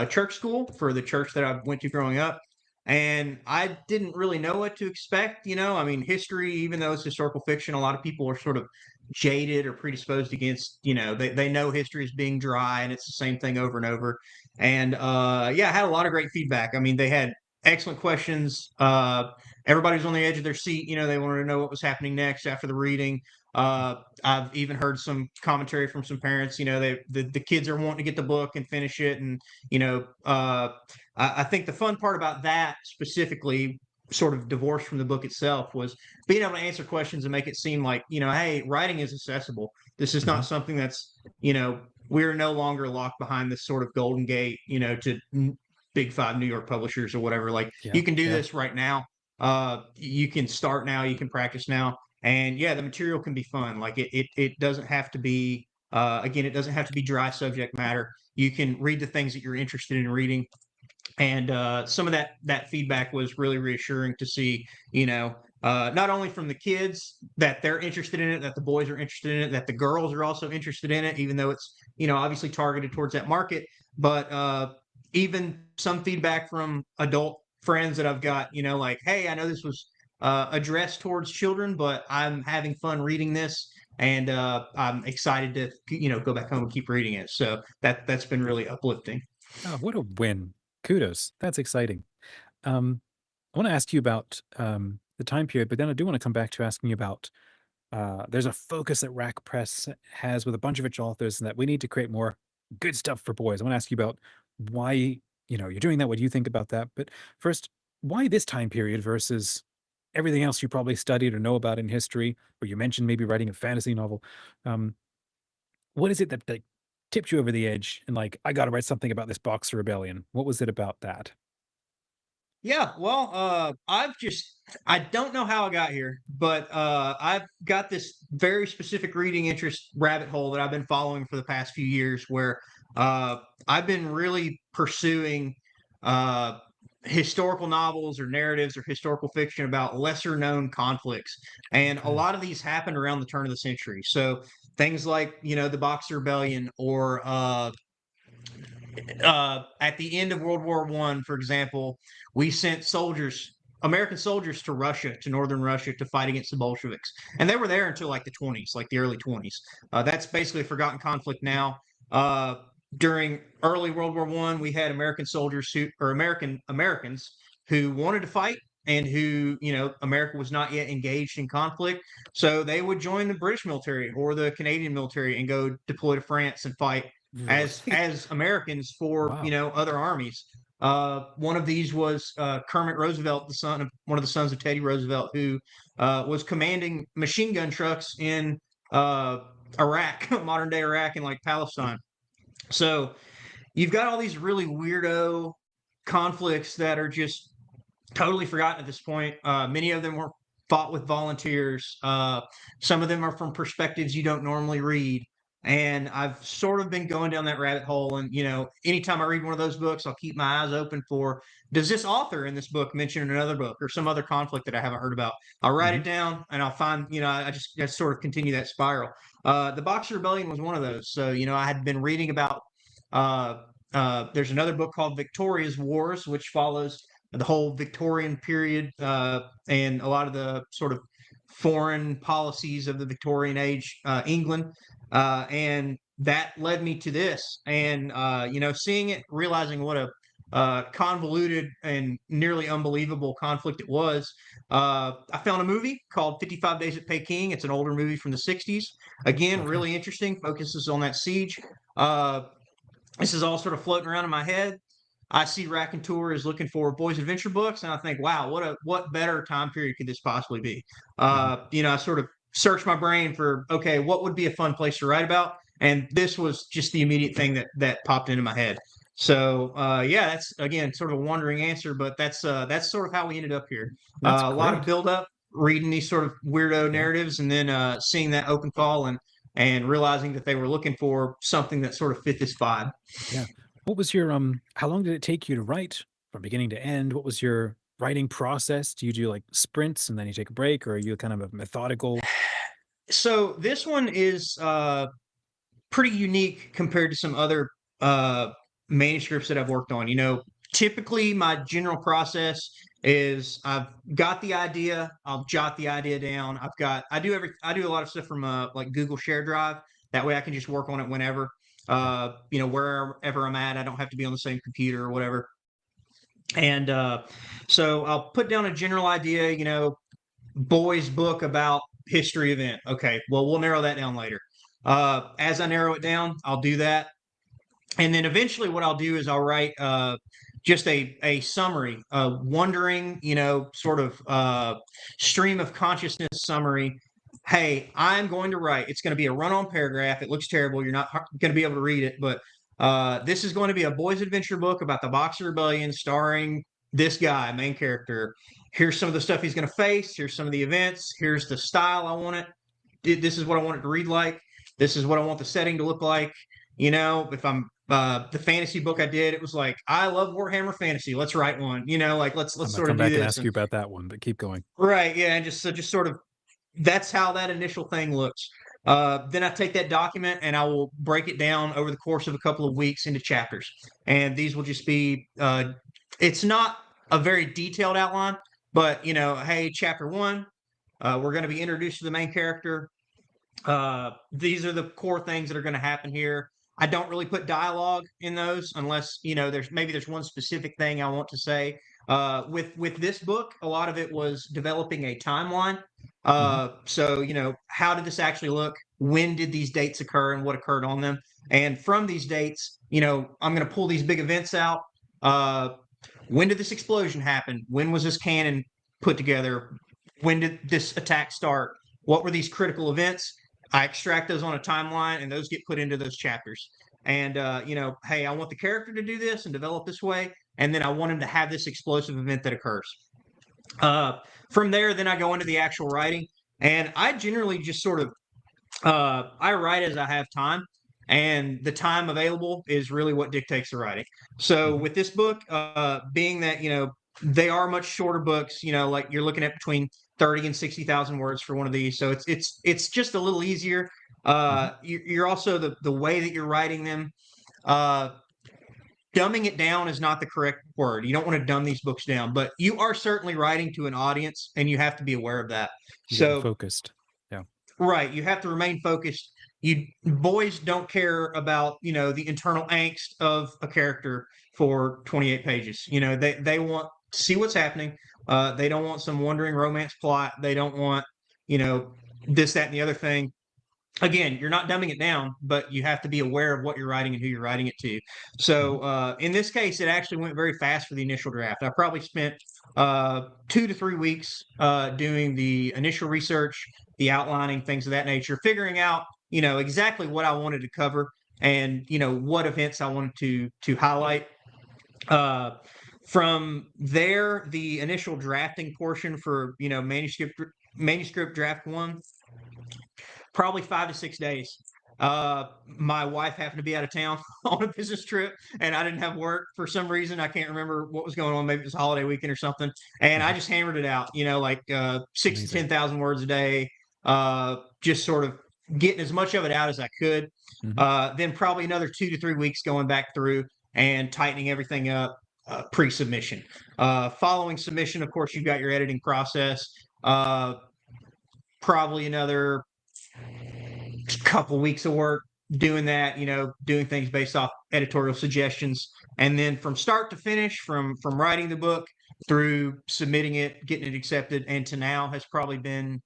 church school for the church that I went to growing up. And I didn't really know what to expect. I mean, history, even though it's historical fiction, a lot of people are sort of jaded or predisposed against, they know history is being dry and it's the same thing over and over. And yeah, I had a lot of great feedback. I mean, they had excellent questions. Everybody was on the edge of their seat. They wanted to know what was happening next after the reading. I've even heard some commentary from some parents. The kids are wanting to get the book and finish it, and I think the fun part about that specifically, sort of divorced from the book itself, was being able to answer questions and make it seem like, hey, writing is accessible. This is Hmm. not something that's, we're no longer locked behind this sort of golden gate, to big five New York publishers or whatever. Like, Yeah. you can do Yeah. this right now. You can start now. You can practice now. And yeah, the material can be fun. Like it doesn't have to be, again, it doesn't have to be dry subject matter. You can read the things that you're interested in reading, and some of that feedback was really reassuring to see. Not only from the kids that they're interested in it, that the boys are interested in it, that the girls are also interested in it, even though it's obviously targeted towards that market, but even some feedback from adult friends that I've got, like, hey, I know this was addressed towards children, but I'm having fun reading this, and I'm excited to go back home and keep reading it. So that's been really uplifting. Oh, what a win! Kudos. That's exciting. Um, I want to ask you about the time period, but then I do want to come back to asking you about there's a focus that Rack Press has with a bunch of its authors that we need to create more good stuff for boys. I want to ask you about why you're doing that. What do you think about that? But first, why this time period versus everything else you probably studied or know about in history, or you mentioned maybe writing a fantasy novel? Um, what is it that tipped you over the edge and like I got to write something about this Boxer Rebellion? What was it about that? Yeah, well, I don't know how I got here, but I've got this very specific reading interest rabbit hole that I've been following for the past few years where I've been really pursuing uh, historical novels or narratives or historical fiction about lesser known conflicts. And a Okay. lot of these happened around the turn of the century. So things like, the Boxer Rebellion, or at the end of World War I, for example, we sent American soldiers to Russia, to northern Russia, to fight against the Bolsheviks, and they were there until like the 20s, like the early 20s. That's basically a forgotten conflict now. Uh, During early World War I, we had American soldiers or Americans who wanted to fight, and who, America was not yet engaged in conflict. So they would join the British military or the Canadian military and go deploy to France and fight as Really? Americans for, Wow. other armies. One of these was Kermit Roosevelt, the son of one of the sons of Teddy Roosevelt, who was commanding machine gun trucks in Iraq, modern day Iraq, and like Palestine. So you've got all these really weirdo conflicts that are just totally forgotten at this point. Many of them were fought with volunteers. Some of them are from perspectives you don't normally read. And I've sort of been going down that rabbit hole. And, anytime I read one of those books, I'll keep my eyes open for, does this author in this book mention another book or some other conflict that I haven't heard about? I'll write it down and I'll find, I just sort of continue that spiral. The Boxer Rebellion was one of those. So, I had been reading about, there's another book called Victoria's Wars, which follows the whole Victorian period and a lot of the sort of foreign policies of the Victorian age, England. And that led me to this. And, seeing it, realizing what a convoluted and nearly unbelievable conflict it was, I found a movie called 55 Days at Peking. It's an older movie from the 60s. Again, really interesting, focuses on that siege. This is all sort of floating around in my head. I see Raconteur is looking for boys adventure books, and I think, wow, what better time period could this possibly be? I sort of searched my brain for, okay, what would be a fun place to write about, and this was just the immediate thing that popped into my head. So that's again sort of a wandering answer, but that's sort of how we ended up here. That's A lot of great. build up, reading these sort of weirdo narratives, and then seeing that open call and realizing that they were looking for something that sort of fit this vibe. Yeah. What was your how long did it take you to write from beginning to end? What was your writing process? Do you do like sprints and then you take a break, or are you kind of a methodical? So this one is pretty unique compared to some other manuscripts that I've worked on. Typically my general process is I've got the idea, I'll jot the idea down. I do a lot of stuff from like Google Share Drive. That way I can just work on it whenever. Wherever I'm at, I don't have to be on the same computer or whatever. And so I'll put down a general idea, boys book about history event. Okay, well, we'll narrow that down later. As I narrow it down, I'll do that. And then eventually what I'll do is I'll write just a summary, wondering, sort of stream of consciousness summary. Hey, I'm going to write. It's going to be a run-on paragraph. It looks terrible. You're not going to be able to read it, but this is going to be a boys' adventure book about the Boxer Rebellion starring this guy, main character. Here's some of the stuff he's going to face. Here's some of the events. Here's the style I want it. This is what I want it to read like. This is what I want the setting to look like. If I'm the fantasy book I did, it was like, I love Warhammer Fantasy. Let's write one. Let's I'm gonna sort come of do back and this. ask you about that one, but keep going. Right, yeah, and just sort of that's how that initial thing looks. Then I take that document and I will break it down over the course of a couple of weeks into chapters, and these will just be. It's not a very detailed outline, but hey, chapter 1, we're going to be introduced to the main character. These are the core things that are going to happen here. I don't really put dialogue in those unless there's one specific thing I want to say. With this book, a lot of it was developing a timeline. So how did this actually look? When did these dates occur, and what occurred on them? And from these dates, I'm going to pull these big events out. When did this explosion happen? When was this cannon put together? When did this attack start? What were these critical events? I extract those on a timeline, and those get put into those chapters. And hey, I want the character to do this and develop this way, and then I want him to have this explosive event that occurs. From there, then I go into the actual writing, and I generally just sort of I write as I have time, and the time available is really what dictates the writing. So with this book, being that they are much shorter books, like you're looking at between 30 and 60,000 words for one of these. So it's just a little easier. You're also the way that you're writing them. Dumbing it down is not the correct word. You don't want to dumb these books down, but you are certainly writing to an audience, and you have to be aware of that. You're focused. Yeah. Right. You have to remain focused. Boys don't care about, the internal angst of a character for 28 pages. They want see what's happening. They don't want some wandering romance plot. They don't want, you know, this, that, and the other thing. Again, you're not dumbing it down, but you have to be aware of what you're writing and who you're writing it to. So in this case, it actually went very fast for the initial draft. I probably spent 2 to 3 weeks doing the initial research, the outlining, things of that nature, figuring out, you know, exactly what I wanted to cover and, you know, what events I wanted to highlight. From there, the initial drafting portion for, you know, manuscript draft 1, probably 5 to 6 days. My wife happened to be out of town on a business trip, and I didn't have work for some reason. I can't remember what was going on. Maybe it was a holiday weekend or something. And I just hammered it out, you know, like 6 to 10,000 words a day, just sort of getting as much of it out as I could. Then probably another 2 to 3 weeks going back through and tightening everything up pre-submission. Following submission, of course, you've got your editing process. Probably another couple weeks of work doing that, you know, doing things based off editorial suggestions. And then from start to finish, from writing the book through submitting it, getting it accepted, and to now has probably been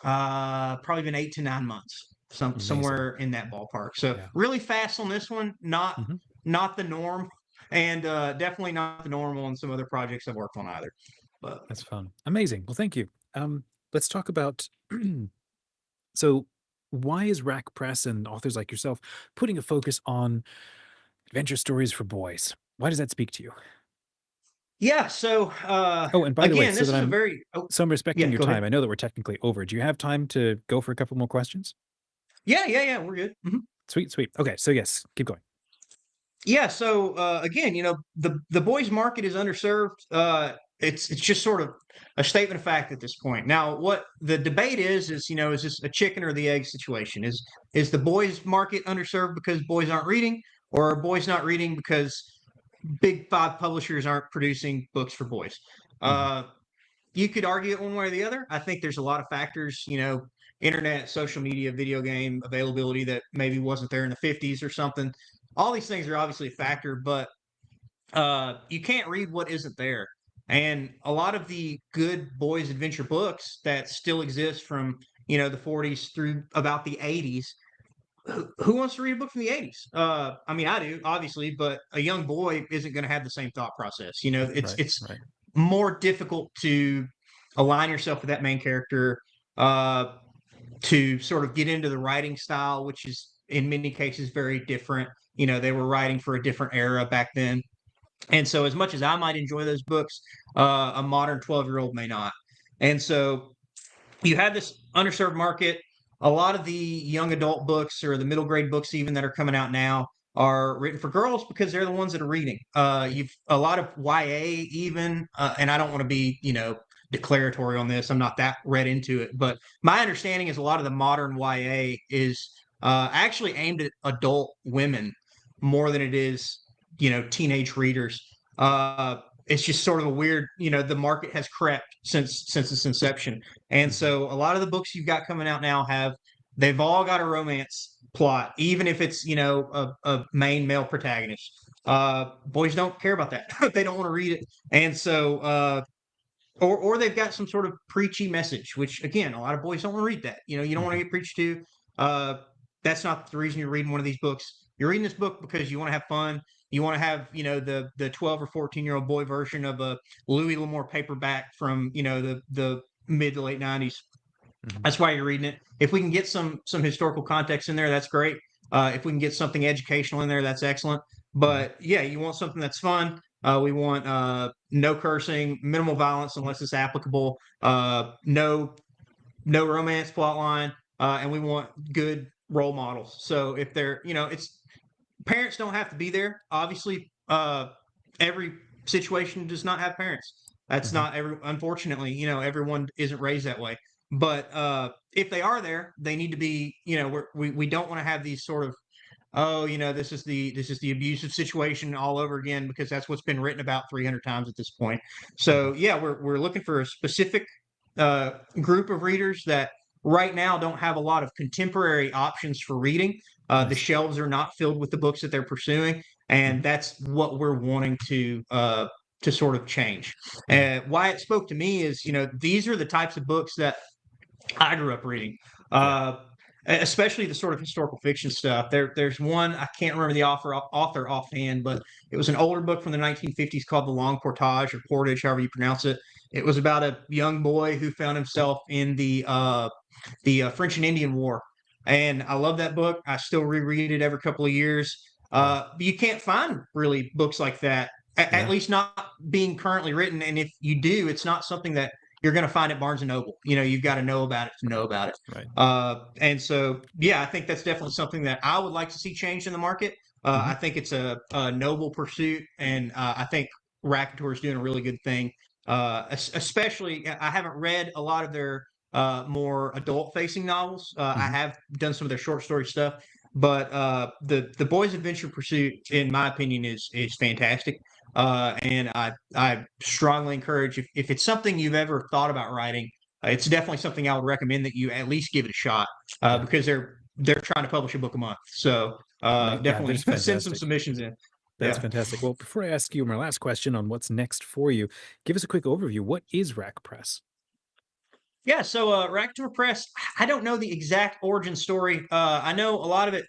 8 to 9 months, somewhere in that ballpark. So really fast on this one, not the norm, and definitely not the normal on some other projects I've worked on either. But that's fun. Amazing. Well, thank you. Let's talk about so why is Rack Press and authors like yourself putting a focus on adventure stories for boys? Why does that speak to you? Yeah, so oh, and by the way, again, so this that is a I'm very so I'm respecting your go time. ahead. I know that we're technically over. Do you have time to go for a couple more questions? Yeah, we're good. Sweet. Okay, so yes, keep going. Yeah, so again, you know, the boys market is underserved. It's just sort of a statement of fact at this point. Now, what the debate is, you know, is this a chicken or the egg situation? Is the boys market underserved because boys aren't reading, or are boys not reading because big 5 publishers aren't producing books for boys? You could argue it one way or the other. I think there's a lot of factors, you know, internet, social media, video game availability that maybe wasn't there in the 50s or something. All these things are obviously a factor, but you can't read what isn't there. And a lot of the good boys adventure books that still exist from, you know, the 40s through about the 80s, who wants to read a book from the 80s? I mean, I do, obviously, but a young boy isn't going to have the same thought process. You know, it's right. more difficult to align yourself with that main character, to sort of get into the writing style, which is in many cases very different. You know, they were writing for a different era back then. And so as much as I might enjoy those books, a modern 12-year-old may not. And so you have this underserved market. A lot of the young adult books or the middle grade books even that are coming out now are written for girls because they're the ones that are reading. You've a lot of YA even, and I don't want to be, you know, declaratory on this. I'm not that read into it, but my understanding is a lot of the modern YA is actually aimed at adult women more than it is, you know, teenage readers. It's just sort of a weird, you know, the market has crept since its inception. And so a lot of the books you've got coming out now they've all got a romance plot, even if it's, you know, a main male protagonist. Boys don't care about that. They don't want to read it. And so, or they've got some sort of preachy message, which again, a lot of boys don't want to read that. You know, you don't want to get preached to. That's not the reason you're reading one of these books. You're reading this book because you want to have fun. You want to have, you know, the 12 or 14-year-old boy version of a Louis L'Amour paperback from, you know, the mid to late 90s. That's why you're reading it. If we can get some historical context in there, that's great. If we can get something educational in there, that's excellent. But yeah, you want something that's fun. We want no cursing, minimal violence unless it's applicable, no romance plot line, and we want good role models. So if they're, you know, it's parents don't have to be there. Obviously, every situation does not have parents. That's not unfortunately, you know, everyone isn't raised that way. But if they are there, they need to be, you know, we don't want to have these sort of, oh, you know, this is the abusive situation all over again, because that's what's been written about 300 times at this point. So yeah, we're looking for a specific group of readers that right now don't have a lot of contemporary options for reading. The shelves are not filled with the books that they're pursuing, and that's what we're wanting to to sort of change. Why it spoke to me is, these are the types of books that I grew up reading. Especially the sort of historical fiction stuff. There's one, I can't remember the author offhand, but it was an older book from the 1950s called The Long Portage, or Portage, however you pronounce it. It was about a young boy who found himself in the French and Indian War, and I love that book. I still reread it every couple of years. But you can't find really books like that, at least not being currently written. And if you do, it's not something that you're going to find at Barnes and Noble. You've got to know about it to know about it. Right. And so, yeah, I think that's definitely something that I would like to see changed in the market. I think it's a noble pursuit, and I think Raconteur is doing a really good thing. Especially, I haven't read a lot of their more adult-facing novels. I have done some of their short story stuff, but the Boys Adventure Pursuit, in my opinion, is fantastic. And I strongly encourage, if it's something you've ever thought about writing, it's definitely something I would recommend that you at least give it a shot, because they're trying to publish a book a month. So definitely send some submissions in. That's fantastic. Well, before I ask you my last question on what's next for you, give us a quick overview. What is Rack Press? Yeah, so Raconteur Press, I don't know the exact origin story. I know a lot of it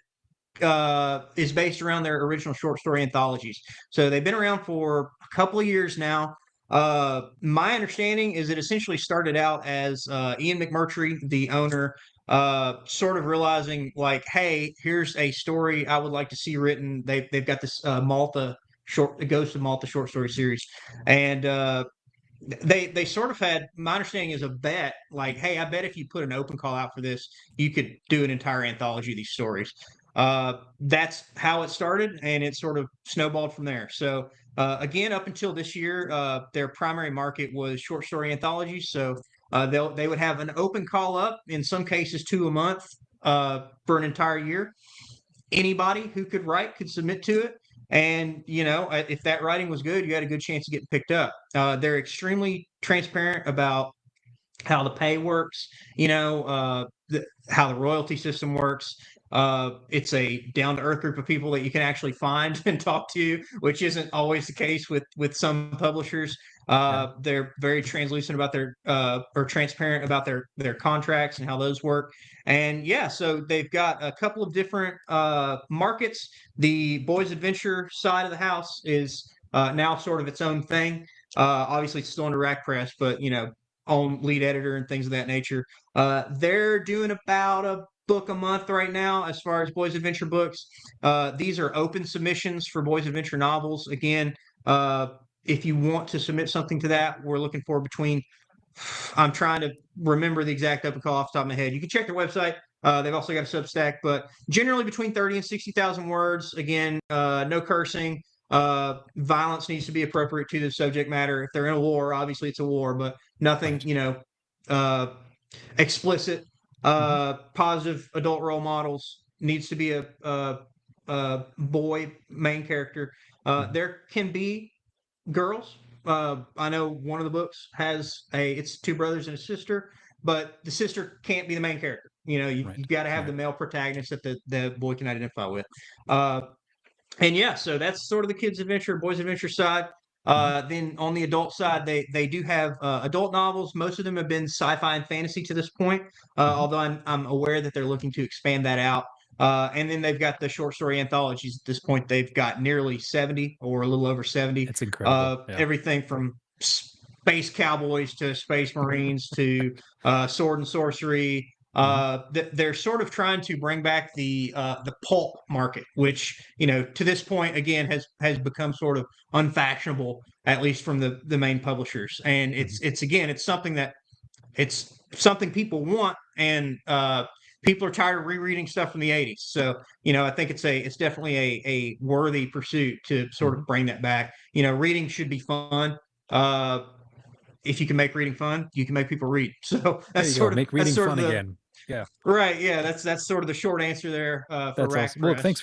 is based around their original short story anthologies. So they've been around for a couple of years now. My understanding is it essentially started out as Ian McMurtry, the owner, sort of realizing, like, hey, here's a story I would like to see written. They've got this Malta the Ghost of Malta short story series, and they sort of had, my understanding is, a bet, like, hey, I bet if you put an open call out for this, you could do an entire anthology of these stories. That's how it started, and it sort of snowballed from there. So again, up until this year, their primary market was short story anthologies. So they would have an open call up, in some cases 2 a month, for an entire year. Anybody who could write could submit to it. And, if that writing was good, you had a good chance of getting picked up. They're extremely transparent about how the pay works, how the royalty system works. It's a down-to-earth group of people that you can actually find and talk to, which isn't always the case with some publishers. They're very translucent about or transparent about their contracts and how those work. And yeah, so they've got a couple of different markets. The Boys Adventure side of the house is now sort of its own thing. Obviously, it's still under Rack Press, but own lead editor and things of that nature. They're doing about a book a month right now as far as Boys Adventure books. These are open submissions for Boys Adventure novels. Again, if you want to submit something to that, we're looking for between, I'm trying to remember the exact open call off the top of my head. You can check their website. They've also got a Substack, but generally between 30 and 60,000 words. Again, no cursing. Violence needs to be appropriate to the subject matter. If they're in a war, obviously it's a war, but nothing, explicit. Positive adult role models. Needs to be a boy main character. There can be girls. I know one of the books has it's 2 brothers and a sister, but the sister can't be the main character. You've got to have the male protagonist that the boy can identify with. And yeah, so that's sort of the kids' adventure, boys' adventure side. Then on the adult side, they do have adult novels. Most of them have been sci-fi and fantasy to this point, although I'm aware that they're looking to expand that out. And then they've got the short story anthologies. At this point, they've got nearly 70 or a little over 70. It's incredible. Everything from space cowboys to space marines to sword and sorcery. They're sort of trying to bring back the pulp market, which to this point again has become sort of unfashionable, at least from the main publishers. And it's something people want, and people are tired of rereading stuff from the 80s. So I think it's definitely a worthy pursuit to sort of bring that back. Reading should be fun. If you can make reading fun, you can make people read. So that's sort of make reading fun the, again. Yeah. Right. Yeah. That's sort of the short answer there for Rack awesome. Well, Press. thanks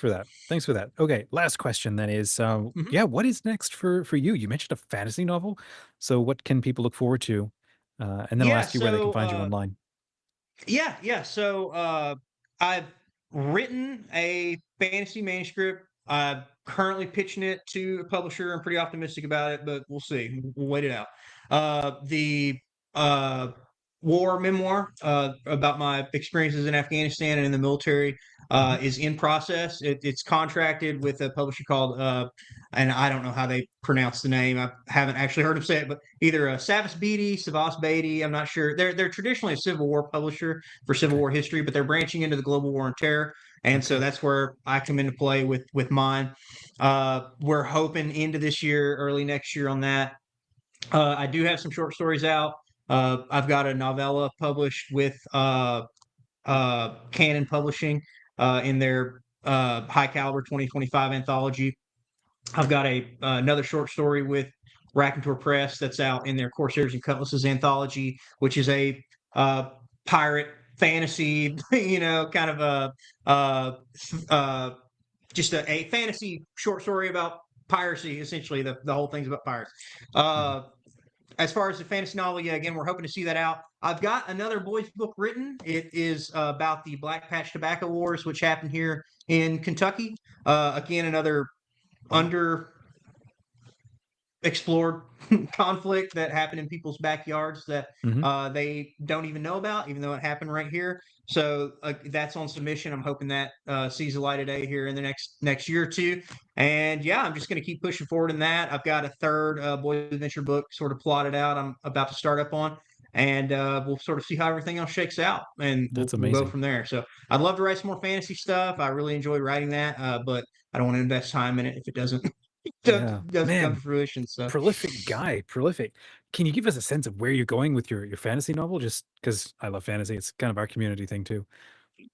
for that. Okay. Last question then is, what is next for you? You mentioned a fantasy novel. So what can people look forward to? And then I'll ask you where they can find you online. Yeah. So I've written a fantasy manuscript. currently pitching it to a publisher. I'm pretty optimistic about it, but we'll see. We'll wait it out. The war memoir about my experiences in Afghanistan and in the military is in process. It's contracted with a publisher called, and I don't know how they pronounce the name. I haven't actually heard them say it, but either Savas Beatty. I'm not sure. They're traditionally a Civil War publisher for Civil War history, but they're branching into the global war on terror. And so that's where I come into play with mine. We're hoping into this year, early next year on that. I do have some short stories out. I've got a novella published with Canon Publishing in their High Caliber 2025 anthology. I've got another short story with Raconteur Press that's out in their Corsairs and Cutlasses anthology, which is a pirate fantasy, kind of just a fantasy short story about piracy. Essentially, the whole thing's about pirates. As far as the fantasy novel, yeah, again, we're hoping to see that out. I've got another boys' book written. It is about the Black Patch Tobacco Wars, which happened here in Kentucky. Again, another under explored conflict that happened in people's backyards that they don't even know about, even though it happened right here. So that's on submission. I'm hoping that sees the light of day here in the next year or two. And yeah, I'm just going to keep pushing forward in that. I've got a third boys adventure book sort of plotted out. I'm about to start up on, and we'll sort of see how everything else shakes out, and we'll go from there. So I'd love to write some more fantasy stuff. I really enjoy writing that, but I don't want to invest time in it if it doesn't come to fruition. So prolific guy, prolific. Can you give us a sense of where you're going with your fantasy novel? Just because I love fantasy, it's kind of our community thing too.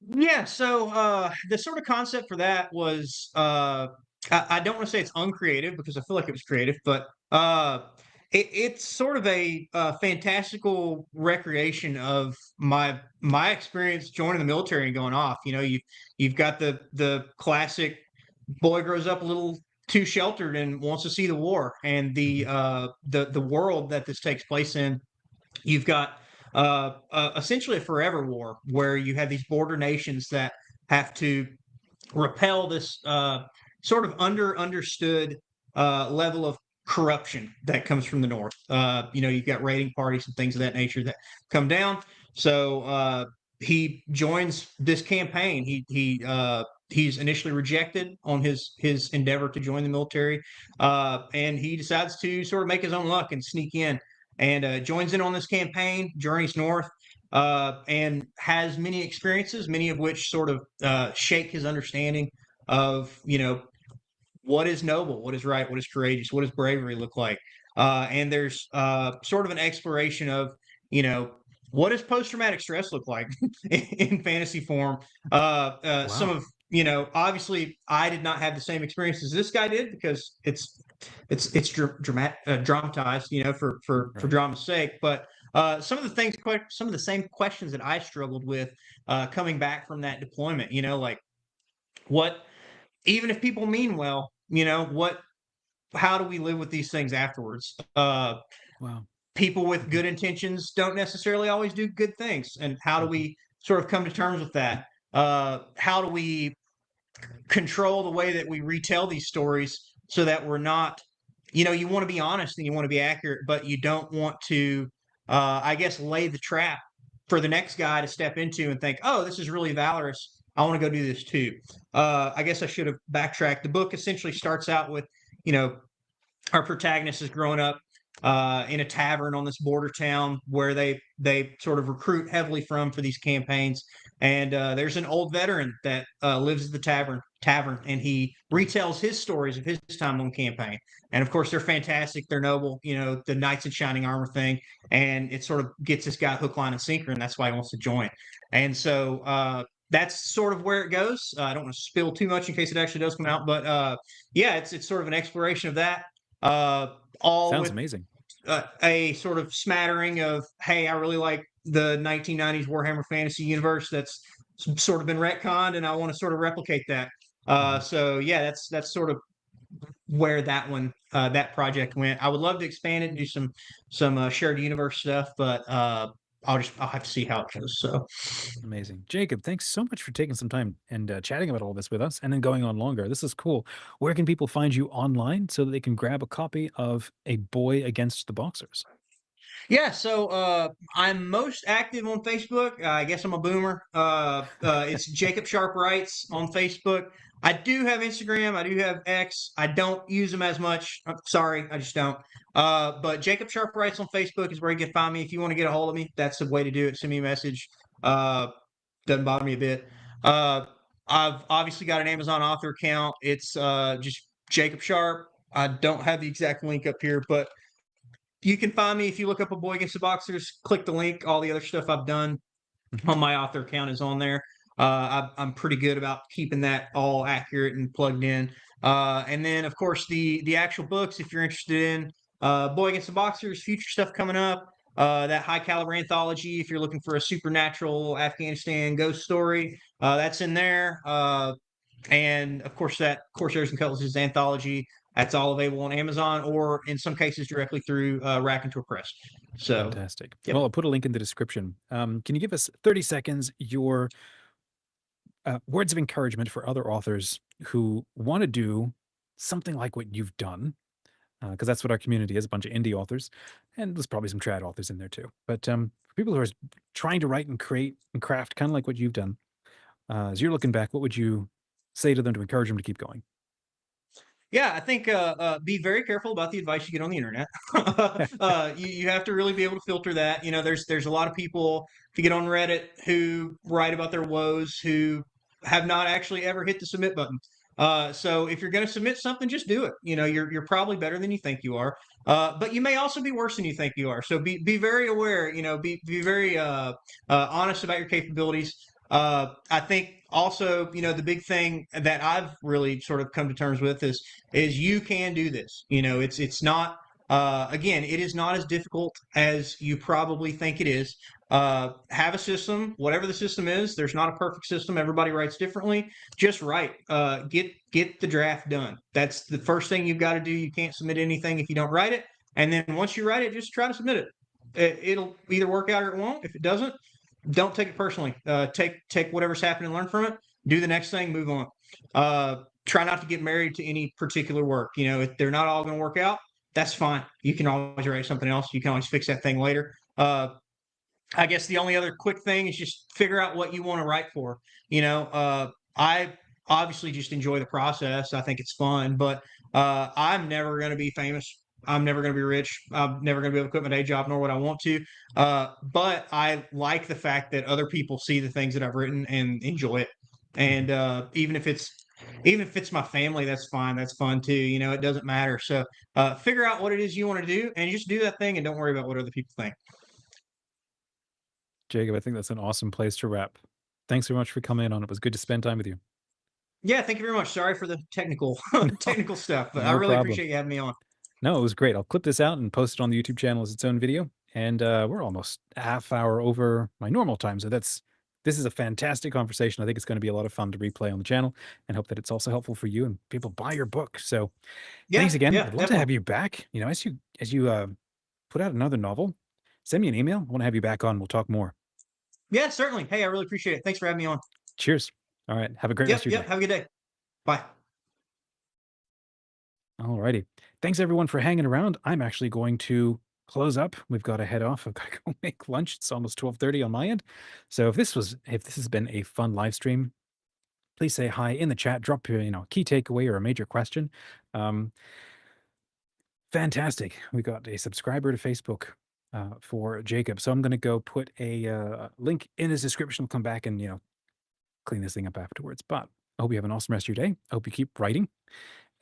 Yeah, so the sort of concept for that was I don't want to say it's uncreative because I feel like it was creative, but it's sort of a fantastical recreation of my experience joining the military and going off. You've got the classic boy grows up a little too sheltered and wants to see the war and the world that this takes place in. You've got essentially a forever war where you have these border nations that have to repel this sort of understood level of corruption that comes from the north. You've got raiding parties and things of that nature that come down. So he joins this campaign. He's initially rejected on his endeavor to join the military, and he decides to sort of make his own luck and sneak in, and joins in on this campaign, journeys north, and has many experiences, many of which sort of shake his understanding of what is noble, what is right, what is courageous, what does bravery look like, and there's sort of an exploration of what does post-traumatic stress look like in fantasy form. Some of obviously I did not have the same experience as this guy did because it's dramatized, for drama's sake. But some of the same questions that I struggled with coming back from that deployment, like what, even if people mean well, how do we live with these things afterwards? People with good intentions don't necessarily always do good things, and how do we sort of come to terms with that? How do we control the way that we retell these stories so that we're not, you want to be honest and you want to be accurate, but you don't want to, I guess, lay the trap for the next guy to step into and think, oh, this is really valorous, I want to go do this too. I guess I should have backtracked. The book essentially starts out with, our protagonist is growing up in a tavern on this border town where they sort of recruit heavily for these campaigns. And there's an old veteran that lives at the tavern, and he retells his stories of his time on campaign. And of course, they're fantastic. They're noble, the knights in shining armor thing. And it sort of gets this guy hook, line, and sinker, and that's why he wants to join. And so that's sort of where it goes. I don't want to spill too much in case it actually does come out, but yeah, it's sort of an exploration of that. All sounds with amazing. A sort of smattering of, hey, I really like the 1990s Warhammer Fantasy universe that's sort of been retconned, and I want to sort of replicate that. So yeah, that's sort of where that project went. I would love to expand it and do some shared universe stuff, but I'll have to see how it goes. So Amazing. Jacob, thanks so much for taking some time and chatting about all this with us and then going on longer. This is cool. Where can people find you online so that they can grab a copy of A Boy Against the Boxers? yeah, so I'm most active on Facebook. I guess I'm a boomer. It's Jacob Sharp Writes on Facebook. I do have Instagram. I do have X. I don't use them as much. I'm sorry, I just don't. But Jacob Sharp Writes on Facebook is where you can find me. If you want to get a hold of me, that's the way to do it. Send me a message. Uh, doesn't bother me a bit. Uh, I've obviously got an Amazon author account. It's just Jacob Sharp. I don't have the exact link up here, but you can find me if you look up A Boy Against the Boxers. Click the link. All the other stuff I've done Mhm. on my author account is on there. I'm pretty good about keeping that all accurate and plugged in. And then, of course, the actual books, if you're interested in Boy Against the Boxers, future stuff coming up, that high caliber anthology, if you're looking for a supernatural Afghanistan ghost story, that's in there. And of course, that Corsairs and Cutlasses anthology, that's all available on Amazon or in some cases directly through Raconteur Press. So, Fantastic. yep. Well, I'll put a link in the description. Can you give us 30 seconds your words of encouragement for other authors who want to do something like what you've done? Because that's what our community is, a bunch of indie authors. And there's probably some trad authors in there too. But for people who are trying to write and create and craft kind of like what you've done, as you're looking back, what would you say to them to encourage them to keep going? Yeah, I think be very careful about the advice you get on the internet. You have to really be able to filter that. You know, there's a lot of people, if you get on Reddit, who write about their woes, who have not actually ever hit the submit button. So if you're going to submit something, just do it. You know, you're probably better than you think you are, but you may also be worse than you think you are. So be very aware. You know, be very honest about your capabilities. I think also, you know, the big thing that I've really sort of come to terms with is you can do this. You know, it's not again, it is not as difficult as you probably think it is. Have a system, whatever the system is. There's not a perfect system. Everybody writes differently. Just write. Get the draft done. That's the first thing you've got to do. You can't submit anything if you don't write it. And then once you write it, just try to submit it. It'll either work out or it won't. If it doesn't, don't take it personally. Take whatever's happening, learn from it, do the next thing, move on. Try not to get married to any particular work. You know, if they're not all going to work out, that's fine. You can always write something else. You can always fix that thing later. I guess the only other quick thing is just figure out what you want to write for. You know, I obviously just enjoy the process. I think it's fun, but I'm never going to be famous. I'm never going to be rich. I'm never going to be able to quit my day job, nor would I want to. But I like the fact that other people see the things that I've written and enjoy it. And even if it's my family, that's fine. That's fun too. You know, it doesn't matter. So figure out what it is you want to do and just do that thing and don't worry about what other people think. Jacob, I think that's an awesome place to wrap. Thanks so much for coming on. It was good to spend time with you. Yeah, thank you very much. Sorry for the technical technical stuff, but I No really problem. appreciate you having me on. No, it was great. I'll clip this out and post it on the YouTube channel as its own video. And we're almost a half hour over my normal time. So this is a fantastic conversation. I think it's going to be a lot of fun to replay on the channel and hope that it's also helpful for you and people buy your book. So Yeah, thanks again. yeah, I'd love to definitely. have you back. You know, as you put out another novel, send me an email. I want to have you back on. We'll talk more. Yeah, certainly. Hey, I really appreciate it. Thanks for having me on. Cheers. All right. Have a great rest Yep, of your yep. day. Have a good day. Bye. All righty. Thanks everyone for hanging around. I'm actually going to close up. We've got to head off. I've got to go make lunch. It's almost 12:30 on my end. So if this has been a fun live stream, please say hi in the chat. Drop your key takeaway or a major question. Fantastic. We got a subscriber to Facebook for Jacob. So I'm going to go put a link in his description. We'll come back and clean this thing up afterwards. But I hope you have an awesome rest of your day. I hope you keep writing.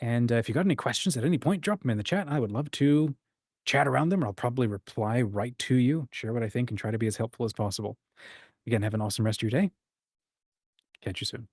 And if you got any questions at any point, drop them in the chat. I would love to chat around them, or I'll probably reply right to you, share what I think, and try to be as helpful as possible. Again, have an awesome rest of your day. Catch you soon.